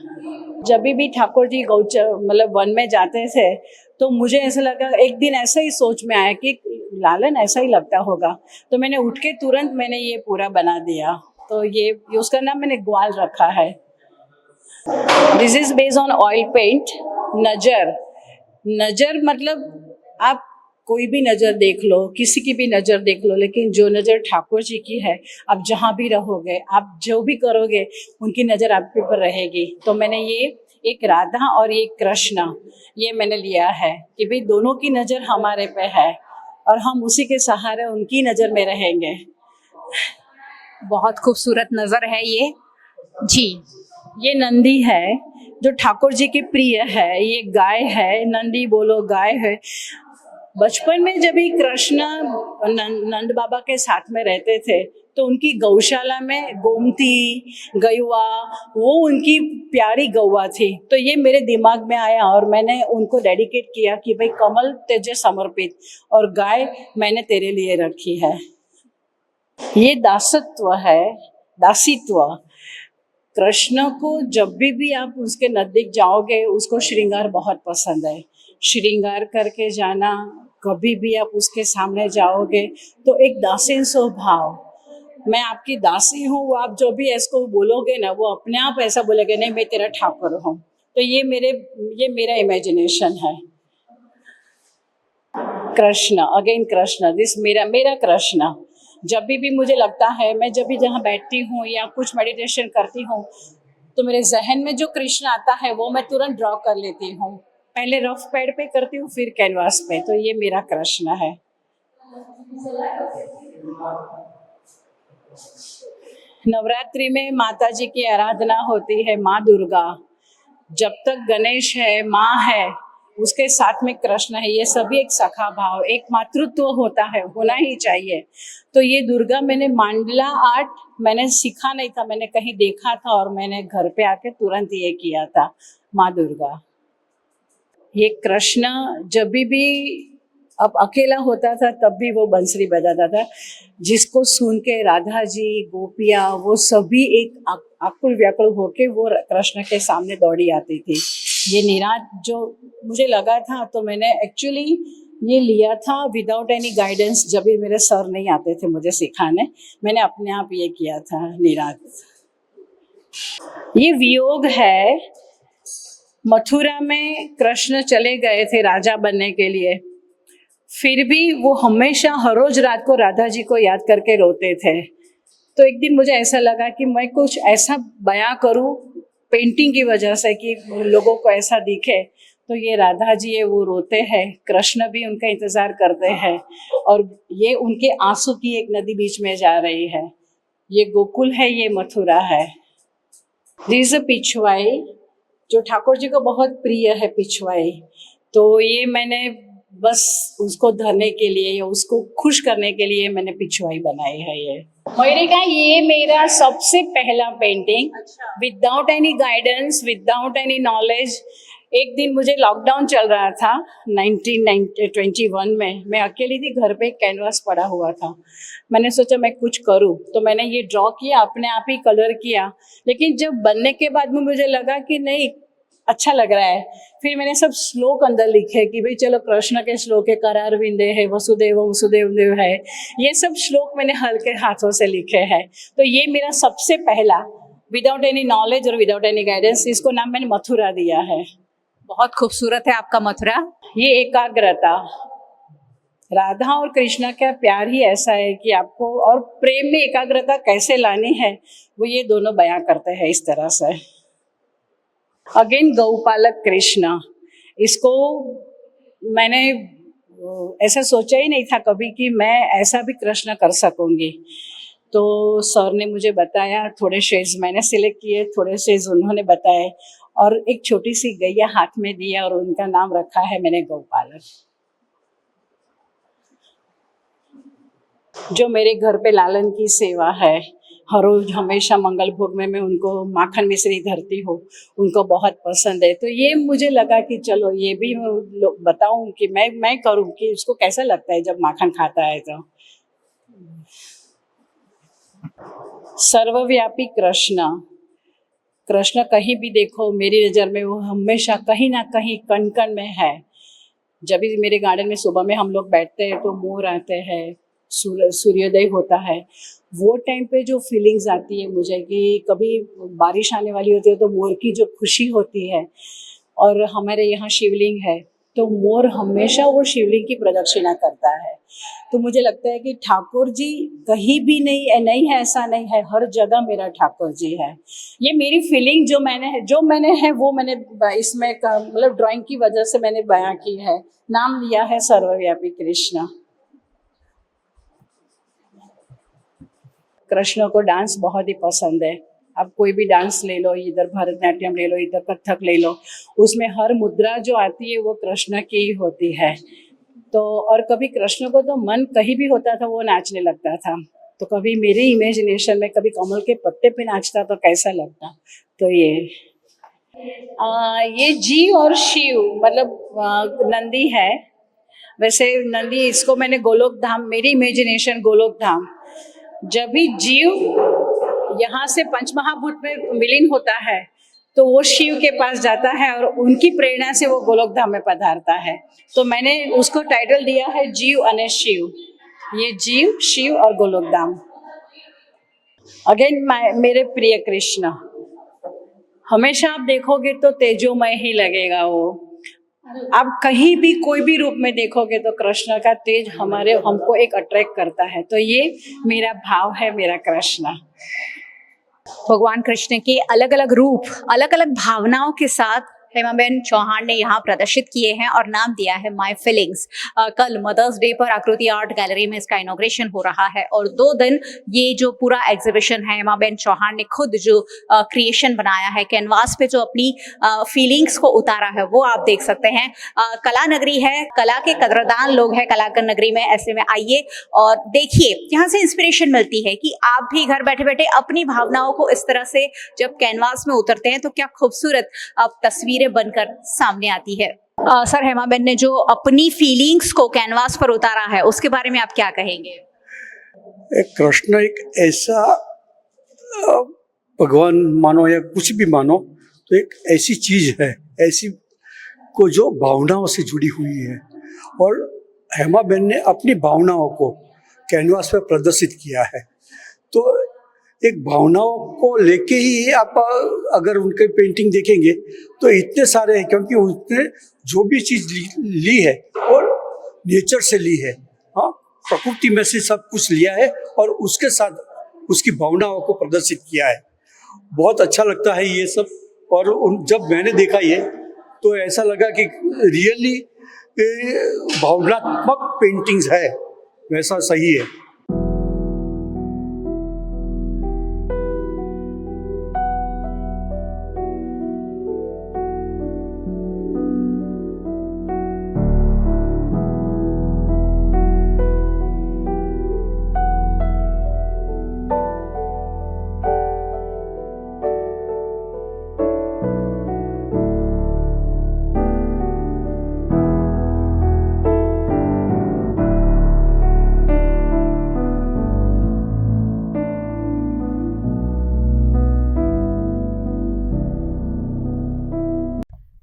जब भी ठाकुर जी गौचर मतलब वन में जाते थे तो मुझे ऐसा लगा, एक दिन ऐसा ही सोच में आया कि लालन ऐसा ही लगता होगा, तो मैंने उठ के तुरंत मैंने ये पूरा बना दिया। तो ये उसका नाम मैंने ग्वाल रखा है। This is based on oil paint. नजर मतलब आप कोई भी नज़र देख लो, किसी की भी नज़र देख लो, लेकिन जो नज़र ठाकुर जी की है, आप जहाँ भी रहोगे, आप जो भी करोगे, उनकी नज़र आपके ऊपर रहेगी। तो मैंने ये एक राधा और एक कृष्ण ये मैंने लिया है कि भाई दोनों की नज़र हमारे पे है और हम उसी के सहारे उनकी नज़र में रहेंगे। बहुत खूबसूरत नज़र है ये जी। ये नंदी है जो ठाकुर जी के प्रिय है, ये गाय है, नंदी बोलो गाय है। बचपन में जब ही कृष्ण नंद बाबा के साथ में रहते थे तो उनकी गौशाला में गोमती गयुआ, वो उनकी प्यारी गौवा थी। तो ये मेरे दिमाग में आया और मैंने उनको डेडिकेट किया कि भाई कमल तेजे समर्पित और गाय मैंने तेरे लिए रखी है। ये दासत्व है, दासीत्व। कृष्ण को जब भी आप उसके नज़दीक जाओगे, उसको श्रृंगार बहुत पसंद है। श्रृंगार करके जाना, कभी भी आप उसके सामने जाओगे तो एक दासीन स्वभाव, मैं आपकी दासी हूँ, आप जो भी इसको बोलोगे ना वो अपने आप ऐसा बोलेगे नहीं मैं तेरा ठाकुर हूँ। तो ये मेरा इमेजिनेशन है। कृष्ण, अगेन कृष्ण, दिस मेरा कृष्ण। जब भी मुझे लगता है, मैं जब भी जहाँ बैठती हूँ या कुछ मेडिटेशन करती हूँ तो मेरे जहन में जो कृष्ण आता है वो मैं तुरंत ड्रॉ कर लेती हूँ। पहले रफ पैड पे करती हूँ, फिर कैनवास पे। तो ये मेरा कृष्ण है। नवरात्रि में माता जी की आराधना होती है, माँ दुर्गा। जब तक गणेश है, माँ है, उसके साथ में कृष्ण है। ये सभी एक सखा भाव, एक मातृत्व होता है, होना ही चाहिए। तो ये दुर्गा मैंने मांडला आर्ट मैंने सीखा नहीं था, मैंने कहीं देखा था और मैंने घर पे आके तुरंत ये किया था, माँ दुर्गा। ये कृष्ण जब भी अब अकेला होता था तब भी वो बंसरी बजाता था, जिसको सुन के राधा जी, गोपियाँ, वो सभी एक आकुल व्याकुल होके वो कृष्ण के सामने दौड़ी आती थी। ये निरात जो मुझे लगा था, तो मैंने एक्चुअली ये लिया था विदाउट एनी गाइडेंस। जब भी मेरे सर नहीं आते थे मुझे सिखाने, मैंने अपने आप ये किया था निरात। ये वियोग है। मथुरा में कृष्ण चले गए थे राजा बनने के लिए, फिर भी वो हमेशा हर रोज रात को राधा जी को याद करके रोते थे। तो एक दिन मुझे ऐसा लगा कि मैं कुछ ऐसा बयां करूं पेंटिंग की वजह से कि लोगों को ऐसा दिखे। तो ये राधा जी है, वो रोते हैं, कृष्ण भी उनका इंतजार करते हैं और ये उनके आंसू की एक नदी बीच में जा रही है। ये गोकुल है, ये मथुरा है। दिस अ पिछवाई, जो ठाकुर जी को बहुत प्रिय है पिछवाई। तो ये मैंने बस उसको धरने के लिए या उसको खुश करने के लिए मैंने पिछवाई बनाई है। ये मयूरिका, ये मेरा सबसे पहला painting, without any guidance, without any knowledge. एक दिन मुझे लॉकडाउन चल रहा था 1921 में, मैं अकेली थी घर पे, कैनवास पड़ा हुआ था। मैंने सोचा मैं कुछ करूं, तो मैंने ये ड्रॉ किया, अपने आप ही कलर किया। लेकिन जब बनने के बाद में मुझे लगा कि नहीं अच्छा लग रहा है, फिर मैंने सब श्लोक अंदर लिखे कि भाई चलो कृष्ण के श्लोक है, करार विंदे है, वसुदेव वसुदेव है, ये सब श्लोक मैंने हल्के हाथों से लिखे हैं। तो ये मेरा सबसे पहला, विदाउट एनी नॉलेज और विदाउट एनी गाइडेंस, इसको नाम मैंने मथुरा दिया है। बहुत खूबसूरत है आपका मथुरा। ये एकाग्रता, राधा और कृष्ण का प्यार ही ऐसा है कि आपको, और प्रेम में एकाग्रता कैसे लानी है वो ये दोनों बयां करते हैं इस तरह से। अगेन गौपालक कृष्ण, इसको मैंने ऐसा सोचा ही नहीं था कभी कि मैं ऐसा भी कृष्ण कर सकूंगी। तो सर ने मुझे बताया, थोड़े शेड्स मैंने सिलेक्ट किए, थोड़े शेड्स उन्होंने बताए और एक छोटी सी गैया हाथ में दिया और उनका नाम रखा है मैंने गौपालक। जो मेरे घर पे लालन की सेवा है, हर रोज हमेशा मंगल भोग में मैं उनको माखन मिश्री धरती हूँ, उनको बहुत पसंद है। तो ये मुझे लगा कि चलो ये भी मैं बताऊं कि मैं करूं कि उसको कैसा लगता है जब माखन खाता है। तो सर्वव्यापी कृष्ण, कृष्ण कहीं भी देखो मेरी नज़र में वो हमेशा कहीं ना कहीं कण कण में है। जब भी मेरे गार्डन में सुबह में हम लोग बैठते हैं तो मोर आते हैं, सूर्योदय होता है, वो टाइम पे जो फीलिंग्स आती है मुझे कि कभी बारिश आने वाली होती है तो मोर की जो खुशी होती है, और हमारे यहाँ शिवलिंग है तो मोर हमेशा वो शिवलिंग की प्रदक्षिणा करता है। तो मुझे लगता है कि ठाकुर जी कहीं भी नहीं है, ऐसा नहीं है, हर जगह मेरा ठाकुर जी है। ये मेरी फीलिंग जो मैंने है वो मैंने इसमें मतलब ड्राइंग की वजह से मैंने बयां की है। नाम लिया है सर्वव्यापी कृष्ण। कृष्ण को डांस बहुत ही पसंद है। अब कोई भी डांस ले लो, इधर भरतनाट्यम ले लो, इधर कथक ले लो, उसमें हर मुद्रा जो आती है वो कृष्ण की ही होती है। तो और कभी कृष्ण को तो मन कहीं भी होता था वो नाचने लगता था। तो कभी मेरे इमेजिनेशन में कभी कमल के पत्ते पे नाचता तो कैसा लगता। तो ये जी और शिव मतलब नंदी है। वैसे नंदी, इसको मैंने गोलोक धाम, मेरी इमेजिनेशन गोलोक धाम, जब भी जीव यहाँ से पंचमहाभूत में विलीन होता है तो वो शिव के पास जाता है और उनकी प्रेरणा से वो गोलोक धाम में पधारता है। तो मैंने उसको टाइटल दिया है जीव अने शिव। ये जीव, शिव और गोलोक धाम। अगेन मेरे प्रिय कृष्ण, हमेशा आप देखोगे तो तेजोमय ही लगेगा वो। आप कहीं भी कोई भी रूप में देखोगे तो कृष्ण का तेज हमको एक अट्रैक्ट करता है। तो ये मेरा भाव है, मेरा कृष्ण। भगवान कृष्ण के अलग अलग रूप, अलग अलग भावनाओं के साथ हेमाबेन चौहान ने यहाँ प्रदर्शित किए हैं और नाम दिया है माई फीलिंग्स। कल मदर्स डे पर आकृति आर्ट गैलरी में इसका इनॉग्रेशन हो रहा है और 2 दिन ये जो पूरा एग्जीबिशन है, हेमाबेन चौहान ने खुद जो क्रिएशन बनाया है, कैनवास पे जो अपनी फीलिंग्स को उतारा है, वो आप देख सकते हैं। कला नगरी है, कला के कदरदान लोग हैं कला नगरी में। ऐसे में आइए और देखिए, यहाँ से इंस्पिरेशन मिलती है कि आप भी घर बैठे बैठे अपनी भावनाओं को इस तरह से जब कैनवास में उतरते हैं तो क्या खूबसूरत तस्वीर बनकर सामने आती है। सर, हेमाबेन ने जो अपनी फीलिंग्स को कैनवास पर उतारा है, उसके बारे में आप क्या कहेंगे? कृष्ण एक ऐसा भगवान मानो या कुछ भी मानो, तो एक ऐसी चीज है, ऐसी को जो भावनाओं से जुड़ी हुई है। और हेमाबेन ने अपनी भावनाओं को कैनवास पर प्रदर्शित किया है। तो एक भावनाओं को लेके ही आप अगर उनके पेंटिंग देखेंगे तो इतने सारे हैं, क्योंकि उसने जो भी चीज़ ली है और नेचर से ली है। हाँ, प्रकृति में से सब कुछ लिया है और उसके साथ उसकी भावनाओं को प्रदर्शित किया है। बहुत अच्छा लगता है ये सब। और जब मैंने देखा ये तो ऐसा लगा कि रियली भावनात्मक पेंटिंग्स है, वैसा सही है।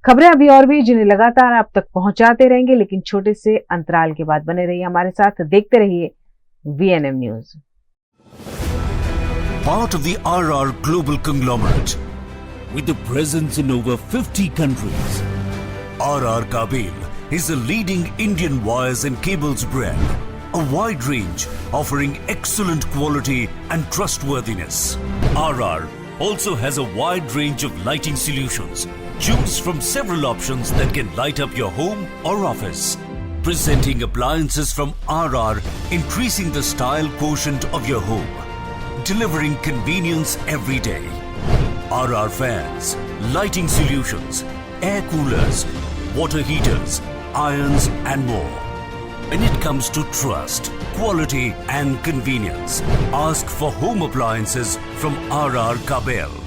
खबरें अभी और भी जिन्हें लगातार आप तक पहुंचाते रहेंगे, लेकिन छोटे से अंतराल के बाद बने रहिए हमारे साथ, देखते रहिए VNM news. Part of the RR Global Conglomerate with a presence in over 50 countries, RR Kabel is a leading Indian wires and cables brand, a wide range offering excellent quality and trustworthiness. RR also has a wide range of lighting solutions. Choose from several options that can light up your home or office. Presenting appliances from RR, increasing the style quotient of your home. Delivering convenience every day. RR fans, lighting solutions, air coolers, water heaters, irons and more. When it comes to trust, quality and convenience, ask for home appliances from RR Kabel,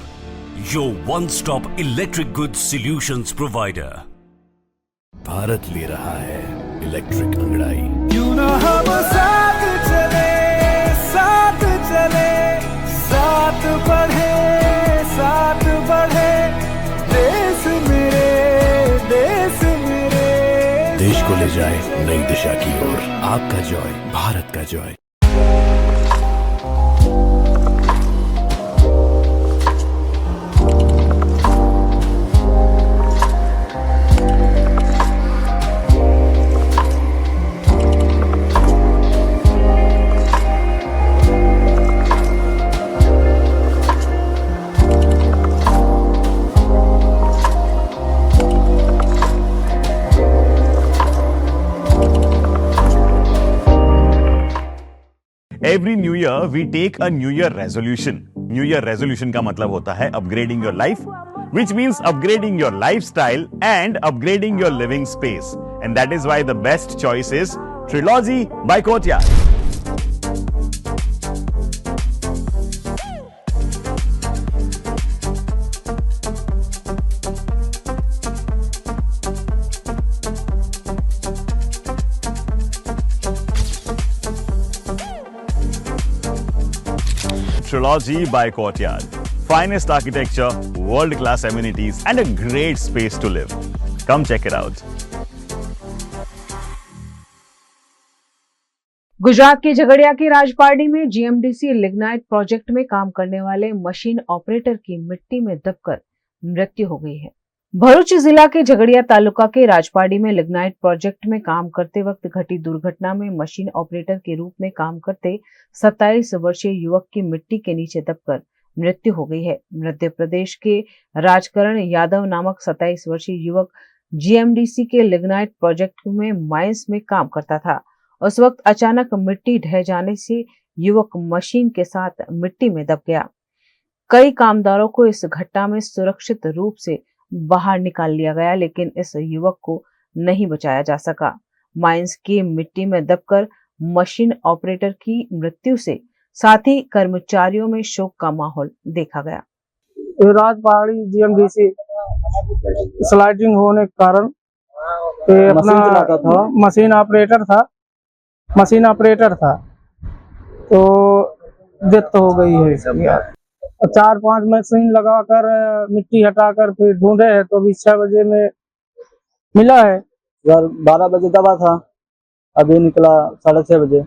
your one-stop electric goods solutions provider. Bharat ले रहा है इलेक्ट्रिक अंगड़ाई। क्यों ना हम साथ चले, साथ चले, साथ बढ़े, साथ बढ़े, देश मेरे, देश मेरे। देश को ले जाए नई दिशा की ओर। आपका जॉय, भारत का Joy. Every new year we take a new year resolution. New year resolution का मतलब होता है upgrading your life, which means upgrading your lifestyle and upgrading your living space. And that is why the best choice is Trilogy by Courtyard. Trilogy by Courtyard. Finest architecture, world-class amenities, and a great space to live. Come check it out. Gujarat के झगड़िया की राजपारडी में GMDC लिग्नाइट प्रोजेक्ट में काम करने वाले मशीन ऑपरेटर की मिट्टी में दबकर मृत्यु हो गई है। भरूच जिला के झगड़िया तालुका के राजपाड़ी में लिग्नाइट प्रोजेक्ट में काम करते वक्त घटी दुर्घटना में मशीन ऑपरेटर के रूप में काम करते 27 वर्षीय युवक की मिट्टी के नीचे दबकर मृत्यु हो गई है। मध्य प्रदेश के राजकरण यादव नामक 27 वर्षीय युवक जीएमडीसी के लिग्नाइट प्रोजेक्ट में माइंस में काम करता था। उस वक्त अचानक मिट्टी ढह जाने से युवक मशीन के साथ मिट्टी में दब गया। कई कामदारों को इस घटना में सुरक्षित रूप से बाहर निकाल लिया गया, लेकिन इस युवक को नहीं बचाया जा सका। माइंस की मिट्टी में दबकर मशीन ऑपरेटर की मृत्यु से साथ ही कर्मचारियों में शोक का माहौल देखा गया। राजपहाड़ी जीएमडीसी स्लाइडिंग होने के कारण अपना मशीन ऑपरेटर था तो डेथ हो गई है। 4-5 मशीन लगाकर मिट्टी हटाकर फिर ढूंढे हैं तो अभी 6 बजे में मिला है। 12 बजे दबा था, अभी निकला 6:30 बजे।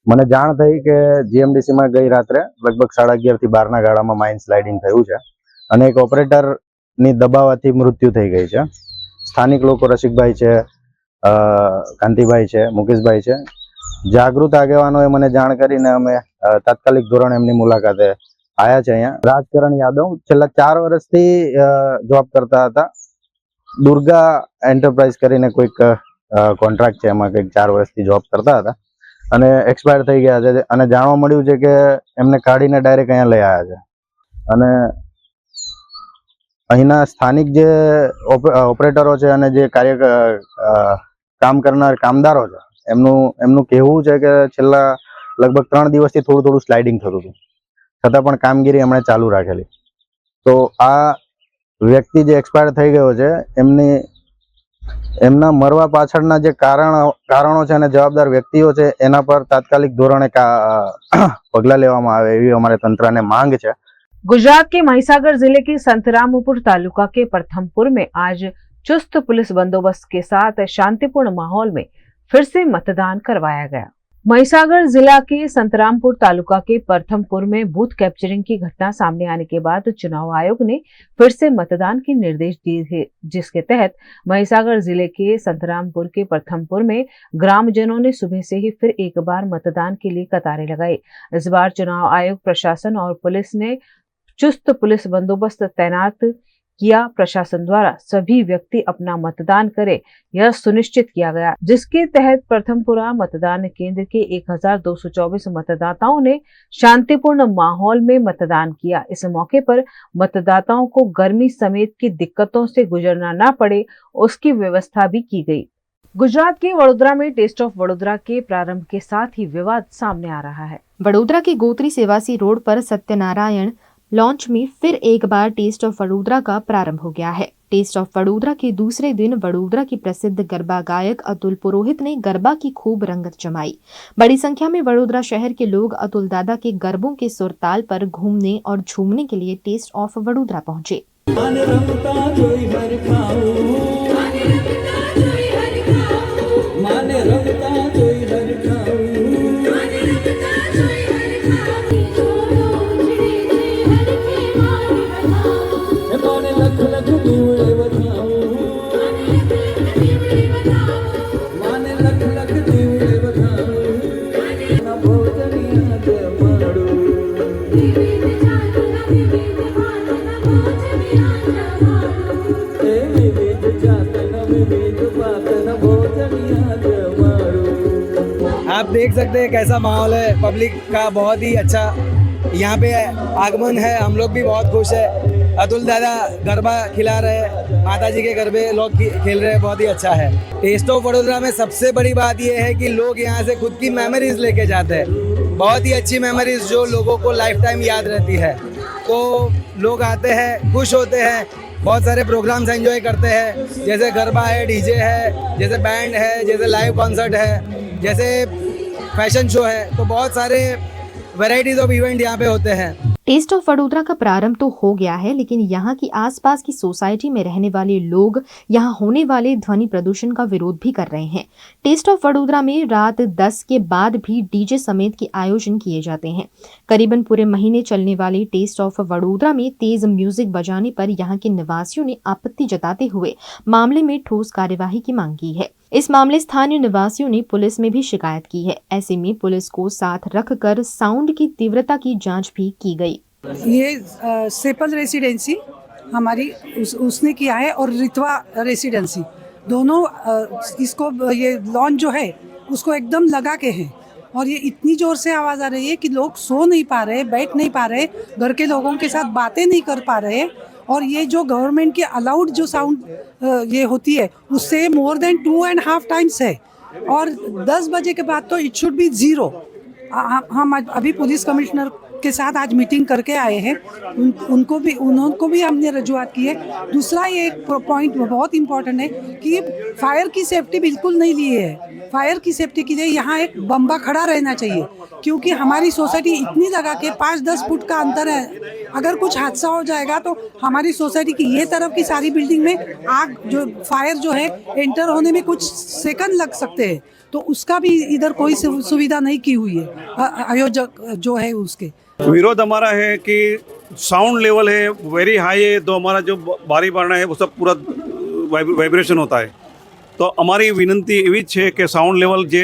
મને જાણ થઈ કે જીએમડીસીમાં ગઈ રાત્રે લગભગ 11:30 થી 12ના ગાળામાં માઇન સ્લાઇડિંગ થયું છે અને એક ઓપરેટરની દબાવાથી મૃત્યુ થઈ ગઈ છે। સ્થાનિક લોકો રસિકભાઈ છે, કાંતિભાઈ છે, મુકેશભાઈ છે, જાગૃત આગેવાનોએ મને જાણ કરીને અમે તાત્કાલિક ધોરણે એમની મુલાકાતે આયા છે। અહીંયા રાજકરણ યાદવ છેલ્લા 4 વર્ષથી જોબ કરતા હતા। દુર્ગા એન્ટરપ્રાઇઝ કરીને કોઈક કોન્ટ્રાક્ટ છે, એમાં કંઈક 4 વર્ષથી જોબ કરતા હતા અને એક્સપાયર થઈ ગયા છે અને જાણવા મળ્યું છે કે એમને કાઢીને ડાયરેક્ટ અહીંયા લઈ આવ્યા છે અને અહીંના સ્થાનિક જે ઓપરેટરો છે અને જે કામ કરનાર કામદારો છે એમનું કહેવું છે કે છેલ્લા લગભગ 3 દિવસથી થોડું સ્લાઇડિંગ થતું હતું, છતાં પણ કામગીરી એમણે ચાલુ રાખેલી। તો આ વ્યક્તિ જે એક્સપાયર થઈ ગયો છે એમના મરવા પાછળના જે કારણો છે અને જવાબદાર વ્યક્તિઓ છે એના પર તાત્કાલિક ધોરણે પગલાં લેવામાં આવે એવી અમારે તંત્રને માંગ છે। गुजरात के महिसागर जिले के संतरामपुर तालुका के प्रथमपुर में आज चुस्त पुलिस बंदोबस्त के साथ शांतिपूर्ण माहौल में फिर से मतदान करवाया गया। महिसागर जिला के संतरामपुर तालुका के प्रथमपुर में बूथ कैप्चरिंग की घटना सामने आने के बाद चुनाव आयोग ने फिर से मतदान के निर्देश दिए थे, जिसके तहत महिसागर जिले के संतरामपुर के प्रथमपुर में ग्रामजनों ने सुबह से ही फिर एक बार मतदान के लिए कतारें लगाई। इस बार चुनाव आयोग, प्रशासन और पुलिस ने चुस्त पुलिस बंदोबस्त तैनात किया। प्रशासन द्वारा सभी व्यक्ति अपना मतदान करें यह सुनिश्चित किया गया, जिसके तहत प्रथमपुरा मतदान केंद्र के 1224 मतदाताओं ने शांतिपूर्ण माहौल में मतदान किया। इस मौके पर मतदाताओं को गर्मी समेत की दिक्कतों से गुजरना न पड़े, उसकी व्यवस्था भी की गई। गुजरात के वडोदरा में टेस्ट ऑफ वडोदरा के प्रारंभ के साथ ही विवाद सामने आ रहा है। वडोदरा के गोत्री सेवासी रोड पर सत्यनारायण लॉन्च में फिर एक बार टेस्ट ऑफ वडोदरा का प्रारंभ हो गया है। टेस्ट ऑफ वडोदरा के दूसरे दिन वडोदरा के प्रसिद्ध गरबा गायक अतुल पुरोहित ने गरबा की खूब रंगत जमाई। बड़ी संख्या में वडोदरा शहर के लोग अतुल दादा के गरबों के सुरताल पर घूमने और झूमने के लिए टेस्ट ऑफ वडोदरा पहुंचे। आप देख सकते हैं कैसा माहौल है, पब्लिक का बहुत ही अच्छा यहाँ पे आगमन है। हम लोग भी बहुत खुश है। अतुल दादा गरबा खिला रहे हैं, माता जी के गरबे लोग खेल रहे हैं, बहुत ही अच्छा है। टेस्ट ऑफ वडोदरा में सबसे बड़ी बात यह है कि लोग यहाँ से खुद की मेमोरीज लेके जाते हैं, बहुत ही अच्छी मेमोरीज जो लोगों को लाइफ टाइम याद रहती है। तो लोग आते हैं, खुश होते हैं, बहुत सारे प्रोग्राम्स एंजॉय करते हैं, जैसे गरबा है, डीजे है, जैसे बैंड है, जैसे लाइव कॉन्सर्ट है, जैसे फैशन शो है। तो बहुत सारे वैरायटीज ऑफ इवेंट यहाँ पे होते हैं। टेस्ट ऑफ वडोदरा का प्रारंभ तो हो गया है, लेकिन यहाँ की आसपास की सोसाइटी में रहने वाले लोग यहाँ होने वाले ध्वनि प्रदूषण का विरोध भी कर रहे हैं। टेस्ट ऑफ वडोदरा में रात 10 के बाद भी डीजे समेत के आयोजन किए जाते हैं। करीबन पूरे महीने चलने वाले टेस्ट ऑफ वडोदरा में तेज म्यूजिक बजाने पर यहाँ के निवासियों ने आपत्ति जताते हुए मामले में ठोस कार्यवाही की मांग की है। इस मामले स्थानीय निवासियों ने पुलिस में भी शिकायत की है। ऐसे में पुलिस को साथ रखकर साउंड की तीव्रता की जांच भी की गई। ये सेपल रेसिडेंसी हमारी उसने किया है और रितवा रेसिडेंसी दोनों इसको ये लॉन जो है उसको एकदम लगा के हैं और ये इतनी जोर से आवाज़ आ रही है कि लोग सो नहीं पा रहे, बैठ नहीं पा रहे, घर के लोगों के साथ बातें नहीं कर पा रहे। और ये जो गवर्नमेंट की अलाउड जो साउंड ये होती है उससे मोर देन 2.5 टाइम्स है और 10 बजे के बाद तो इट शुड बी 0। हम अभी पुलिस कमिश्नर के साथ आज मीटिंग करके आए हैं, उनको भी हमने रजूआत की है। दूसरा ये पॉइंट बहुत इम्पोर्टेंट है कि फायर की सेफ्टी बिल्कुल नहीं ली है। फायर की सेफ्टी के लिए यहाँ एक बम्बा खड़ा रहना चाहिए क्योंकि हमारी सोसाइटी इतनी लगा के 5-10 फुट का अंतर है। अगर कुछ हादसा हो जाएगा तो हमारी सोसाइटी की ये तरफ की सारी बिल्डिंग में आग जो फायर जो है एंटर होने में कुछ सेकंड लग सकते हैं, तो उसका भी इधर कोई सुविधा नहीं की हुई है आयोजक जो है उसके। विरोध हमारा है कि साउंड लेवल है वेरी हाई है, तो हमारा जो बारी बारना है वो सब पूरा वाइब्रेशन होता है। तो અમારી વિનંતી એવી છે કે સાઉન્ડ લેવલ જે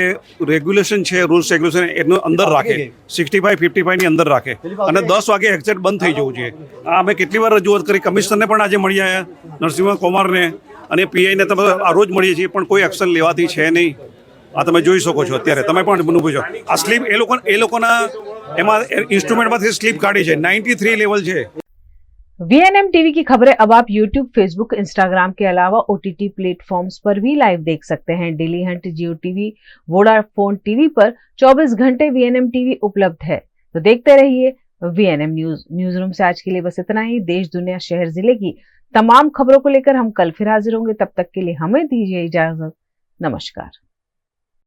રેગ્યુલેશન છે રૂલ્સ રેગ્યુલેશન એનું અંદર રાખે 65-55 ની અંદર રાખે અને 10 વાગે એક્ઝેક્ટ બંધ થઈ જવું જોઈએ। આ અમે કેટલી વાર રજૂઆત કરી, કમિશનરને પણ આજે મળી આવ્યા, નરસિંહ કુમારને અને પીઆઈને તમે આ રોજ મળીએ છીએ પણ કોઈ એક્શન લેવાતી છે નહીં। આ તમે જોઈ શકો છો, અત્યારે તમે પણ અનુભવો છો। આ સ્લીપ એ લોકોના એમાં ઇન્સ્ટ્રુમેન્ટમાંથી સ્લીપ કાઢી છે, 93 લેવલ છે। VNM टीवी की खबरें अब आप YouTube, Facebook, Instagram के अलावा OTT प्लेटफॉर्म्स पर भी लाइव देख सकते हैं। डेली हंट, जियो टीवी, वोडाफोन टीवी पर 24 घंटे VNM टीवी उपलब्ध है, तो देखते रहिए VNM न्यूज। न्यूज रूम से आज के लिए बस इतना ही। देश, दुनिया, शहर, जिले की तमाम खबरों को लेकर हम कल फिर हाजिर होंगे। तब तक के लिए हमें दीजिए इजाजत। नमस्कार।